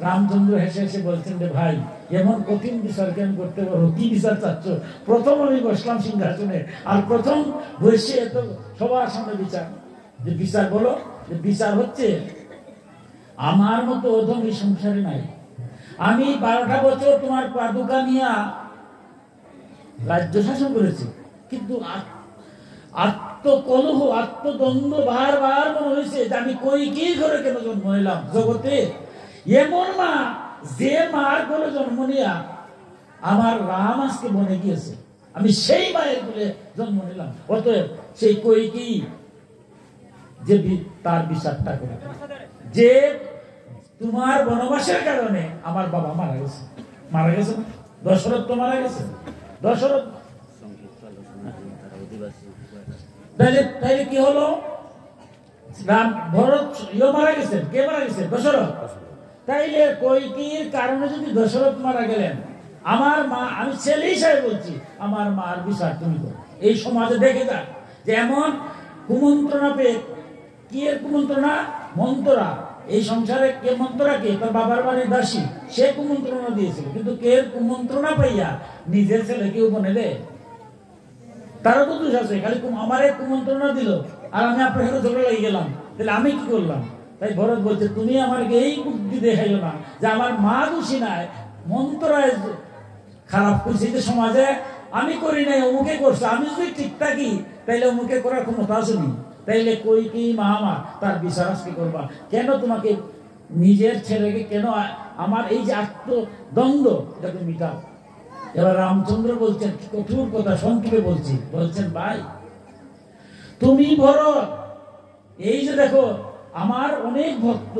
রামচন্দ্র হেসে হেসে বলছেন যে ভাই, এমন কঠিন বিচার কেন করতে পারো? কি বিচার চাচ্ছ? প্রথম আমি বসলাম সিংহাসনে, আর প্রথম বসে তো সবার সামনে বিচার। যে বিচার বলো, যে বিচার হচ্ছে আমার মতো অধম এই সংসারে নাই। আমি 12টা বছর তোমার পাদুকা নিয়া রাজ্য শাসন করেছি, কিন্তু আত্মকলহ, আত্মদ্বন্দ্ব বারবার মনে হয়েছে যে আমি কই করে কেন জন্ম নিলাম জগতে। এমন মা, যে মার করে জন্ম নিয়া আমার রাম আজকে বনে গিয়েছে, আমি সেই মায়ের বলে জন্ম নিলাম। অতএব সেই কই যে তার বিচারটা করে, যে তোমার বনবাসের কারণে আমার বাবা মারা গেছে। মারা গেছে না? দশরথ তো মারা গেছে। দশরথ তাইলে কি হলো? রাম ভরত মারা গেছেন। কে মারা গেছে? দশরথ। তাইলে কইকির কারণে যদি দশরথ মারা গেলেন, আমার মা, আমি ছেলে হিসাবে বলছি, আমার মার বিচার তুমি করো। এই সমাজে দেখে যাক যে এমন কুমন্ত্রণা পেয়ে, কি এর কুমন্ত্রণা? মন্ত্রা। এই সংসারে কে মন্ত্রা? কে? তার বাবার বাড়ির দাসী, সে কুমন্ত্রণা দিয়েছিল। কিন্তু কে কুমন্ত্রণা পাইয়া নিজের ছেলে কেউ বনে দেয়? তারও তো দোষ আছে। খালি আমারে কুমন্ত্রণা দিল আর আমি আপনার সাথে ঝগড়া লেগে গেলাম, তাহলে আমি কি করলাম? তাই ভরত বলছে, তুমি আমাকে এই বুদ্ধি দেখাইল না যে আমার মা দোষী নাই, মন্ত্রায় খারাপ করছে যে সমাজে, আমি করি নাই, অমুকে করছে। আমি যদি ঠিক থাকি তাইলে অমুকে করার ক্ষমতা আসেনি। তাইলে কই কি মা আমার তার বিচার আজকে করবা কেন? তোমাকে নিজের ছেলেকে কেন? আমার এই যে আত্মদ্বন্দ্ব, এটাকে মিটাও। এবার রামচন্দ্র বলছেন কঠোর কথা, সংক্ষেপে বলছি, বলছেন ভাই তুমি ভরত, এই যে দেখো আমার অনেক ভক্ত,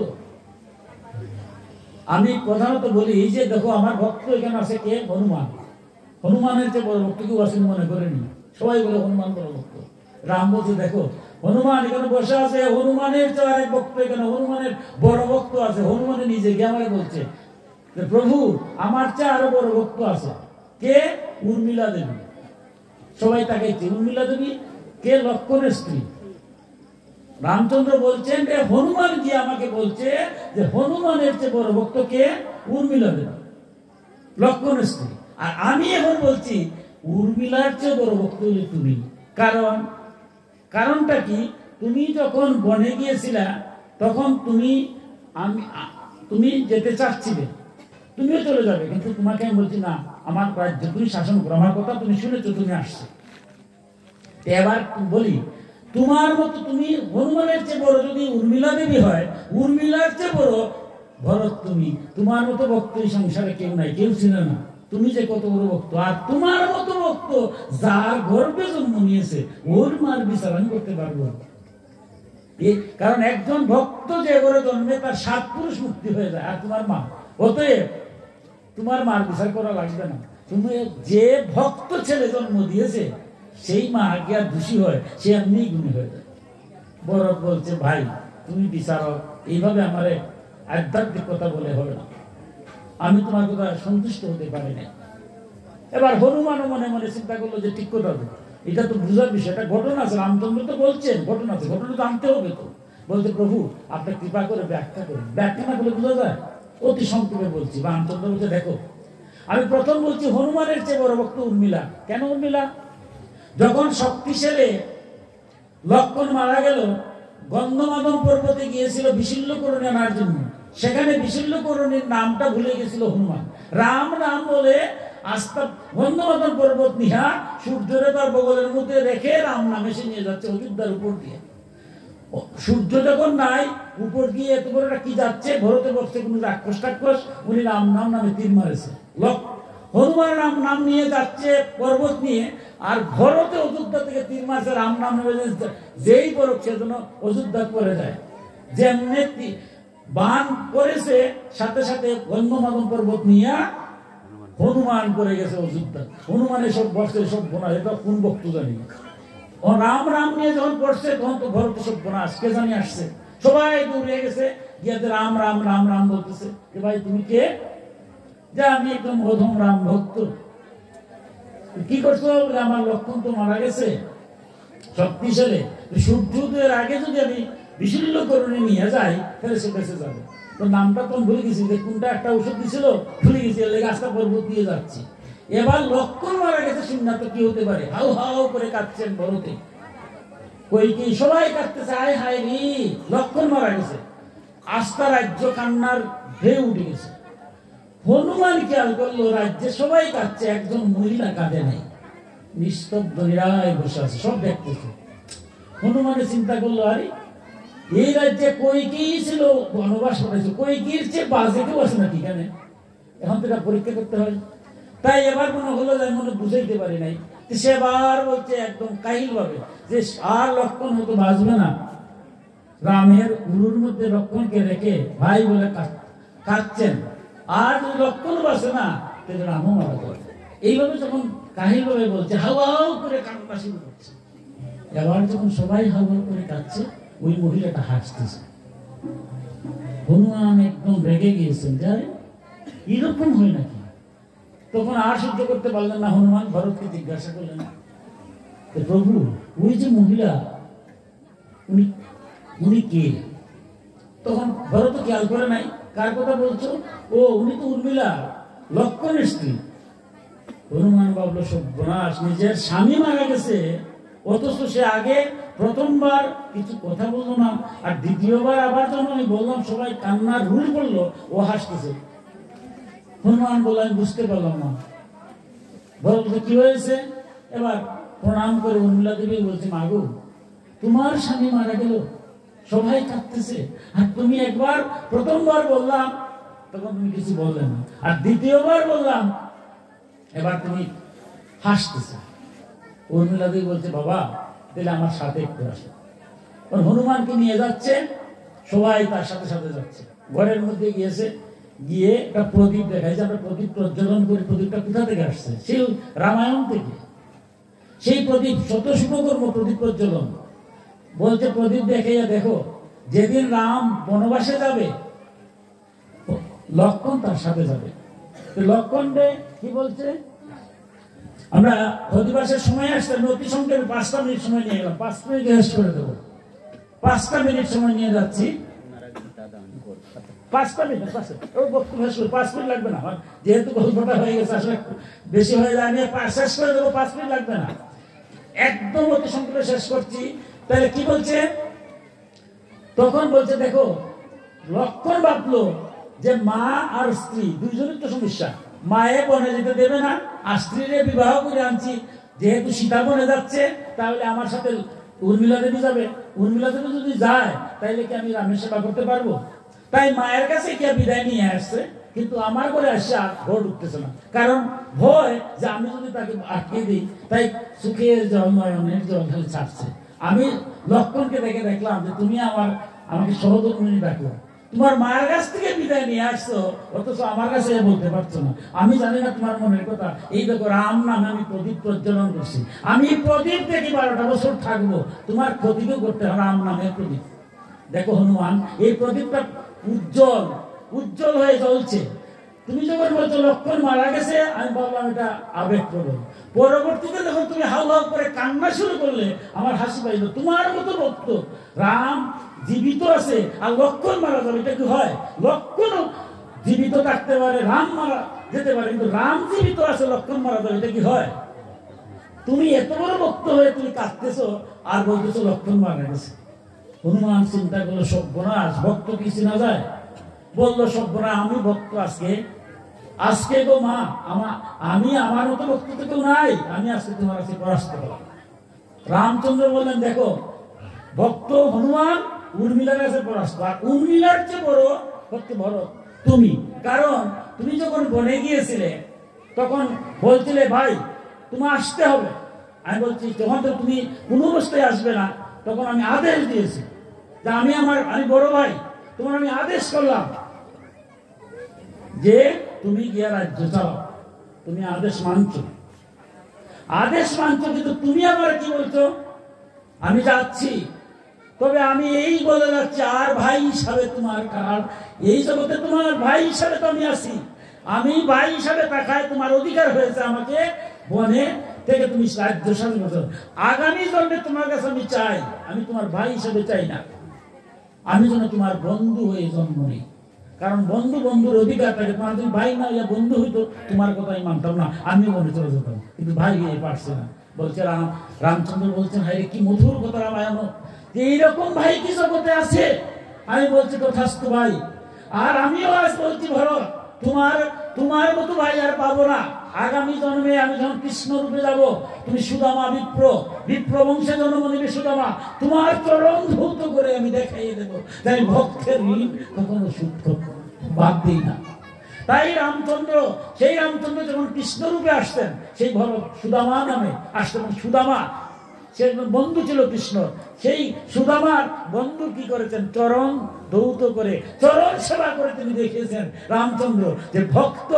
আমি প্রধানত বলি এই যে দেখো আমার ভক্ত এখানে আছে, কে? হনুমান। হনুমানের চেয়ে বড় ভক্ত কেউ আসেন মনে করেনি, সবাই বলে হনুমান বড় ভক্ত। রাম বলছে দেখো হনুমান এখানে বসে আছে, হনুমানের চেয়ে আরেক ভক্ত এখানে, হনুমানের বড় ভক্ত আছে। হনুমানের নিজে গিয়ে আমাকে বলছে প্রভু আমার চেয়ে আরো বড় ভক্ত আছে। কে? উর্মিলা দেবী। সবাই তাকে উর্মিলা দেবী কে? লক্ষ্মণের স্ত্রী। রামচন্দ্র বলছেন যে হনুমান গিয়ে আমাকে বলছে যে হনুমানের চেয়ে বড় ভক্ত কে? উর্মিলা দেবী, লক্ষ্মণের স্ত্রী। আর আমি এখন বলছি উর্মিলার চেয়ে বড় ভক্ত হলে তুমি। কারণটা কি? তুমি যখন বনে গিয়েছিলা তখন তুমি যেতে চাচ্ছিলে, তুমিও চলে যাবে, কিন্তু তোমাকে আমি বলছি না, আমার রাজ্য তুমি শাসন করো, আমার কথা তুমি শুনেছো, তুমি আসছো। এবার বলি তোমার মতো, তুমি হনুমানের চেয়ে বড় যদি উর্মিলা দেবী হয়, উর্মিলার চেয়ে বড় ভরত তুমি। তোমার মতো ভক্ত এই সংসারে কেউ নাই, কেউ ছিল না। তুমি যে কত বড় ভক্ত, আর তোমার মতো ভক্ত যার গর্ভে জন্ম নিয়েছে, ওর মার বিচার আমি করতে পারবো। কারণ একজন ভক্ত যে ঘরে জন্মে তার 7 পুরুষ মুক্তি হয়ে যায়, আর তোমার মা। অতএব তোমার মার বিচার করা লাগবে না। তুমি যে ভক্ত ছেলে জন্ম দিয়েছে সেই মা আগে আর দোষী হয়, সে এমনি গুণী হয়ে যায়। ভরত বলছে ভাই তুমি বিচারক, এইভাবে আমার আধ্যাত্মিক কথা বলে হবে না, আমি তোমার কথা সন্তুষ্ট হতে পারি না। এবার হনুমানও মনে মনে চিন্তা করলো যে ঠিক কথা, এটা তো বুঝার বিষয়, এটা ঘটনা আছে। রামচন্দ্র তো বলছেন ঘটনা আছে, ঘটনা তো আনতে হবে। তো বলতে প্রভু আপনি কৃপা করে ব্যাখ্যা করুন। ব্যাখ্যা না করলে বোঝা যায়? অতি সংক্ষেপে বলছি। রামচন্দ্র বলছে দেখো আমি প্রথম বলছি হনুমানের চেয়ে বড় ভক্ত উর্মিলা। কেন উর্মিলা? যখন শক্তিশালী লক্ষ্মণ মারা গেল, গন্ধমাদন পর্বতে গিয়েছিল বিশল্যকরণী আনার জন্য, সেখানে বিশল্যকরণীর নামটা ভুলে গেছিল হনুমান। রাম নাম বলে আস্তা গন্ধমাদন পর্বত নিহা সূর্যরে তার বগলের মধ্যে রেখে রাম নামে সে নিয়ে যাচ্ছে অযোধ্যার উপর দিয়ে। সূর্য যখন নাই, উপর দিয়ে এত বড় কি যাচ্ছে, ভরতে বসছে কোন রাক্ষস টাক্ষস, উনি রাম নামে তীর মারেছে। হনুমান নাম নিয়ে যাচ্ছে পর্বত নিয়ে, আর ভরতে অযোধ্যা থেকে 3 মাসে রাম নাম যেই পড়ুক সেজন্য অযোধ্যা করে যায়। যেমনি বান করেছে সাথে সাথে গন্ধমাদন পর্বত নিয়ে হনুমান করে গেছে অযোধ্যা। হনুমানের সব বসে সব বোনা, এটা কোন ভক্ত জানি। ও রাম নিয়ে যখন পড়ছে তখন তো ভরত সব বোনা কে জানি আসছে, সবাই দৌড়ে গেছে, গিয়ে রাম রাম রাম রাম বলতেছে। ভাই তুমি কে? যে আমি একদম অধম রাম ভক্ত। কি করছো? আমার লক্ষণ তো মারা গেছে শক্তিশালী, সূর্যোদয়ের আগে যদি আমি বিশুল্যকরণে নিয়ে যায় তাহলে সে বেঁচে যাবে। তো নামটা তো ভুলে গেছি যে কোনটা একটা ওষুধ দিছিল, ভুলে গেছি, গাছটা পর্বত দিয়ে যাচ্ছি। এবার লক্ষণ মারা গেছে, শুননা তো কি হতে পারে, হাউ হাউ করে কাঁদছেন ভরতে, কই কি সবাই কাঁদতেছে, হায় হায় রে লক্ষণ মারা গেছে। আস্থা রাজ্য কান্নার ঢেউ উঠে গেছে। হনুমান খেয়াল করলো রাজ্যে সবাই কাঁদছে, একজন মহিলা কাঁদে নাই, নিস্তব্ধ নিরায় বসে আছে, সব দেখতেছে। হনুমানে চিন্তা করলো, আরে এই রাজ্যে কৈকেয়ী ছিল, বনবাস করেছে, কৈকেয়ীর চেয়ে বাজে কেউ আছে নাকি এখানে, এখন তো এটা পরীক্ষা করতে হয়। তাই এবার মনে হলো যে মনে বুঝাইতে পারি নাই, সে আবার বলছে একদম কাহিল ভাবে যে আর লক্ষণ হতো বাঁচবে না, রামের উরুর মধ্যে লক্ষণকে রেখে ভাই বলে কাঁদছেন, আর যদি লক্ষণ বাঁচে না তাহলে রামও মারা যাবে। এইভাবে যখন কাহিল ভাবে বলছে, হাওয়াও করে কান্না শুরু করছে। এবার যখন সবাই হাওয়া করে কাঁদছে, ওই মহিলাটা হাসতেছে। হনুমান একদম রেগে গিয়েছেন, যাই এরকম হয় নাকি। তখন আর সহ্য করতে পারলেন না, হনুমান ভরতকে জিজ্ঞাসা করলেন, প্রভু ওই যে মহিলা উনি কে? তখন ভরত খেয়াল করে নাই, কার কথা বলছো? ও উনি তো উর্মিলা, লক্ষণের স্ত্রী। হনুমান ভাবলো সর্বনাশ, নিজের স্বামী মারা গেছে, অথচ সে আগে প্রথমবার কিছু কথা বললো না, আর দ্বিতীয়বার আবার যখন আমি বললাম সবাই কান্নার রুল করলো, ও হাসতেছে। হনুমান বলল, আমি বুঝতে পারলাম না। ভরত কি হয়েছে? এবার প্রণাম করে উর্মিলা দেবী বলছে, মাগো তোমার স্বামী মারা গেল, সবাই কাঁদতেছে, আর তুমি একবার প্রথমবার বললাম তখন তুমি কিছু বললে না, আর দ্বিতীয়বার বললাম এবার তুমি হাসতেছে। উর্মিলা দেবী বলছে, বাবা তাহলে আমার সাথে একটু আসো। হনুমানকে নিয়ে যাচ্ছে, সবাই তার সাথে সাথে যাচ্ছে। ঘরের মধ্যে গিয়েছে, গিয়ে একটা প্রদীপ দেখায় যে আমরা প্রদীপ প্রজ্বলন করি। প্রদীপটা কোথা থেকে আসছে? সেই রামায়ণ থেকে। সেই প্রদীপ শত শুভকর্ম প্রদীপ প্রজ্বলন বলছে, প্রদীপ দেখাইয়া দেখো, যেদিন রাম বনবাসে যাবে লক্ষণ তার সাথে যাবে। লক্ষণ কি বলছে, আমরা অধিবাসের সময় আসতে অতি সংক্ষেপে 5টা মিনিট সময় নিয়ে গেলাম, 5 মিনিট রেস্ট করে দেবো। 5টা মিনিট সময় নিয়ে যাচ্ছি, 5টা মিনিট 5 মিনিট লাগবে না, যেহেতু গল্পটা হয়ে গেছে আসলে বেশি হয়ে যায়, আমি শেষ করে দেবো, 5 মিনিট লাগবে না, একদম অতি সংক্ষেপে শেষ করছি। তাহলে কি বলছে? তখন বলছে, দেখো লক্ষণ ভাবলো যে মা আর স্ত্রী দুইজনের তো সমস্যা, মায়ে বনে যেতে দেবে না, আর স্ত্রীরে বিবাহ করে আনছি, যেহেতু সীতা বনে যাচ্ছে তাহলে আমার সাথে উর্মিলা দেবী যাবে, উর্মিলা দেবী যদি যায় তাহলে কি আমি রামের সেবা করতে পারবো? তাই মায়ের কাছে কি বিদায় নিয়ে আসছে, কিন্তু আমার ঘরে আসছে আর ভোর উঠতেছে না, কারণ ভয় যে আমি যদি তাকে আটকে দিই, তাই সুখের জল নয়নের জল খালি ছাড়ছে। আমি লক্ষণকে দেখে দেখলাম যে তুমি আমাকে সহধর্মিণী ডাকো, তোমার মায়ের কাছ থেকে বিদায় নিয়ে আসছো, অথচ আমার কাছে বলতে পারছো না। আমি জানি না তোমার মনের কথা। এই দেখো রাম নামে আমি প্রদীপ প্রজ্বলন করছি, আমি প্রদীপ থেকে 12টা বছর থাকবো, তোমার ক্ষতিও করতে হবে রাম নামের প্রদীপ। দেখো হনুমান, এই প্রদীপটা উজ্জ্বল উজ্জ্বল হয়ে জ্বলছে। তুমি যখন বলছো লক্ষণ মারা গেছে, আমি বললাম এটা আবেগ প্রবণ। পরবর্তীতে যখন তুমি হাউ হাউ করে কান্না শুরু করলে, আমার হাসি পাইল। তোমার মতো ভক্ত রাম জীবিত আছে আর লক্ষণ মারা যাবে, এটা কি হয়? লক্ষণ জীবিত থাকতে পারে, রাম মারা যেতে পারে, কিন্তু রাম জীবিত আছে, লক্ষণ মারা যাবে, এটা কি হয়? তুমি এত বড় ভক্ত হয়ে তুমি কাঁদতেছো আর বলতেছো লক্ষণ মারা গেছে। হনুমান চিন্তা করলো, সর্বনাশ, ভক্ত কি চেনা যায়? বললো, সর্বনাশ, আমি ভক্ত আজকে গো মা, আমি আমার মতো ভক্ত তো কেউ নাই, আমি আজকে তোমার কাছে পরাস্ত করলাম। রামচন্দ্র বললেন, দেখো ভক্ত হনুমান উর্মিলার কাছে পরাস্ত, আর উর্মিলার চেয়ে বড় ভক্ত ভরত তুমি, কারণ তুমি যখন বনে গিয়েছিলে তখন বলছিলে ভাই তুমি আসতে হবে, আমি বলছি যখন তো তুমি কোন অবস্থায় আসবে না, তখন আমি আদেশ দিয়েছি যে আমি বড় ভাই, তোমার আমি আদেশ করলাম যে তুমি গিয়ে রাজ্য চালাও। তুমি আদেশ মানছো, কিন্তু তুমি আবার কি বলছো, আমি যাচ্ছি, তবে আমি এই বলে যাচ্ছি, আর ভাই হিসাবে তোমার কার এই জগতে তোমার ভাই হিসাবে তো আমি আছি, আমি ভাই হিসাবে তাকায় তোমার অধিকার হয়েছে আমাকে বনে থেকে তুমি রাজ্য শাসন করছো। আগামী জন্মে তোমার কাছে আমি চাই, আমি তোমার ভাই হিসাবে চাই না। আমি যেন তোমার বন্ধু হয়ে জন্ম নেই। কারণ বন্ধু বন্ধুর অধিকার থাকে, তোমার যদি ভাই না হইয়া বন্ধু হইতো তোমার কথা আমি মানতাম না, আমিও মনে চলে যেতাম, কিন্তু ভাই হয়ে পারছে না। বলছে রামচন্দ্র বলছেন, হাই কি মধুর কথা রামায়ণ, যে এইরকম ভাই কি জগতে আছে। আমি বলছি তথাস্তু ভাই। আর আমিও আজ বলছি ভরত, তোমার মতো ভাই আর পাবো না। আগামী জন্মে আমি যখন কৃষ্ণ রূপে যাব, তুমি সুদামা বিপ্র বংশে জন্ম নেবে সুদামা, তোমার চরণ ধৌত করে আমি দেখাইয়ে দেবো। তাই ভক্তের ঋণ কখনো সূক্ষ্ম বাদ দিই না। তাই সেই রামচন্দ্র যখন কৃষ্ণ রূপে আসতেন, সেই ভরত সুদামা নামে আসতেন। সুদামা সে বন্ধু ছিল কৃষ্ণ, সেই সুদামার বন্ধু কি করেছেন, চরণ ধৌত করে চরণ সেবা করে তিনি দেখিয়েছেন রামচন্দ্র, যে ভক্ত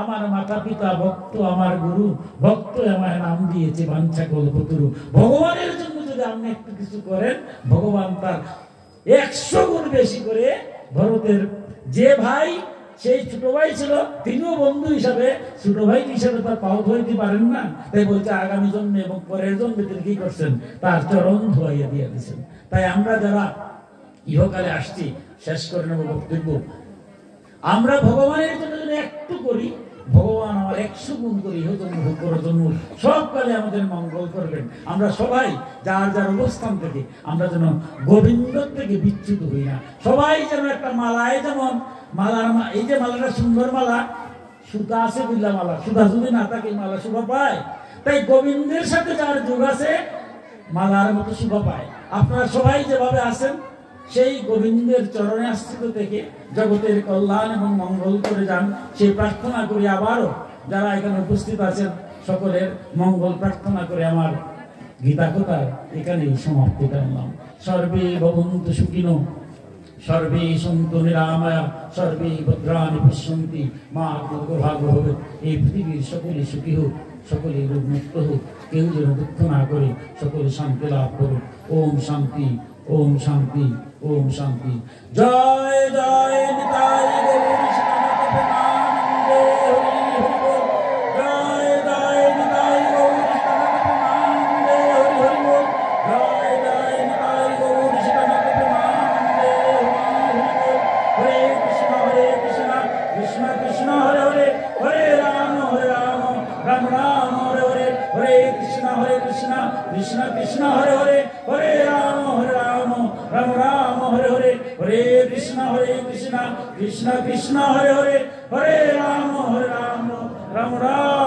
আমার মাতা পিতা, ভক্ত আমার গুরু, ভক্ত আমার নাম দিয়েছে বাঞ্ছা কল্পতরু। ভগবানের জন্য যদি আপনি একটু কিছু করেন, ভগবান তার 100 গুণ বেশি করে ভরতের যে ভাই, সেই ছোট ভাই ছিল, তিনিও বন্ধু হিসাবে ছোট ভাই হিসাবে তার পাও ধরতে পারেন না। তাই বলছে আগামী জন্মে এবং পরের জন্মে তিনি কি করছেন, তার চরণ ধোয়াইয়া দিয়ে দিয়েছেন। তাই আমরা যারা ইহকালে আসছি, শেষ করে নেব বক্তব্য, আমরা ভগবানের জন্য যদি একটু করি, ভগবান আমার 100 গুণ করে ইহজন্ম ভোগ করার জন্য সব কালে আমাদের মঙ্গল করবেন। আমরা সবাই যার যার অবস্থান থেকে আমরা যেন গোবিন্দ থেকে বিচ্যুত হই না। সবাই যেন একটা মালায়, যেমন এই যে মালাটা সুন্দর মালা, সুতা আছে বিল্লা মালা, সুতা যদি না থাকে মালা শোভা পায়। তাই গোবিন্দের সাথে যার যোগ আছে, মালার মতো শোভা পায়। আপনারা সবাই যেভাবে আছেন, সেই গোবিন্দের চরণে আশ্রিত থেকে জগতের কল্যাণ এবং মঙ্গল করে যান, সেই প্রার্থনা করি। আবারও যারা এখানে উপস্থিত আছেন, সকলের মঙ্গল প্রার্থনা করে আমার গীতা কথা এখানেই সমাপ্তি করলাম। সর্বে ভবন্তু সুখিনো, সর্বে সন্তু নিরাময়া, সর্বে ভদ্রাণি পশ্যন্তি, মা দুর্ভাগ হবে। এই পৃথিবীর সকলে সুখী হোক, সকলে রোগমুক্ত হোক, কেউ যেন দুঃখ না করে, সকলে শান্তি লাভ করুক। ওম শান্তি, ওম শান্তি, ওম শান্তি। জয় জয় নিতাই গৌর শ্রীনাথ প্রেমানন্দে হরি হরি বল। জয় জয় নিতাই গৌর শ্রীনাথ প্রেমানন্দে হরি হরি বল। জয় জয় নিতাই গৌর শ্রীনাথ প্রেমানন্দে হরি হরি বল। হরে কৃষ্ণ কৃষ্ণ কৃষ্ণ হরে হরে, হরে রাম রাম রাম হরে হরে, হরে কৃষ্ণ কৃষ্ণ কৃষ্ণ হরে হরে, হরে রাম রাম রাম হরে হরে, হরে কৃষ্ণ কৃষ্ণ কৃষ্ণ কৃষ্ণ হরে হরে, হরে রাম রাম রাম